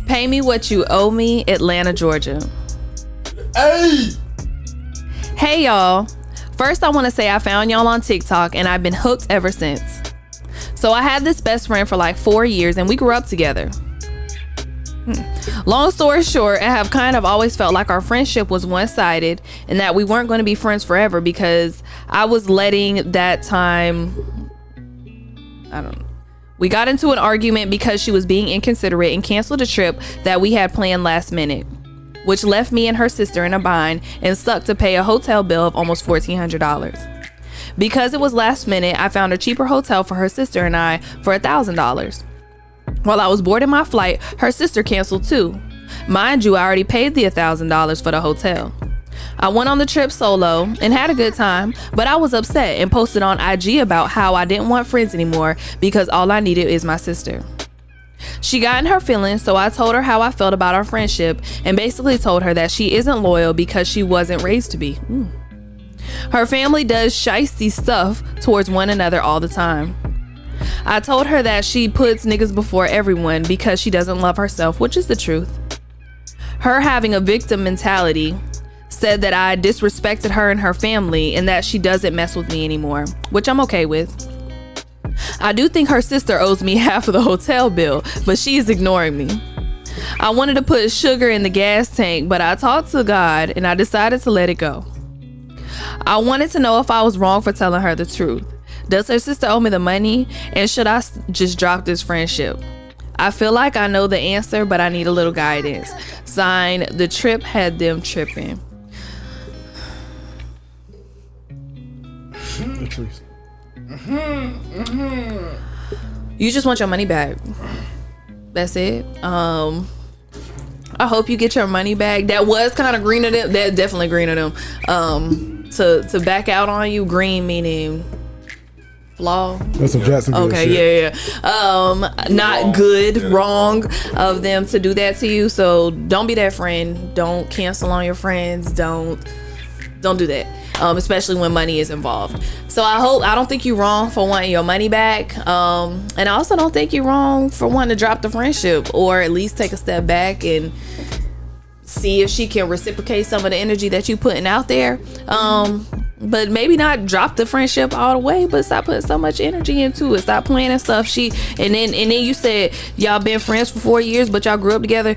Pay me what you owe me, Atlanta, Georgia. Hey y'all. First I want to say I found y'all on TikTok and I've been hooked ever since. So I had this best friend for like 4 years and we grew up together. Long story short, I have kind of always felt like our friendship was one-sided and that we weren't going to be friends forever because I was letting that time, I don't know. We got into an argument because she was being inconsiderate and canceled a trip that we had planned last minute, which left me and her sister in a bind and stuck to pay a hotel bill of almost $1,400. Because it was last minute, I found a cheaper hotel for her sister and I for $1,000. While I was boarding my flight, her sister canceled too. Mind you, I already paid the $1,000 for the hotel. I went on the trip solo and had a good time, but I was upset and posted on IG about how I didn't want friends anymore because all I needed is my sister. She got in her feelings, so I told her how I felt about our friendship and basically told her that she isn't loyal because she wasn't raised to be. Her family does shiesty stuff towards one another all the time. I told her that she puts niggas before everyone because she doesn't love herself, which is the truth. Her having a victim mentality said that I disrespected her and her family and that she doesn't mess with me anymore, which I'm okay with. I do think her sister owes me half of the hotel bill, but she is ignoring me. I wanted to put sugar in the gas tank, but I talked to God and I decided to let it go. I wanted to know if I was wrong for telling her the truth. Does her sister owe me the money? And should I just drop this friendship? I feel like I know the answer, but I need a little guidance. Signed, the trip had them tripping. You just want your money back. That's it. I hope you get your money back. That was kind of green of them. That definitely green of them. To back out on you. Green meaning flaw. That's some Jacksonville shit. Okay, yeah. Not good, wrong of them to do that to you. So don't be that friend. Don't cancel on your friends. Don't do that. Especially when money is involved. So I don't think you're wrong for wanting your money back. And I also don't think you're wrong for wanting to drop the friendship, or at least take a step back and see if she can reciprocate some of the energy that you putting out there. But maybe not drop the friendship all the way, but stop putting so much energy into it. Stop planning stuff. And then you said y'all been friends for 4 years, but y'all grew up together.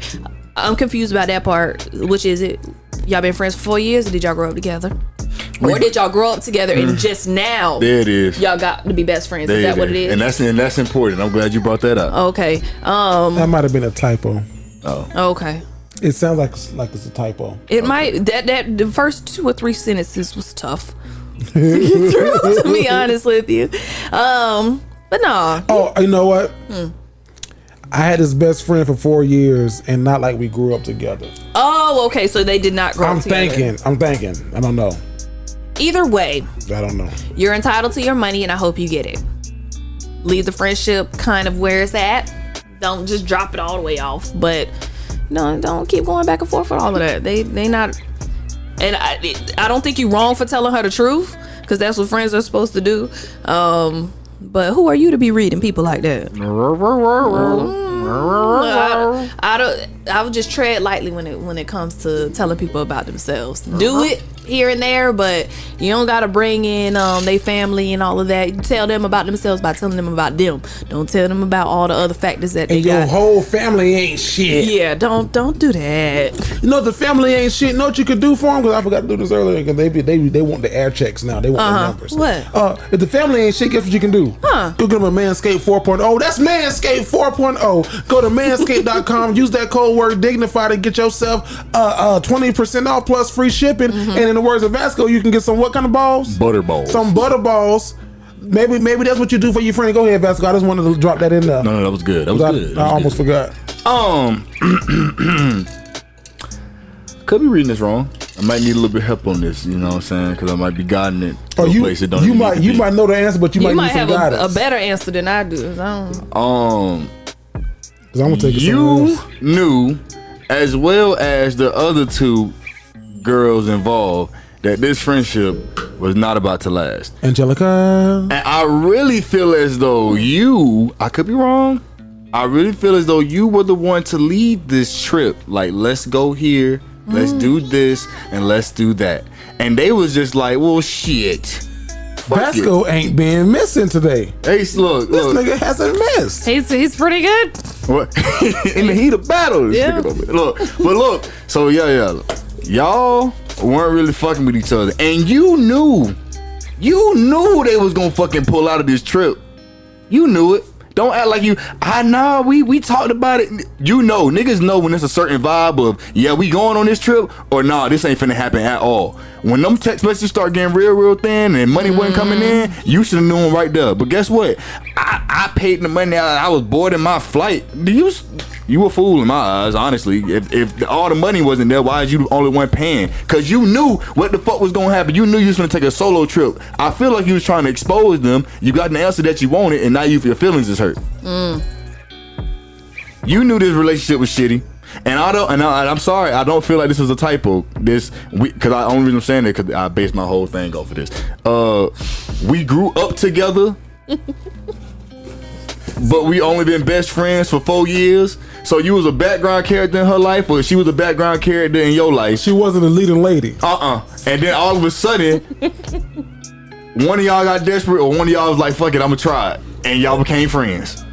I'm confused about that part. Which is it? Y'all been friends for 4 years, or did y'all grow up together? Or did y'all grow up together and just now there it is. Y'all got to be best friends? There Is that what it is? And that's important. I'm glad you brought that up. Okay. That might have been a typo. Okay. It sounds like it's a typo. It might that the first 2 or 3 sentences was tough to get through, to be honest with you. But no. Oh, you know what? I had his best friend for 4 years, and not like we grew up together. Oh, okay. So they did not grow up together. I'm thinking. I don't know. Either way, I don't know. You're entitled to your money, and I hope you get it. Leave the friendship kind of where it's at. Don't just drop it all the way off. But no, don't keep going back and forth with all of that. They not. And I don't think you're wrong for telling her the truth, because that's what friends are supposed to do. But who are you to be reading people like that? I would just tread lightly when it comes to telling people about themselves. Do it here and there, but you don't gotta bring in their family and all of that. You tell them about themselves by telling them about them. Don't tell them about all the other factors that they got. And your whole family ain't shit. Yeah, don't do that. You know, the family ain't shit. You know what you could do for them? Because I forgot to do this earlier. Because they want the air checks now. They want the numbers. What? If the family ain't shit, guess what you can do? Go get them a Manscaped 4.0. That's Manscaped 4.0. Go to manscaped.com. Use that code word Dignified and get yourself 20% off plus free shipping. And in the words of Vasco, you can get some what kind of balls? Butter balls. Some butter balls. Maybe that's what you do for your friend. Go ahead, Vasco. I just wanted to drop that in there. No, that was good. That was good. I almost forgot. Could be reading this wrong. I might need a little bit of help on this. You know what I'm saying? Because I might be guiding it to a place it don't. You might know the answer, but you might need some have guidance. a better answer than I do. Because I'm gonna take it you knew, as well as the other 2 girls involved, that this friendship was not about to last. Angelica. And I really feel as though I could be wrong. I really feel as though you were the one to lead this trip. Like, let's go here, let's do this, and let's do that. And they was just like, well, shit. Vasco ain't been missing today. Hey, look. This nigga hasn't missed. He's pretty good. What? In the heat of battle. Yeah. Look. So yeah. Y'all weren't really fucking with each other, and you knew they was gonna fucking pull out of this trip. You knew it. Don't act like we talked about it. You know, niggas know when it's a certain vibe of, we going on this trip, or this ain't finna happen at all. When them text messages start getting real thin and money wasn't coming in, you should have known right there. But guess what? I paid the money out. I was boarding my flight. You a fool in my eyes, honestly. If all the money wasn't there, why is you the only one paying? Because you knew what the fuck was going to happen. You knew you was going to take a solo trip. I feel like you was trying to expose them. You got the answer that you wanted, and now your feelings is hurt. You knew this relationship was shitty. And I'm sorry, I don't feel like this was a typo. Because the only reason I'm saying it, because I based my whole thing off of this. We grew up together. But we only been best friends for 4 years. So you was a background character in her life, or she was a background character in your life? She wasn't a leading lady. And then all of a sudden, one of y'all got desperate, or one of y'all was like, fuck it, I'ma try it. And y'all became friends.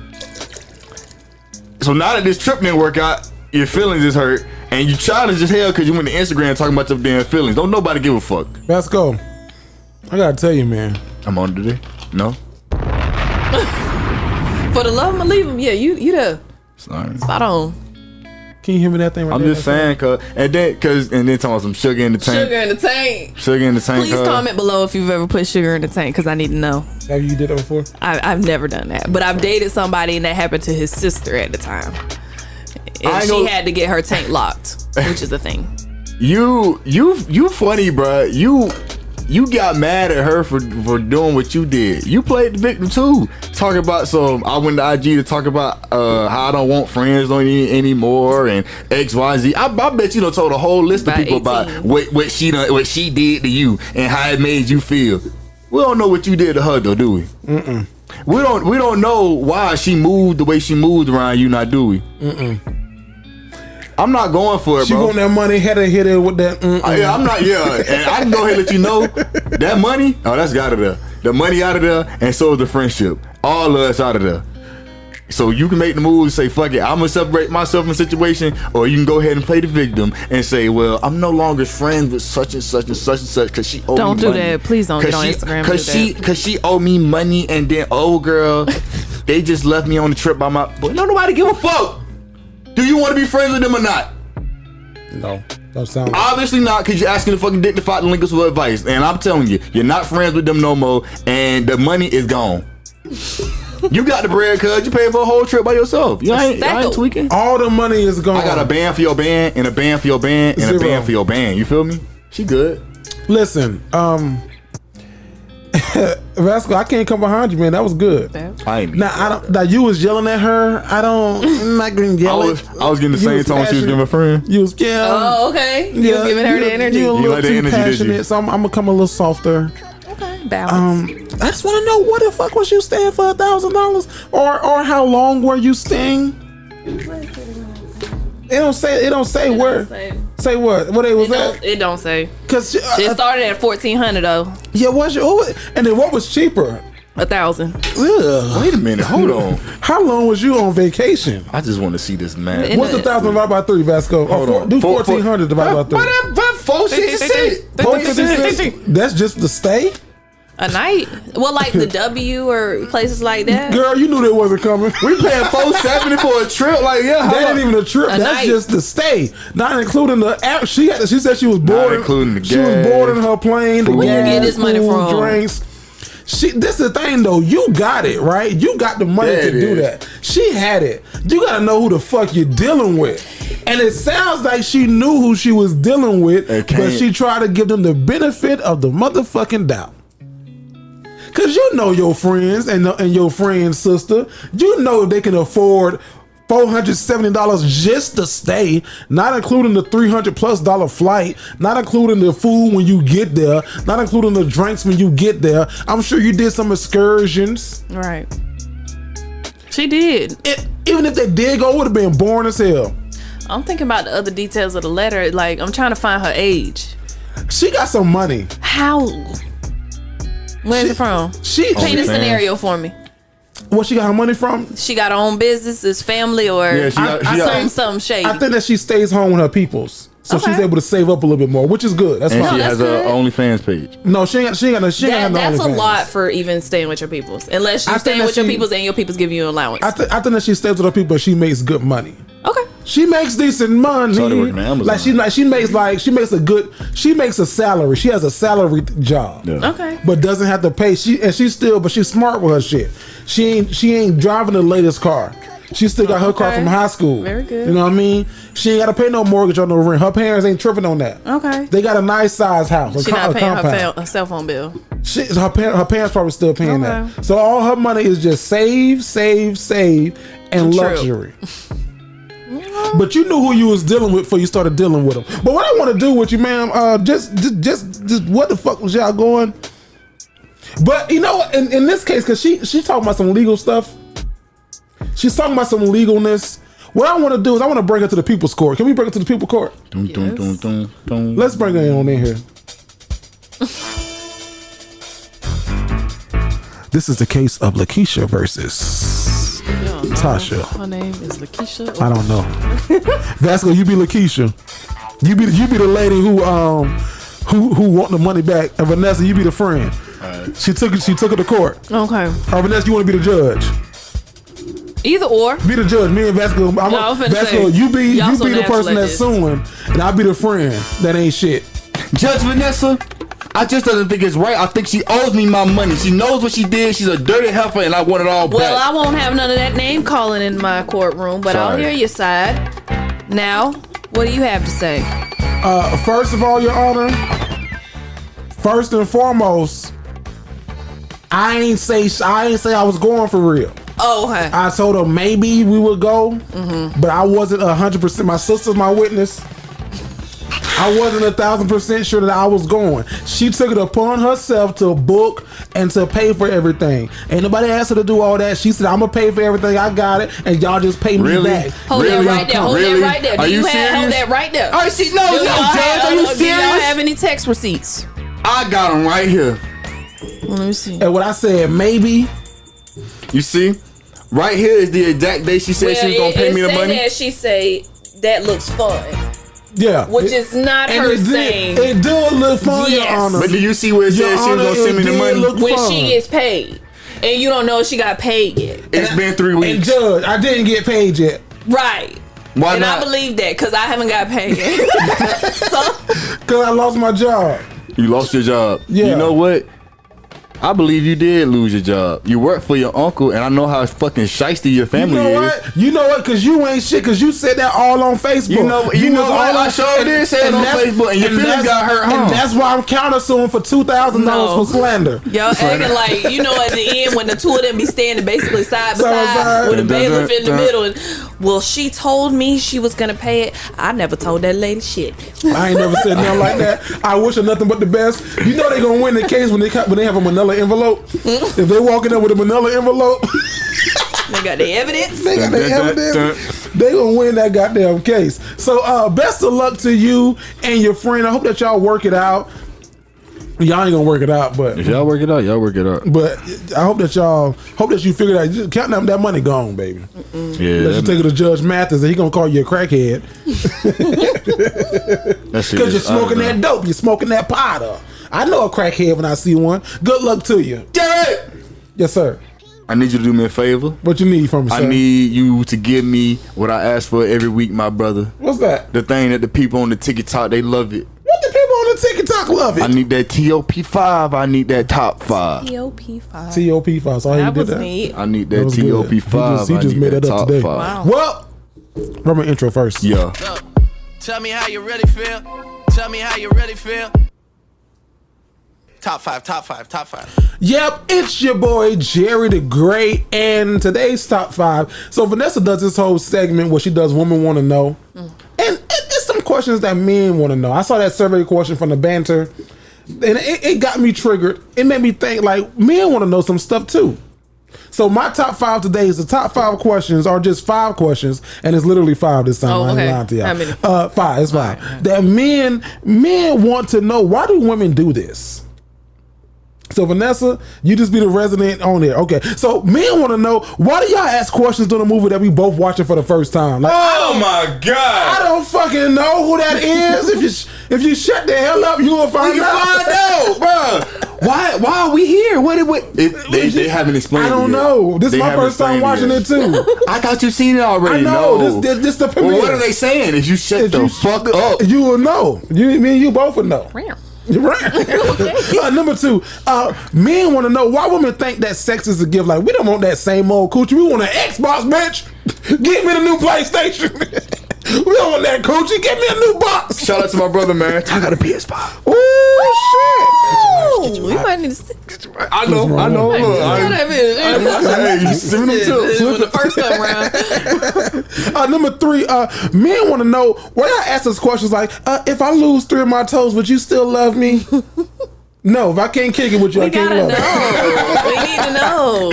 So now that this trip didn't work out, your feelings is hurt, and you childish as hell because you went to Instagram talking about your damn feelings. Don't nobody give a fuck. Vasco, I gotta tell you, man. I'm on today. No? For the love, I'ma leave him. Yeah, you there. Sorry. Spot on. Can you hear me that thing right I'm there? just saying, and then talking about some sugar in the tank. Sugar in the tank. Sugar in the tank. Please comment below if you've ever put sugar in the tank, because I need to know. Have you did that before? I've never done that, but I've dated somebody and that happened to his sister at the time, and she had to get her tank locked, which is the thing. You funny, bro. You got mad at her for doing what you did. You played the victim too. Talking about I went to IG to talk about how I don't want friends on you anymore and XYZ. I bet you told a whole list of people 18. about what she did to you and how it made you feel. We don't know what you did to her though, do we? Mm-mm. We don't know why she moved the way she moved around you, not do we? Mm-mm. I'm not going for it, she bro. She want that money, had to hit it with that. Yeah, I'm not. Yeah, and I can go ahead and let you know that money. Oh, that's got out of there. The money out of there, and so is the friendship. All of us out of there. So you can make the move and say, "Fuck it, I'm gonna separate myself from the situation," or you can go ahead and play the victim and say, "Well, I'm no longer friends with such and such and such and such because she owed me money." Don't do that. Please don't get on Instagram. Because she owed me money, and then girl, they just left me on the trip by my. But no, nobody give a fuck. Do you want to be friends with them or not? No, don't sound. Obviously not, because you're asking the fucking Dignified Delinquents for advice, and I'm telling you, you're not friends with them no more, and the money is gone. You got the bread, cuz you paid for a whole trip by yourself. You ain't tweaking. All the money is gone. I got a band for your band, and a band for your band, and a band for your band. You feel me? She good. Listen, Vasco, I can't come behind you, man. That was good. I ain't. Now you was yelling at her. I'm not gonna yell. I was getting the same tone she was giving her friend. You was Oh, okay. You was giving her the energy. You a You little like the too energy, did passionate, you? so I'm gonna come a little softer. Okay, balance. I just want to know what the fuck was you staying for $1,000, or how long were you staying? It don't say where. Say what? What it was at? It don't say. Cause It started at $1,400 though. Yeah, and then what was cheaper? 1,000. Ugh. Wait a minute, hold on. How long was you on vacation? I just want to see this man. What's 1,000 divided by 3, Vasco? Hold on. Do 1,400 divided by 3. But 466. 466. That's just the stay. A night? Well, like the W or places like that. Girl, you knew that wasn't coming. We paying $470 for a trip. Like, yeah, that ain't even a trip. That's night. just the stay, not including the app. She said she was boarding. Including the she was gas, boarding her plane. The Where you gas, get this money food, from? Drinks. This is the thing though. You got it right. You got the money Yeah, to do is. that. She had it. You gotta know who the fuck you're dealing with. And it sounds like she knew who she was dealing with, but she tried to give them the benefit of the motherfucking doubt. Cause you know your friends and your friend's sister, you know they can afford $470 just to stay, not including the $300+ flight, not including the food when you get there, not including the drinks when you get there. I'm sure you did some excursions. Right. She did. Even if they did go, it would have been boring as hell. I'm thinking about the other details of the letter. Like, I'm trying to find her age. She got some money. How? Where's it from? She Paint a scenario for me. Where she got her money from? She got her own business, is family, or some shady. I think that she stays home with her peoples, so Okay. she's able to save up a little bit more, which is good. That's And fine. she that's has good. a OnlyFans page. No, she ain't got no That's a OnlyFans. lot for even staying with your peoples. Unless I you think staying that with your she- peoples and your peoples give you an allowance. I think that she stays with her people, but she makes good money. Okay. She makes decent money. Started working at Amazon. She makes a salary. She has a salary job. Yeah. Okay. But doesn't have to pay. She's smart with her shit. She ain't driving the latest car. She still got her car Okay. from high school. Very good. You know what I mean? She ain't got to pay no mortgage or no rent. Her parents ain't tripping on that. Okay. They got a nice size house. She's not paying her cell phone bill. Her parents probably still paying Okay. that. So all her money is just save, and True. luxury. But you knew who you was dealing with before you started dealing with them. But what I want to do with you, ma'am, just what the fuck was y'all going? But you know, in this case, because she talking about some legal stuff. She's talking about some legalness. What I want to do is I want to bring her to the people's court. Can we bring her to the people's court? Let's bring her on in here. This is the case of Lakeisha versus Tasha. Her name is Lakeisha. I don't know. Vasco, you be Lakeisha. You be the lady who want the money back, and Vanessa, you be the friend. She took her to court. Okay. Or Vanessa, you want to be the judge? Either or. Be the judge. Me and Vasco. I'm finna Vasco, say, you be y'all so the natural person at that's this. suing, and I'll be the friend that ain't shit. Judge Vanessa, I just doesn't think it's right. I think she owes me my money. She knows what she did. She's a dirty heifer, and I want it all back. Well, I won't have none of that name calling in my courtroom, but I'll Sorry. hear your side. Now, what do you have to say? First of all, Your Honor, first and foremost, I ain't say I was going for real. Oh, okay. I told her maybe we would go, but I wasn't 100%. My sister's my witness. I wasn't 1,000% sure that I was going. She took it upon herself to book and to pay for everything. Ain't nobody asked her to do all that. She said, "I'm gonna pay for everything. I got it, and y'all just pay me Really? back." Hold Really? that right there. Hold Really? that right there. Are Do you hold serious? that right there? Oh, see, no, Do no, y'all Judge, have- are you Do y'all serious? have any text receipts? I got them right here. Let me see. And when I said maybe, You see? Right here is the exact day she said she was gonna pay me the money. That she say that looks fun, yeah, which is not and her it saying did. It do look fun, Yes. Your Honor. But do you see where it Your said she was Honor, gonna send me it the did money? look when fun. she gets paid, and you don't know if she got paid yet. It's been 3 And weeks. Judge, I didn't get paid yet Right. Why And not? I believe that because I haven't got paid yet. So because I lost my job. You lost your job. Yeah. You know what? I believe you did lose your job. You work for your uncle, and I know how fucking shiesty your family You know is. what? You know what? Because you ain't shit. Because you said that all on Facebook. You know was what? all I on- sure did say it on that's- Facebook, and your feelings that's- got hurt, huh? And that's why I'm countersuing for $2,000 No. for slander. y'all acting like, you know, at the end when the two of them be standing basically side by Side by side side. with a bailiff in the Dun, dun, middle. And, well, she told me she was going to pay it. I never told that lady shit. I ain't never said nothing like that. I wish her nothing but the best. You know they gonna win the case when they have a manila envelope. If they walking up with a manila envelope, They got the evidence. they got their Dun, dun, evidence. They gonna win that goddamn case. So best of luck to you and your friend. I hope that y'all work it out. Y'all ain't gonna work it out, but If y'all work it out, y'all work it out. But I hope that you figure out. Just count that money gone, baby. Yeah. Let you take it to Judge Mathis, and he gonna call you a crackhead because you're smoking that dope. You're smoking that powder. I know a crackhead when I see one. Good luck to you. Jared! Yes, sir. I need you to do me a favor. What you need from me, sir? I need you to give me what I ask for every week, my brother. What's that? The thing that the people on the TikTok, they love it. What the people on the TikTok love it? I need that TOP5. I need that top 5. TOP5. TOP5. So how you That did was that? neat. I need That that was good. TOP5. He just made that up today. Wow. Well, from an intro first. Yeah. Tell me how you really feel. Tell me how you really feel. Top 5, top 5, top 5. Yep, it's your boy Jerry the Great, and today's top 5. So Vanessa does this whole segment where she does Women Want to Know, and it's some questions that men want to know. I saw that survey question from the banter, and it got me triggered. It made me think like men want to know some stuff too. So my top 5 today is the top 5 questions are just 5 questions, and it's literally 5 this time. Oh, I ain't okay. lying to y'all. How many? 5. It's 5. That men want to know, why do women do this? So Vanessa, you just be the resident on there. Okay. So men want to know, why do y'all ask questions during a movie that we both watching for the first time? Like, Oh my God! I don't fucking know who that is. If you shut the hell up, you will find You out. find out, bro. Why are we here? They haven't explained. I don't it yet. know. This is They my haven't first time explained watching it too. I thought you seen it already. I know. No. This the premiere. Well, what are they saying? If you shut If the you fuck up, you will know. Me and you both will know. You're right. Number 2, men want to know why women think that sex is a gift. Like, we don't want that same old coochie. We want an Xbox, bitch. Get me the new PlayStation. We don't want that coochie. Get me a new box. shout out to my brother, man. I got a PS5. Oh shit! We might need to I know. Look, hey, you see me too. when the first come around. Number 3, men want to know why I ask us questions like, if I lose 3 of my toes, would you still love me? No, if I can't kick it with you, I We can't gotta love you. know. We need to know.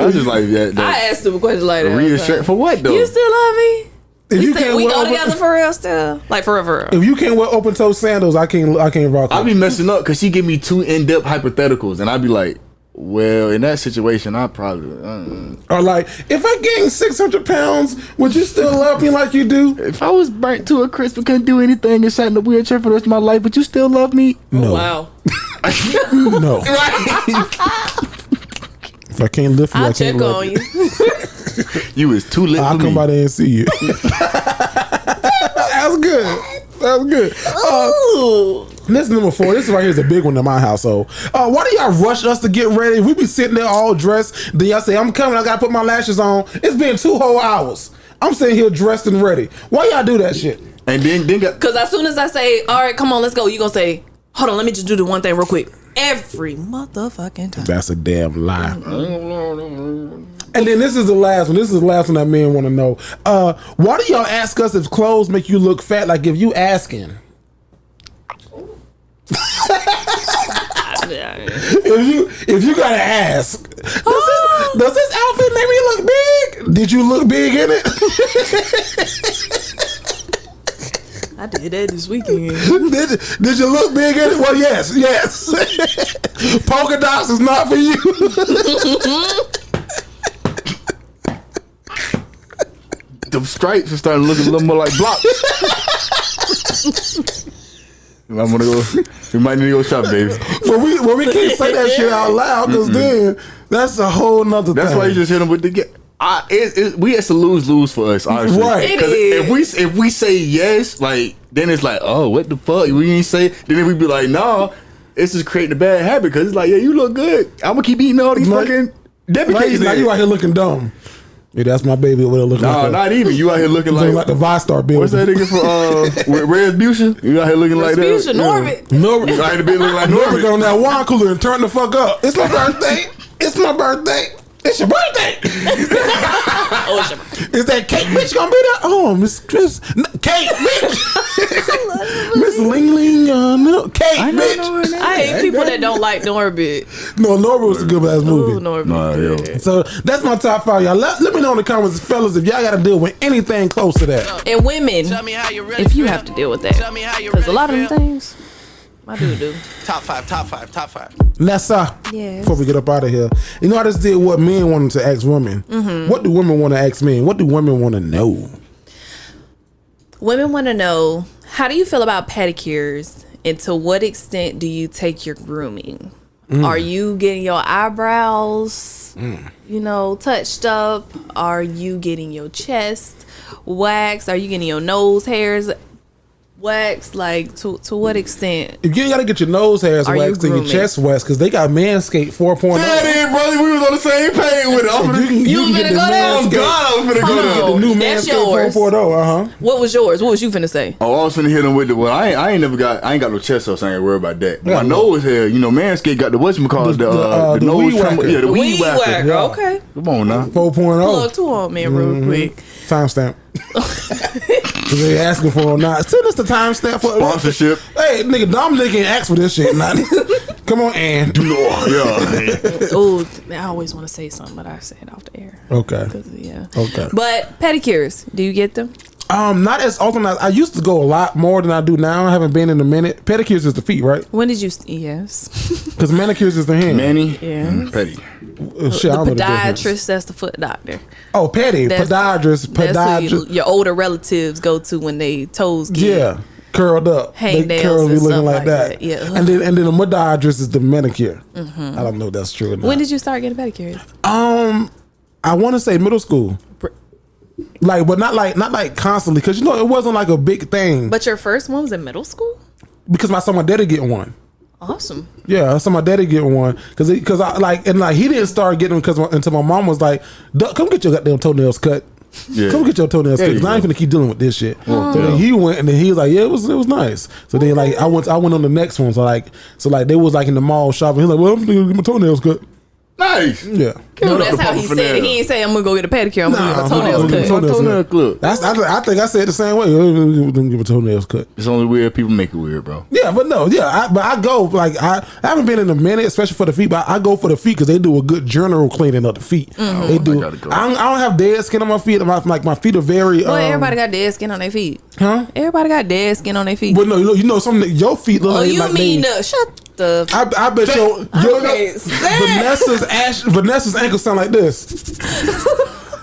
Y'all just like that. I asked him a question like that. Reassurance for what though? You still love me? If you Said can't we wear go open, together for real still? Like for real, for real. if you can't wear open toe sandals, I can't rock. I with be you. messing up because she give me 2 in-depth hypotheticals, and I be like, well, in that situation, I probably. Or like, if I gained 600 pounds, would you still love me like you do? If I was burnt to a crisp and couldn't do anything and sat in a wheelchair for the rest of my life, would you still love me? No, Wow. no. If I can't lift you, I I'll can't check love on you. you. You was too lit I'll for come me. by there and see you. That's good. That's good. This is number 4. This right here is a big one in my household. Why do y'all rush us to get ready? We be sitting there all dressed. Then y'all say, I'm coming. I got to put my lashes on. It's been 2 whole hours. I'm sitting here dressed and ready. Why y'all do that shit? And then got Because as soon as I say, all right, come on, let's go, you going to say, hold on, let me just do the one thing real quick. Every motherfucking time. That's a damn lie. And then this is the last one. This is the last one that men want to know. Why do y'all ask us if clothes make you look fat? Like if you asking. if you gotta ask, does this outfit make me look big? Did you look big in it? I did that this weekend. Did you look big in it? Well, yes. Polka dots is not for you. the stripes are starting to look a little more like blocks. I'm gonna go. We might need to go shop, baby. Well, we can't say that shit out loud because then that's a whole nother thing. That's why you just hit him with the get. We it's a lose for us, honestly. Right. It is. If we say yes, like then it's like, oh, what the fuck? We ain't say. Then we be like, no, it's just creating a bad habit because it's like, yeah, you look good. I'm gonna keep eating all these fucking Debbie Right, cakes. now you out here looking dumb. Yeah, that's my baby over there looking No, like not even. You out here looking like the ViStar building. what's that nigga for Rasputia? You out here looking like that? Rasputia, Norbit. Norbit. You out here looking like Norbit Norbit. got on that wine cooler and turn the fuck up. It's my birthday. It's my birthday. It's your birthday. Oh, it's your Is that Kate bitch gonna be there? Oh, Miss Chris. Kate bitch. Miss Ling Ling. No. Kate bitch. I hate people that don't like Norbit. No, Norbit was a good ass movie. Ooh, Norbit. Nah, yo. So that's my top 5, y'all. Let me know in the comments, fellas, if y'all got to deal with anything close to that. And women, Tell me how you really if you feel. have to deal with that. Tell me how you Because a really lot of them feel. things, my dude do. Top 5, top 5, top 5. Nessa, Yes. before we get up out of here, you know I just did what men wanted to ask women. What do women want to ask men? What do women want to know? Women want to know, how do you feel about pedicures, and to what extent do you take your grooming? Are you getting your eyebrows, touched up? Are you getting your chest waxed? Are you getting your nose hairs waxed? Like, to what extent? If you ain't got to get your nose hairs Are you waxed and your grooming? chest waxed, because they got Manscaped 4.0. That is, brother. We was on the same page with it. I'm finna- You can finna get the go there? Oh Manscaped. God, I was finna go Hold there. on. The new That's Manscaped yours. 4.0. What was yours? What was you finna say? Oh, I was finna hit him with the. Well, I ain't got no chest, so I ain't worried about that. Yeah, My nose hair, Manscaped got the whatchamacallit, the the nose weed trimmer. whacker. Yeah, the weed Weed whacker. whacker. Yeah. Okay. Come on now. 4.0. Plug two on me real quick. Timestamp. They asking for it or not. Send us the timestamp for Sponsorship. Hey, nigga, Dominic ain't asked for this shit. Not. Come on, and Yeah. Oh, I always want to say something, but I say it off the air. okay. Yeah. Okay. But pedicures, do you get them? Not as often as I used to go. A lot more than I do now. I haven't been in a minute. Pedicures is the feet, right? When did you? Yes. Because manicures is the hand. Manny. Yes. Petty. Shit, I don't know the difference. Podiatrist, that's the foot doctor. Oh, petty. That's Podiatrist. who your older relatives go to when they toes get. Yeah. Curled up. Hang They nails curls be and looking stuff like like that. that, yeah. And then the podiatrist is the manicure. I don't know if that's true or not. When did you start getting pedicures? I want to say middle school. Like, but not like constantly, because it wasn't like a big thing. But your first one was in middle school? Because I saw my daddy get one. Awesome. Yeah, I saw my daddy get one because I like he didn't start getting them until my mom was like, "Come get your goddamn toenails cut. Yeah. Come get your toenails cut. There you Because I ain't go. gonna keep dealing with this shit." So then he went and then he was like, "Yeah, it was nice." So then like I went on the next one. So they was like in the mall shopping. He was like, "Well, I'm gonna get my toenails cut." Nice. Yeah. No, it up that's to how he Papa said it. Finale. He ain't say I'm gonna go get a pedicure. I'm gonna get my Nah, toenails I'm cut. gonna get Toenail clip. I think I said it the same way. Give my toenails cut. It's only weird people make it weird, bro. Yeah, but no, yeah, I go like I haven't been in a minute, especially for the feet. But I go for the feet because they do a good general cleaning of the feet. They do. I gotta go. I don't have dead skin on my feet. My feet are very. Well, everybody got dead skin on their feet. Huh? Everybody got dead skin on their feet. But no, you know, some your feet look Oh, like you like mean they, the shut the I bet your Okay, stand. Vanessa's ankles sound like this.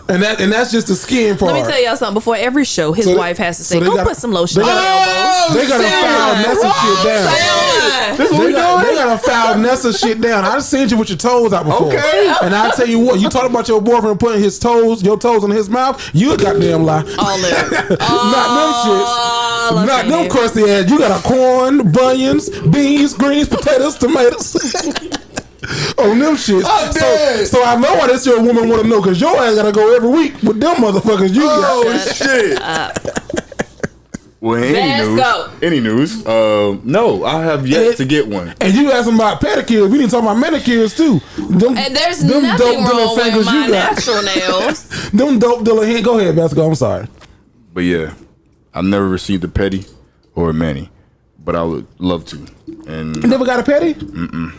And that's just the skin part. Let me tell y'all something. Before every show, his wife has to say, "Go put some lotion on your elbows." They gotta foul Nessa shit down. This what we doing? They gotta foul Nessa shit down. I seen you with your toes out before. Okay. And I tell you what, you talk about your boyfriend putting your toes in his mouth. You a goddamn lie. All that. Not them shits. Not them crusty ass. You got a corn, bunions, beans, greens, potatoes, tomatoes. On them shits. So I know why this your woman want to know, because your ass gotta go every week with them motherfuckers you got. Oh shit. Well, any news? No, I have yet to get one. And you asking about pedicures. We need to talk about manicures too. And there's nothing wrong with my natural nails. Them dope dealer hand. Go ahead, Vasco. I'm sorry. But yeah, I've never received a pedi or a mani, but I would love to. And You never got a pedi?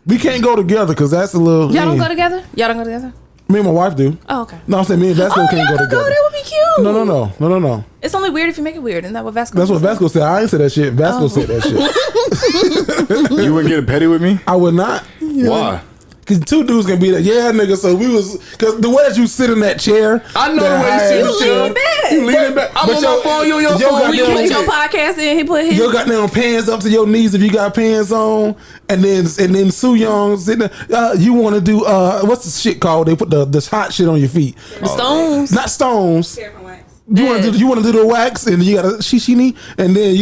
We can't go together because that's a little. Y'all don't go together? Y'all don't go together? Me and my wife do. Oh, okay. No, I'm saying me and Vasco can't go together. That would be cute. No. It's only weird if you make it weird. Isn't that what Vasco That's what Vasco said. I ain't said that shit. Vasco said that shit. You wouldn't get a pedi with me? I would not. Why? Cause two dudes can be like, yeah, nigga. So we was, cause the way that you sit in that chair, I know the way you sit in the chair. You lean back. I'm on my phone. You on your phone. When you put your podcast in, he put his. You got them pants up to your knees if you got pants on, and then Soo Young sitting there. You want to do what's the shit called? They put this hot shit on your feet. The stones. Not stones. Hair from wax. You want to do the wax, and you got a shishini, and then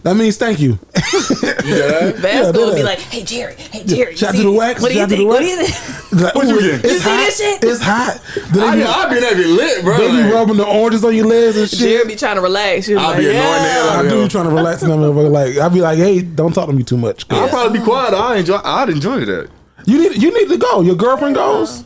that means thank you. Vasco would be like, hey Jerry, Should I do the wax? What do you think? What you think? It's hot. It's hot. I've been having lit, bro. They be rubbing the oranges on your legs and shit. Jerry be trying to relax. I'll be annoying the hell out I of do him. be trying to relax and I'm like, I'd be like, hey, don't talk to me too much. I'll probably be quiet. I'd enjoy that. You need to go. Your girlfriend goes.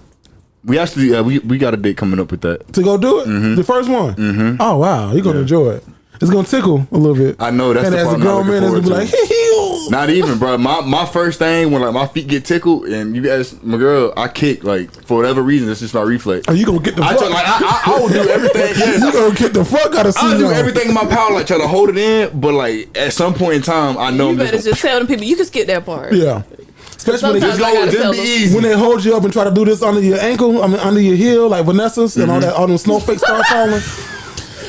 We actually we got a date coming up with that. To go do it? The first one? Oh, wow. You're going to enjoy it. It's going to tickle a little bit. I know, that's and the as part a grown man, it's going to be like, to. Not even, bro. My first thing, when like my feet get tickled, and you guys, my girl, I kick, like, for whatever reason, it's just my reflex. Are you going to get the fuck? I will do everything. Yes. You going to get the fuck out of I'll do everything in my power, like, try to hold it in, but, like, at some point in time, I know You better just tell them people, you can skip that part. Yeah. Especially when Sometimes I gotta be easy. When they hold you up and try to do this under your ankle, under your heel, like Vanessa's, and all them snowflakes start falling.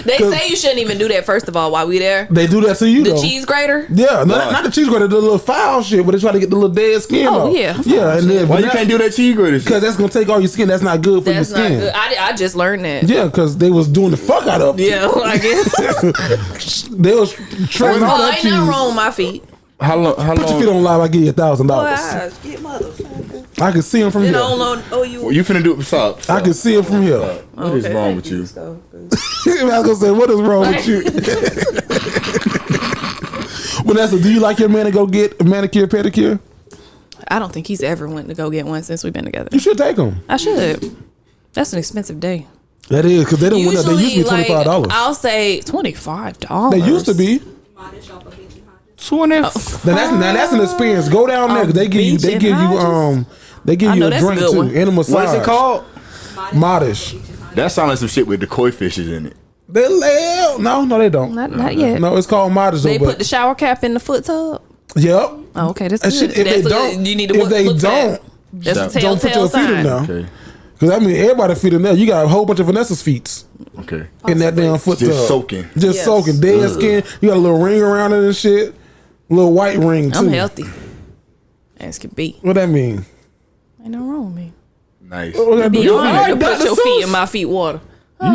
They say you shouldn't even do that, first of all, while we there. They do that to you, The though. cheese grater? Yeah, not the cheese grater, the little foul shit, but they try to get the little dead skin off. Yeah. Yeah, and then Why you can't do that cheese grater shit? Because that's going to take all your skin. That's not good for That's your not skin. good. I just learned that. Yeah, because they was doing the fuck out of it. Yeah, I guess. They was trading all that Ain't nothing cheese. wrong with my feet. How long? Put your feet on live, I give you $1,000. Get motherfucker. I can see him from You here. don't owe you. Well, you finna do it. Stop. I can see him from here. What is wrong with you? I was gonna say, what is wrong with you? Vanessa, do you like your man to go get a manicure, pedicure? I don't think he's ever went to go get one since we've been together. You should take him. I should. That's an expensive day. That is, because they don't win that. They used to be $25. I'll say $25. They used to be. Modish off of Beach and Hodges. 20. Now that's an experience. Go down there because they give you Beach and Hodges? they give I you know a that's a drink good too one. and a massage. What is it called? Modish. That sounds like some shit with the koi fishes in it. They no, they don't. Not yet. No, it's called Modish. They though, put the shower cap in the foot tub. Yep. Oh, okay, that's That good. shit, if That's they don't, you need to if they look for that. don't, That's a don't put telltale your feet in sign. there. Okay. Because I mean, everybody feet in there. You got a whole bunch of Vanessa's feet Okay. in that damn foot Just tub. soaking. Just Yes. soaking. Dead skin. You got a little ring around it and shit. A little white ring too. I'm healthy. As can be. What that mean? Ain't no wrong with me. Nice. What that Be do? honest to put Dr. your feet Seuss. in my feet water.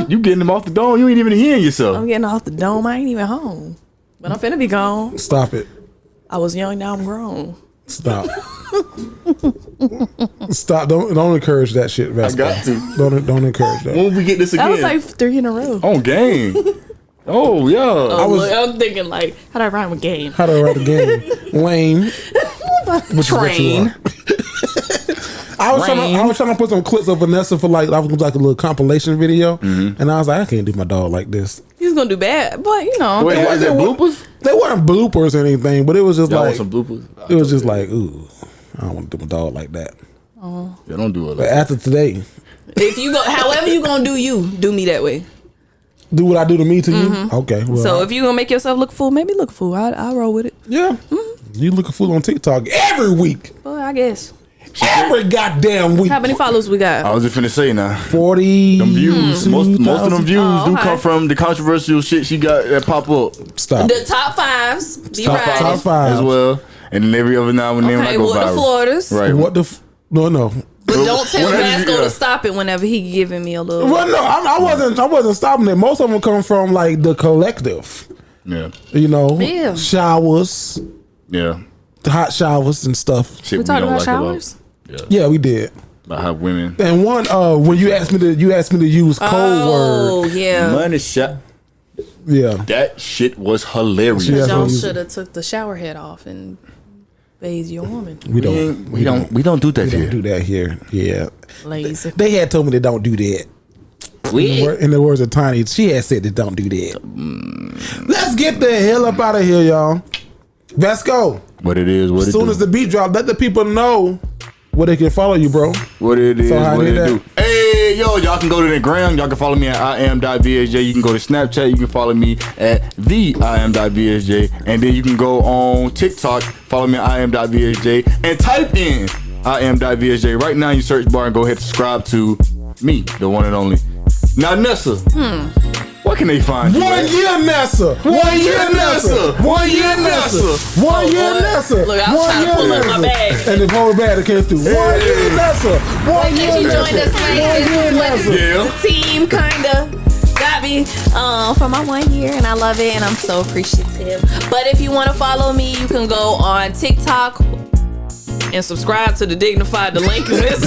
You getting them off the dome? You ain't even hearing yourself. I'm getting off the dome. I ain't even home. But I'm finna be gone. Stop it. I was young, now I'm grown. Stop. Stop. Don't encourage that shit, Vasco. I got to. Don't encourage that. When we get this again? That was like 3 in a row. on game. Oh yeah. I'm thinking like, how'd I rhyme with game? How to write a game? Lame. Which is what you Train. are. I was trying to put some clips of Vanessa for like a little compilation video, and I was like, I can't do my dog like this. He's gonna do bad, but you know. Wait, is that bloopers? They weren't bloopers or anything, but it was just Y'all like want some bloopers? it was just like, ooh, I don't want to do my dog like that. Yeah, don't do it. But Like after today, If you go, however you gonna do you, do me that way. do what I do to me to you. Okay, well, So if you gonna make yourself look a fool, maybe look a fool. I'll roll with it. yeah, you look a fool on TikTok every week. Well, I guess. Every goddamn week. How many followers we got? I was just finna say now. 40. Them views, most of them views do okay. come from the controversial shit she got that pop up. Stop. The top fives. Be Top riding. five. As well. And then every other now and then when I Okay, go what the viral. Floridas? Right. What the? No. But don't tell Whenever Vasco you- to stop it whenever he giving me a little. Well, no, I wasn't stopping it. Most of them come from like the collective. Yeah. You know, Yeah. showers, Yeah. hot showers and stuff. Shit We talking don't about like showers? Yeah, we did. About how women. And one, when you asked me to use code Oh word. yeah. Money shot. Yeah. That shit was hilarious. Yeah. Y'all so you- should have took the shower head off and bathed your woman. We don't do that here. do that here. Yeah. Lazy. They had told me they don't do that. In the words of Tiny, she had said they don't do that. Let's get the hell up out of here, y'all. Vasco. What it is, what As it soon do. as the beat drop, let the people know where they can follow you, bro. What it is, So how what did it that- do. Hey, yo, y'all can go to the gram. Y'all can follow me at IAM.VSJ. You can go to Snapchat. You can follow me at the IAM.VSJ. And then you can go on TikTok, follow me at IAM.VSJ, and type in IAM.VSJ right now in your search bar and go ahead and subscribe to me, the one and only. Now, Nessa, where can they find you? 1 year Nessa. 1 year Nessa. 1 year Nessa. 1 year Nessa. Look, I was trying to pull up my bag. And the whole bag that came through. 1 year Nessa. 1 In year case you Nessa. joined us late, 1 this year is what Nessa. Yeah. the team kind of got me for my 1 year, and I love it, and I'm so appreciative. But if you want to follow me, you can go on TikTok and subscribe to the Dignified Delinquents,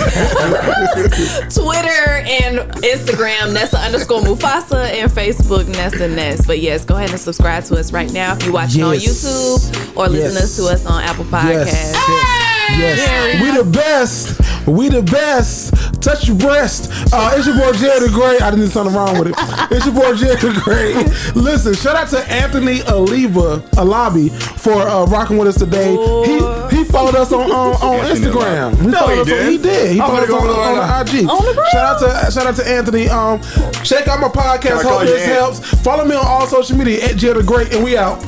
Twitter and Instagram Nessa_Mufasa, and Facebook Nessa Ness. But yes, go ahead and subscribe to us right now if you're watching on Yes. YouTube or listening Yes. to us on Apple Podcasts. Yes. We the best. We the best. Touch your breast. It's your boy Jerry the Great. I didn't do something wrong with it. It's your boy Jerry the Great. Listen, shout out to Anthony Alabi for rocking with us today. He followed us on Instagram. He did. He followed us on IG. Shout out to Anthony. Check out my podcast. Can I call Hope you this Ant? helps. Follow me on all social media at Jerry the Great, and we out.